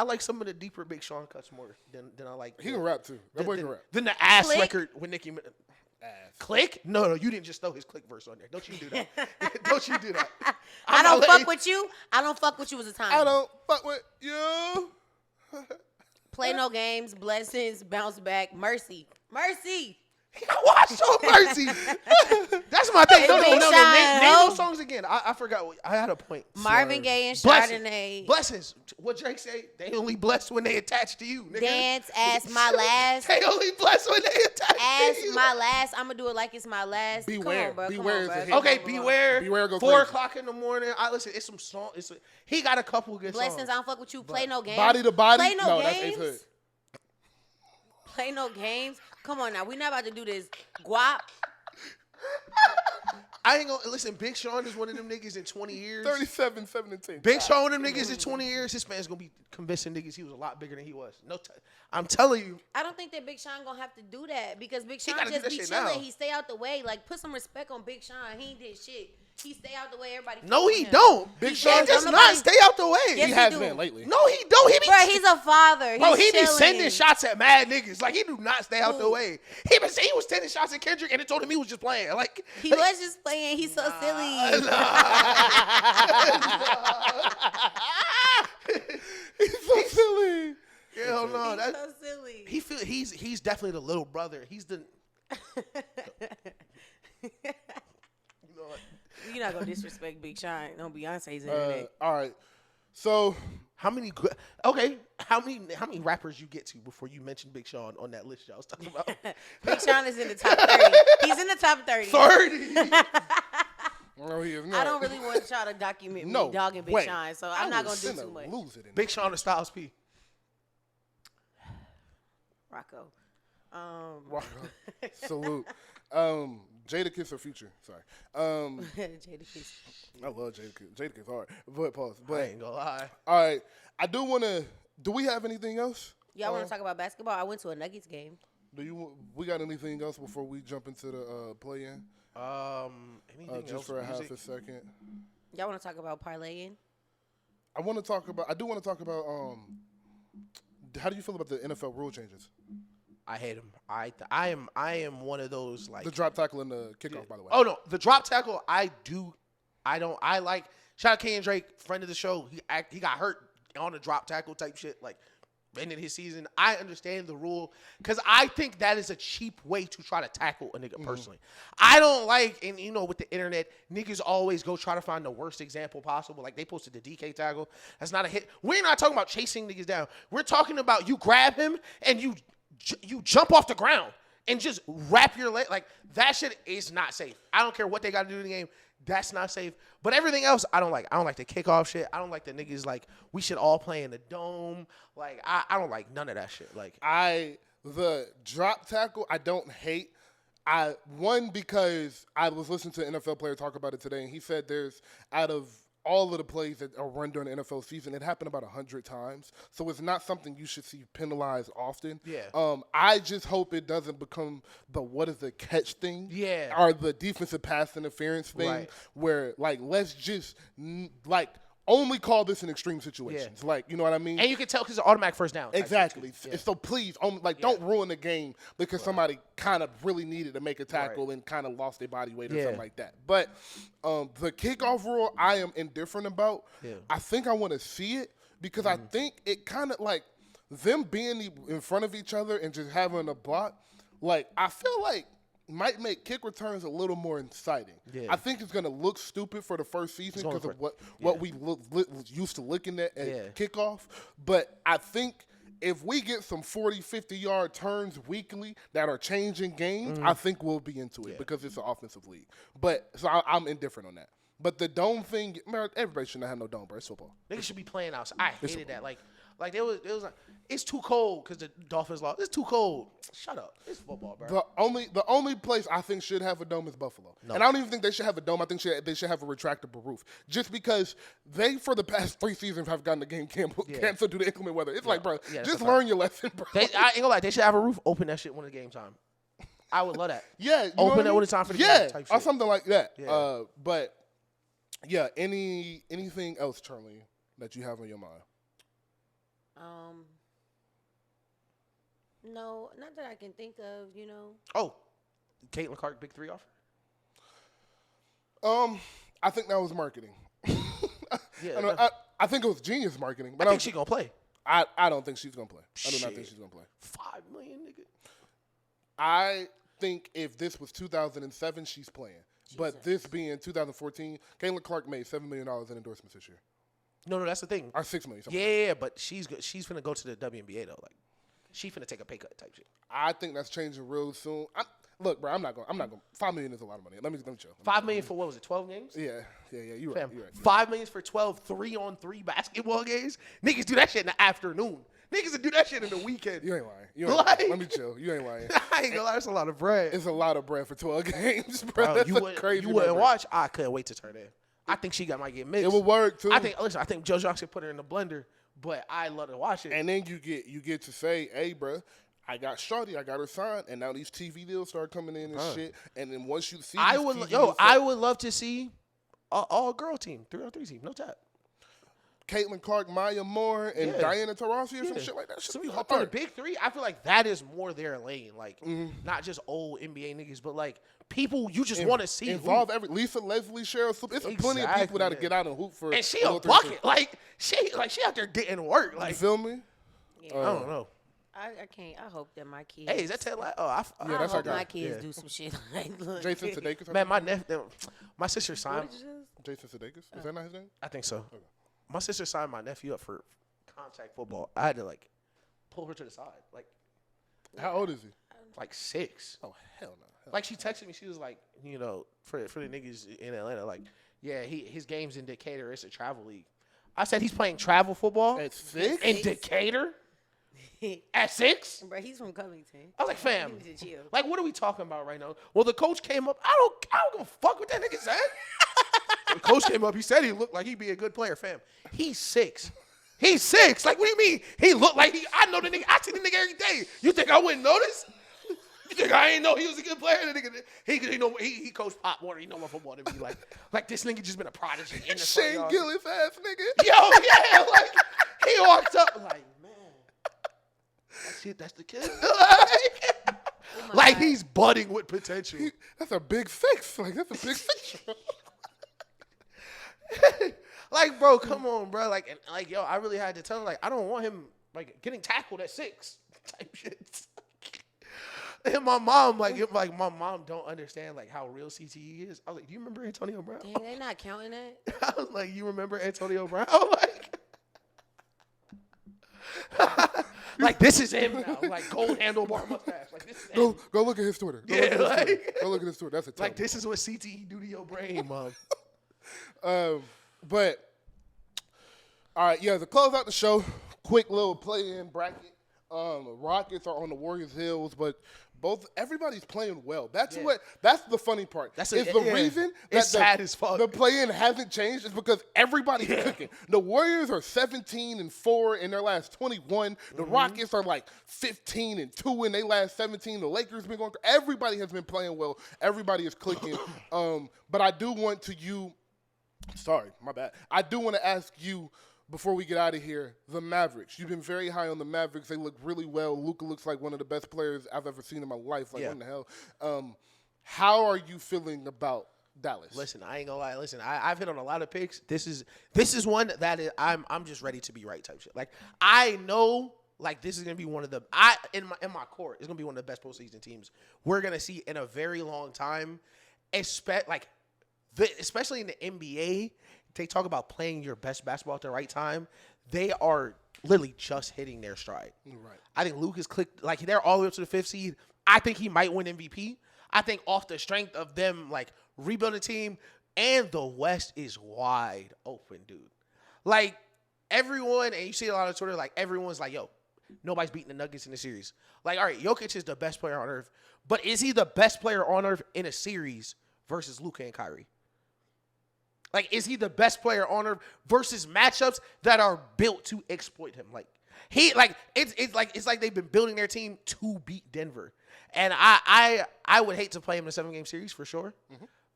like some of the deeper Big Sean cuts more than I like. He can rap too. That boy can rap. Then the ass Click. record with Nicki Minaj. Ass. Click? No, you didn't just throw his click verse on there. Don't you do that. Don't you do that. I I'm don't not fuck letting- with you. I don't fuck with you as a time. I don't fuck with you. Play no games, blessings, bounce back, mercy. I watched on Mercy. That's my thing. Hey, No, Big name Sean. those songs again. I forgot. I had a point. Marvin Gaye and Blessings. Chardonnay. Blessings. What Drake say? They only blessed when they attach to you, nigga. Dance, ass my last. They only blessed when they attach Ass to you. my last. I'm gonna do it like it's my last. Beware. Come on, bro. Beware is Come a on, hit. bro. Okay, Come on, beware. Beware go 4 crazy. o'clock in the morning. I listen. It's some song. He got a couple good Blessings, I songs. don't fuck with you. Play no games. Body to body. Play no No, that's games. Ace Hood. Play no games. Come on now. We're not about to do this. Guap. I ain't gonna listen. Big Sean is one of them niggas in 20 years. 37, 7, and 10. Big Sean, one of them niggas in 20 years. This man's gonna be convincing niggas he was a lot bigger than he was. I'm telling you. I don't think that Big Sean gonna have to do that because Big Sean gotta do just that be shit chilling. now. He stay out the way. Like put some respect on Big Sean. He ain't did shit. He stay out the way. Everybody. No, fuck with he him. don't. Big He Sean does don't not nobody- stay out the way. Yes, He has do. been lately. No, he don't. He be, Bro, he's a father. bro, he be chilling. sending shots at mad niggas. Like he do not stay out the Who? way. He been saying he was sending shots at Kendrick, and it told him he was just playing. Like He was just playing. He's so silly. He's so silly. hell no. He's so silly. He's definitely the little brother. He's the. You know what? You're not gonna disrespect Big Sean on Beyonce's internet. All right. So, How many rappers you get to before you mention Big Sean on that list y'all was talking about? Big Sean is in the top 30. He's in the top 30. 30. no, he is I not. don't really want y'all to document me No, dogging Big wait. Sean, so I I'm not was gonna do finna too much. Lose it in Big Sean and Styles P. Rocco. Rock on. Salute. Jadakiss or Future? Sorry. Jadakiss. I love Jadakiss. Jadakiss hard. But pause. I But ain't gonna lie. all right, I do want to. Do we have anything else? Y'all want to talk about basketball? I went to a Nuggets game. We got anything else before we jump into the play-in? Anything Just else? for a half Music? a second. Y'all want to talk about parlaying? I want to talk about. I do want to talk about. How do you feel about the NFL rule changes? I hate him. I am one of those like The drop tackle and the kickoff, by the way. Oh no, the drop tackle. I like. Shout out Ken Drake, friend of the show. He got hurt on a drop tackle type shit. Like ended his season. I understand the rule because I think that is a cheap way to try to tackle a nigga personally. I don't like, and you know, with the internet, niggas always go try to find the worst example possible. Like they posted the DK tackle. That's not a hit. We're not talking about chasing niggas down. We're talking about you grab him and you jump off the ground and just wrap your leg. Like that shit is not safe. I don't care what they got to do in the game. That's not safe. But everything else, I don't like. I don't like the kickoff shit. I don't like the niggas like we should all play in the dome. Like I don't like none of that shit. Like The drop tackle I don't hate. Because I was listening to an NFL player talk about it today, and he said there's out of all of the plays that are run during the NFL season, it happened about 100 times. So it's not something you should see penalized often. Yeah. I just hope it doesn't become the what is the catch thing. Yeah. Or the defensive pass interference thing, Right. where like let's just only call this in extreme situations. Yeah. Like, you know what I mean? and you can tell because it's automatic first down. type shit, Exactly. too. Yeah. So please, don't ruin the game because somebody kind of really needed to make a tackle and kind of lost their body weight or Yeah. something like that. But the kickoff rule, I am indifferent about. Yeah. I think I want to see it because I think it kind of like them being in front of each other and just having a block. Like I feel like might make kick returns a little more exciting. Yeah. I think it's going to look stupid for the first season going because of for- what we used to looking at kickoff. But I think if we get some 40, 50-yard turns weekly that are changing games, I think we'll be into it because it's an offensive league. But so I'm indifferent on that. But the dome thing, man, everybody shouldn't have no dome, bro. It's football. Niggas should be playing outside. I hated that. Like it was like it's too cold because the Dolphins lost. It's too cold. Shut up. It's football, bro. The only place I think should have a dome is Buffalo. No. And I don't even think they should have a dome. I think they should have a retractable roof. Just because they, for the past 3 seasons, have gotten the game canceled due to inclement weather. It's like, bro, just learn your lesson, bro. I ain't gonna lie. They should have a roof. Open that shit when it's game time. I would love that. Yeah. You Open know that what when it's time for the game. Type or shit. something like that. Yeah. But, yeah, anything else, Charlene, that you have on your mind? No, not that I can think of, you know. Oh, Caitlin Clark, Big 3 offer? I think that was marketing. Yeah. I think it was genius marketing. But I think she gonna play. I don't think she's gonna play. I do not think she's gonna play. $5 million, nigga. I think if this was 2007, she's playing. But this being 2014, Caitlin Clark made $7 million in endorsements this year. No, that's the thing. Or $6 million. Yeah, but she's finna go to the WNBA though. Like, she finna take a pay cut type shit. I think that's changing real soon. Look, bro, I'm not going. $5 million is a lot of money. Let me chill. $5 million for what was it? 12 games? Yeah. You're Fam, right. $5 million for 12 3-on-3 basketball games. Niggas do that shit in the afternoon. Niggas would do that shit in the weekend. You ain't lying. Let me chill. You ain't lying. I ain't gonna lie, that's a lot of bread. It's a lot of bread for 12 games, bro. Bro, That's you crazy. wouldn't number. watch. I couldn't wait to turn in. I think she might get mixed. It would work too. I think Joe Johnson put her in the blender, but I love to watch it. And then you get to say, hey, bro, I got Shawty, I got her signed, and now these TV deals start coming in and shit. And then once you see, I these would TV deals love to see an all-girl team, 3-on-3 team, no tap. Caitlin Clark, Maya Moore, and Diana Taurasi or some shit like that. So Should be for the hard. big 3, I feel like that is more their lane. Like, not just old NBA niggas, but like people you just want to see involve hoop. Lisa Leslie, Cheryl. It's plenty of people that get out and hoop for. And she a bucket. Like she out there getting work. Like, You feel me? Yeah. I don't know. I can't. I hope that my kids. Hey, is that Ted Lasso? Yeah, I that's our hope my guy. kids do some shit like look. Jason Sudeikis. Man, my sister signed. What did you just- Jason Sudeikis. Is that not his name? I think so. My sister signed my nephew up for contact football. I had to like pull her to the side, How old is he? like 6. Oh hell no. Like she texted me, she was like, you know, for the niggas in Atlanta, like, yeah, his game's in Decatur. It's a travel league. I said he's playing travel football At 6? in Decatur. At 6? Bro, he's from Covington. I was like, fam, He was just chill. like, what are we talking about right now? Well, the coach came up. I don't give a fuck what that nigga said. The coach came up. He said he looked like he'd be a good player, fam. He's 6. He's 6. Like, what do you mean? He looked like I know the nigga. I see the nigga every day. You think I wouldn't notice? You think I ain't know he was a good player? The nigga, he coached Pop Warner. He know more football than me. Like this nigga just been a prodigy in the front Shane yard. Gillis ass nigga. Yo, yeah, like he walked up like, man, that's the kid. Like he's budding with potential. That's a big fix. Like that's a big fix. Like, bro, come on, bro. Like, and like, yo, I really had to tell him, like, I don't want him like getting tackled at 6 type shit. And my mom, my mom don't understand like how real CTE is. I was like, do you remember Antonio Brown? Dang, they not counting that? I was like, you remember Antonio Brown? Like this is him now. Like gold handlebar mustache. Like this is him. Go look at his Twitter. Go look at his Twitter. That's a like this is what CTE do to your brain, mom. But all right, yeah. To close out the show, quick little play-in bracket. Rockets are on the Warriors' heels, but everybody's playing well. That's the funny part. Reason that sad as fuck. The play-in hasn't changed is because everybody's cooking. The Warriors are 17-4 in their last 21. The Rockets are like 15-2 in their last 17. The Lakers been going. Everybody has been playing well. Everybody is clicking. But I do want to Sorry, my bad. I do want to ask you. Before we get out of here, the Mavericks. You've been very high on the Mavericks. They look really well. Luka looks like one of the best players I've ever seen in my life. Like, what in the hell? How are you feeling about Dallas? Listen, I ain't gonna lie. Listen, I've hit on a lot of picks. This is one that I'm just ready to be right type shit. Like I know, like this is gonna be one of the in my core. It's gonna be one of the best postseason teams we're gonna see in a very long time. Especially in the NBA. They talk about playing your best basketball at the right time. They are literally just hitting their stride. Right. I think Luka's clicked. Like, they're all the way up to the 5th seed. I think he might win MVP. I think off the strength of them, like, rebuilding the team, and the West is wide open, dude. Like, everyone, and you see a lot on Twitter, like, everyone's like, yo, nobody's beating the Nuggets in the series. Like, all right, Jokic is the best player on earth, but is he the best player on earth in a series versus Luka and Kyrie? Like, is he the best player on earth versus matchups that are built to exploit him? Like, it's like they've been building their team to beat Denver, and I would hate to play him in a 7-game series for sure,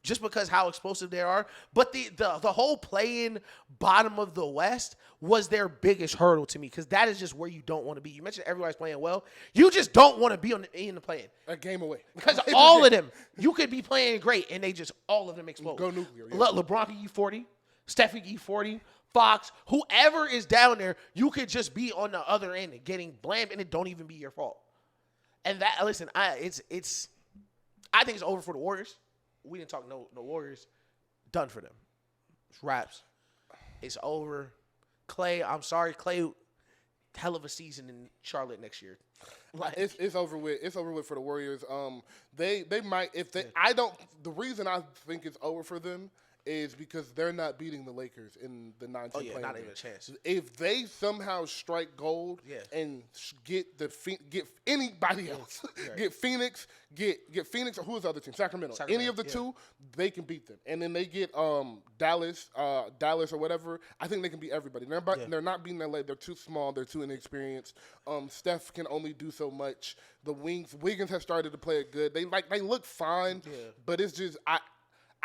just because how explosive they are. But the whole play-in bottom of the West was their biggest hurdle to me, because that is just where you don't want to be. You mentioned everybody's playing well. You just don't want to be in the play-in. A game away. Because all of them, you could be playing great, and they just, all of them explode. Go nuclear. Yeah. LeBron can give you 40. Steph can give you 40. Fox, whoever is down there, you could just be on the other end and getting blamed, and it don't even be your fault. And that, listen, I think it's over for the Warriors. We didn't talk no Warriors. Done for them. It's wraps. It's over. Clay, I'm sorry, Clay. Hell of a season in Charlotte next year. Like, it's over with. It's over with for the Warriors. They might the reason I think it's over for them is because they're not beating the Lakers in the 9-10 play-in not game. even a chance. If they somehow strike gold and get anybody else, get Phoenix, or who is the other team? Sacramento. Any of the two, they can beat them. And then they get Dallas or whatever. I think they can beat everybody. They're not beating LA. They're too small. They're too inexperienced. Steph can only do so much. The Wiggins has started to play it good. They look fine, but it's just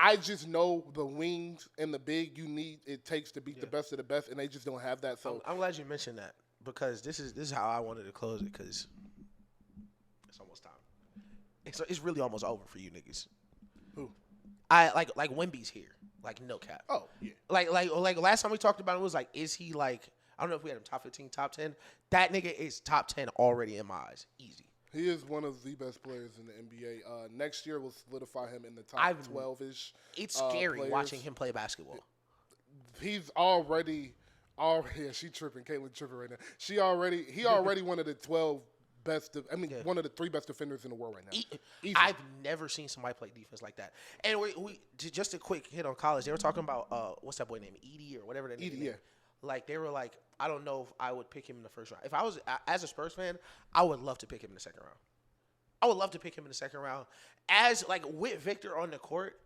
I just know the wings and the big it takes to beat the best of the best, and they just don't have that. So I'm glad you mentioned that, because this is how I wanted to close it, because it's almost time. It's really almost over for you niggas. Who? I like Wemby's here, like no cap. Oh yeah. Like last time we talked about it was like, is he like, I don't know if we had him top 15, top 10. That nigga is top 10 already in my eyes, easy. He is one of the best players in the NBA. Next year will solidify him in the top 12-ish. It's scary players. watching him play basketball. He's already she tripping. Caitlin tripping right now. He already one of the 12 best. One of the 3 best defenders in the world right now. I've never seen somebody play defense like that. And we just a quick hit on college. They were talking about what's that boy named Edie or whatever that name is. like they were like, I don't know if I would pick him in the first round. If I was as a Spurs fan, I would love to pick him in the second round. I would love to pick him in the second round. As like with Victor on the court,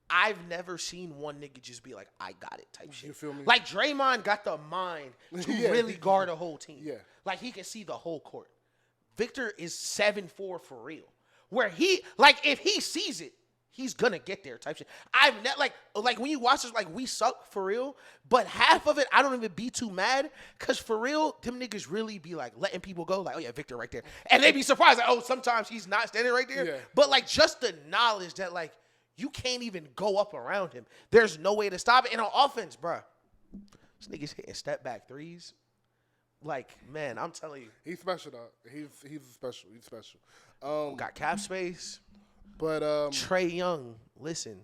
I've never seen one nigga just be like, I got it type shit. You feel me? Like Draymond got the mind to Yeah. really guard a whole team. Yeah. Like he can see the whole court. Victor is 7'4" for real. Where he like if he sees it, he's gonna get there type shit. I've never like when you watch this, like we suck for real, but half of it I don't even be too mad because for real, them niggas really be like letting people go, like, oh yeah, Victor right there. And they be surprised, like, oh, sometimes he's not standing right there. Yeah. But like just the knowledge that like you can't even go up around him. There's no way to stop it. And on offense, bruh, this nigga's hitting step back threes. Like, man, I'm telling you. He's special, dog. He's special. He's special. Got cap space. But Trey Young, listen.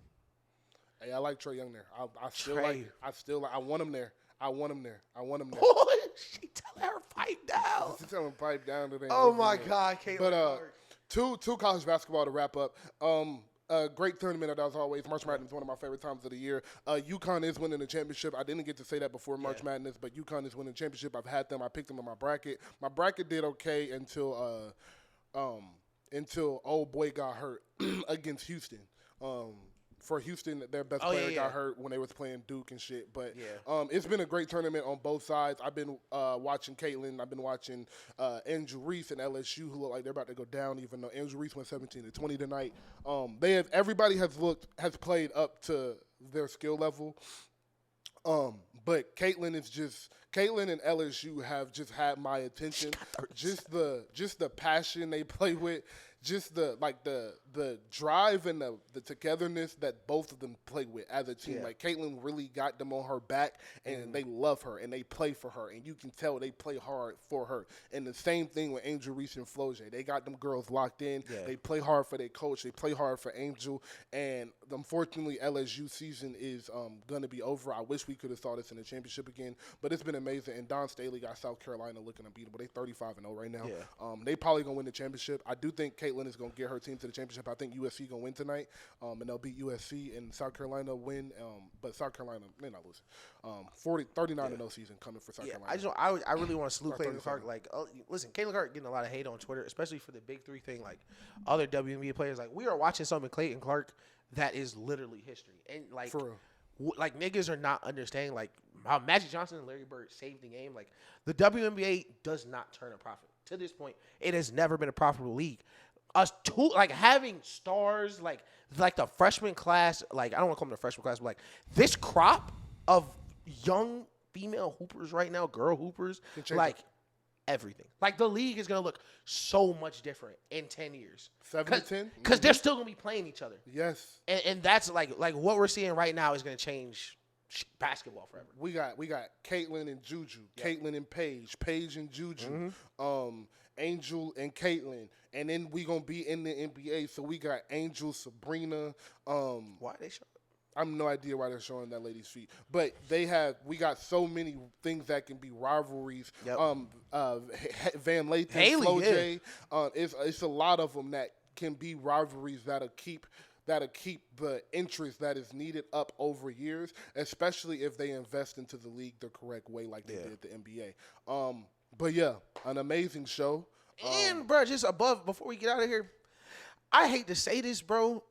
hey, I like Trae Young there. I still Trey. like it. I want him there. I want him there. She telling her pipe down. She's telling him pipe down today. Oh my God, Caitlin But Clark. two college basketball to wrap up. A great tournament as always. March Madness is one of my favorite times of the year. UConn is winning the championship. I didn't get to say that before March Madness, but UConn is winning the championship. I've had them. I picked them in my bracket. My bracket did okay until old boy got hurt against Houston. For Houston, their best player got hurt when they was playing Duke and shit. But it's been a great tournament on both sides. I've been watching Caitlin. I've been watching Andrew Reese and LSU, who look like they're about to go down. Even though Andrew Reese went 17-20 tonight, everybody has played up to their skill level. But Caitlin and LSU have just had my attention. Just the passion they play with, just the drive and the togetherness that both of them play with as a team. Yeah. Like Caitlin really got them on her back, and they love her and they play for her, and you can tell they play hard for her. And the same thing with Angel Reese and Floje. They got them girls locked in. Yeah. They play hard for their coach. They play hard for Angel. And unfortunately, LSU season is gonna be over. I wish we could have saw this in the championship again, but it's been amazing. And Don Staley got South Carolina looking unbeatable. They 35-0 right now. Yeah. They probably gonna win the championship. I do think Caitlin is gonna get her team to the championship. I think USC gonna win tonight, and they'll beat USC, and South Carolina win. But South Carolina may not lose. 39-0 season coming for South Carolina. I really want to salute Caitlin 37. Clark. Like, listen, Caitlin Clark getting a lot of hate on Twitter, especially for the Big Three thing. Like, other WNBA players, like we are watching something Caitlin Clark that is literally history, and like, For real. like niggas are not understanding like how Magic Johnson and Larry Bird saved the game. Like, the WNBA does not turn a profit. To this point, it has never been a profitable league. Us two, like having stars like the freshman class, like I don't want to call them the freshman class, but like this crop of young female hoopers right now, girl hoopers, Can change like everything. Like the league is gonna look so much different in 10 years. 7 to 10? Because they're still gonna be playing each other, Yes. and that's like what we're seeing right now is gonna change basketball forever. We got Caitlin and Juju, Caitlin and Paige and Juju, Angel and Caitlin, and then we gonna be in the NBA. So we got Angel, Sabrina. Why are they showing? I have no idea why they're showing that lady's feet, but we got so many things that can be rivalries. Yep. Van Lathan, Haley, Floje, it's a lot of them that can be rivalries that'll keep the interest that is needed up over years, especially if they invest into the league the correct way, like they did the NBA. But yeah, an amazing show. And bro, just before we get out of here, I hate to say this, bro,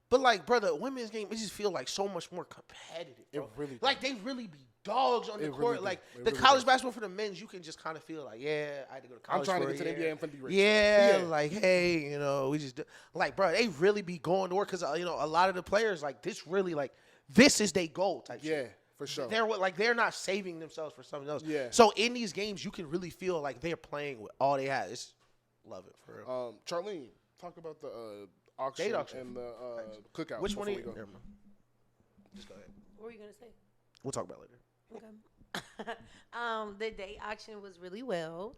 but like, bro, the women's game, it just feel like so much more competitive. Bro. It really like they really be dogs on the It court. really do. Like It the really college does. basketball for the men's, you can just kind of feel like, yeah, I had to go to college. I'm trying to for get a to the year. NBA and finna be rich. Yeah, Yeah. like hey, we just like, bro, they really be going to work because a lot of the players like this really like this is their goal type. Yeah, shit. for sure. They're not saving themselves for something else. Yeah. So in these games, you can really feel like they're playing with all they have. Love it for real. Charlene, talk about the auction, Date auction. and the cookout. Which one? before we go. Never mind. Just go ahead. What were you gonna say? We'll talk about it later. Okay. The day auction was really well.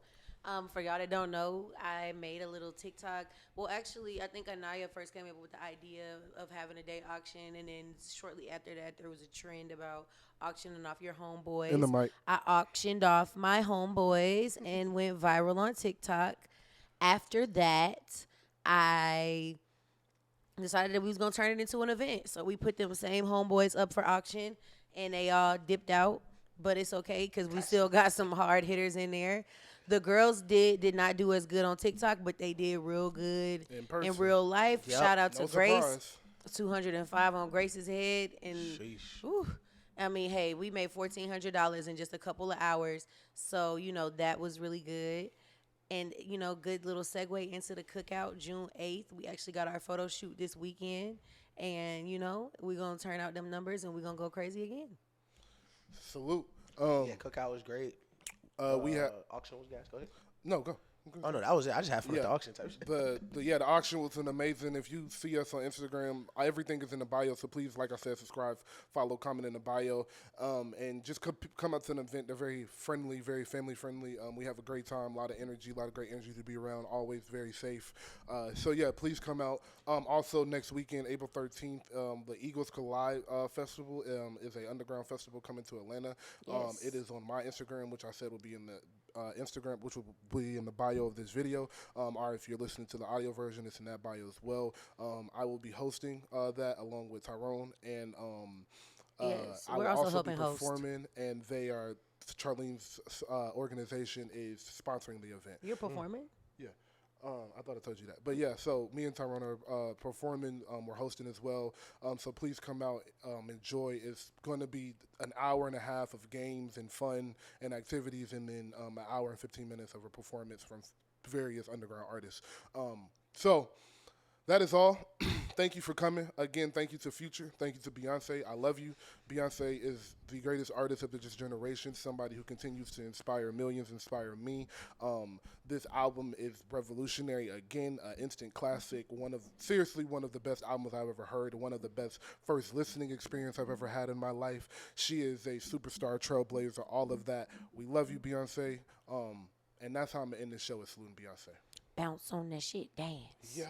For y'all that don't know, I made a little TikTok. Well, actually, I think Anaya first came up with the idea of having a day auction, and then shortly after that, there was a trend about auctioning off your homeboys. In the mic. I auctioned off my homeboys and went viral on TikTok. After that, I decided that we was gonna turn it into an event. So we put them same homeboys up for auction, and they all dipped out. but it's okay because we still got some hard hitters in there. The girls did not do as good on TikTok, but they did real good In person. real life. Yep. Shout out to No Grace, surprise. 205 on Grace's head, and Sheesh. whew, I mean, hey, we made $1,400 in just a couple of hours, so that was really good. And good little segue into the cookout, June 8th. We actually got our photo shoot this weekend, and we're gonna turn out them numbers and we're gonna go crazy again. Salute. Yeah, cookout was great. We have auction was gas. Go ahead. no go. Oh no, that was it. I just had fun with the auction type shit. The auction was an amazing. If you see us on Instagram, everything is in the bio. So please, like I said, subscribe, follow, comment in the bio, and just come up to an event. They're very friendly, very family friendly. We have a great time, a lot of energy, a lot of great energy to be around. Always very safe. So yeah, please come out. Also next weekend, April 13th, the Eagles Collide Festival is a underground festival coming to Atlanta. Yes. It is on my Instagram, which I said will be in the Instagram, which will be in the bio of this video, or if you're listening to the audio version, it's in that bio as well. I will be hosting that along with Tyrone, and Yes, I we're will also also be helping host. performing, and Charlene's organization is sponsoring the event. You're performing? Yeah. I thought I told you that. But yeah, so me and Tyrone are performing. We're hosting as well. So please come out, enjoy. It's going to be an hour and a half of games and fun and activities, and then an hour and 15 minutes of a performance from various underground artists. So that is all. Thank you for coming. Again, thank you to Future. Thank you to Beyonce. I love you. Beyonce is the greatest artist of this generation, somebody who continues to inspire millions, inspire me. This album is revolutionary. Again, an instant classic. Seriously one of the best albums I've ever heard. One of the best first listening experience I've ever had in my life. She is a superstar, trailblazer, all of that. We love you, Beyonce. And that's how I'm going to end this show with saluting Beyonce. Bounce on that shit, dance. Yeah.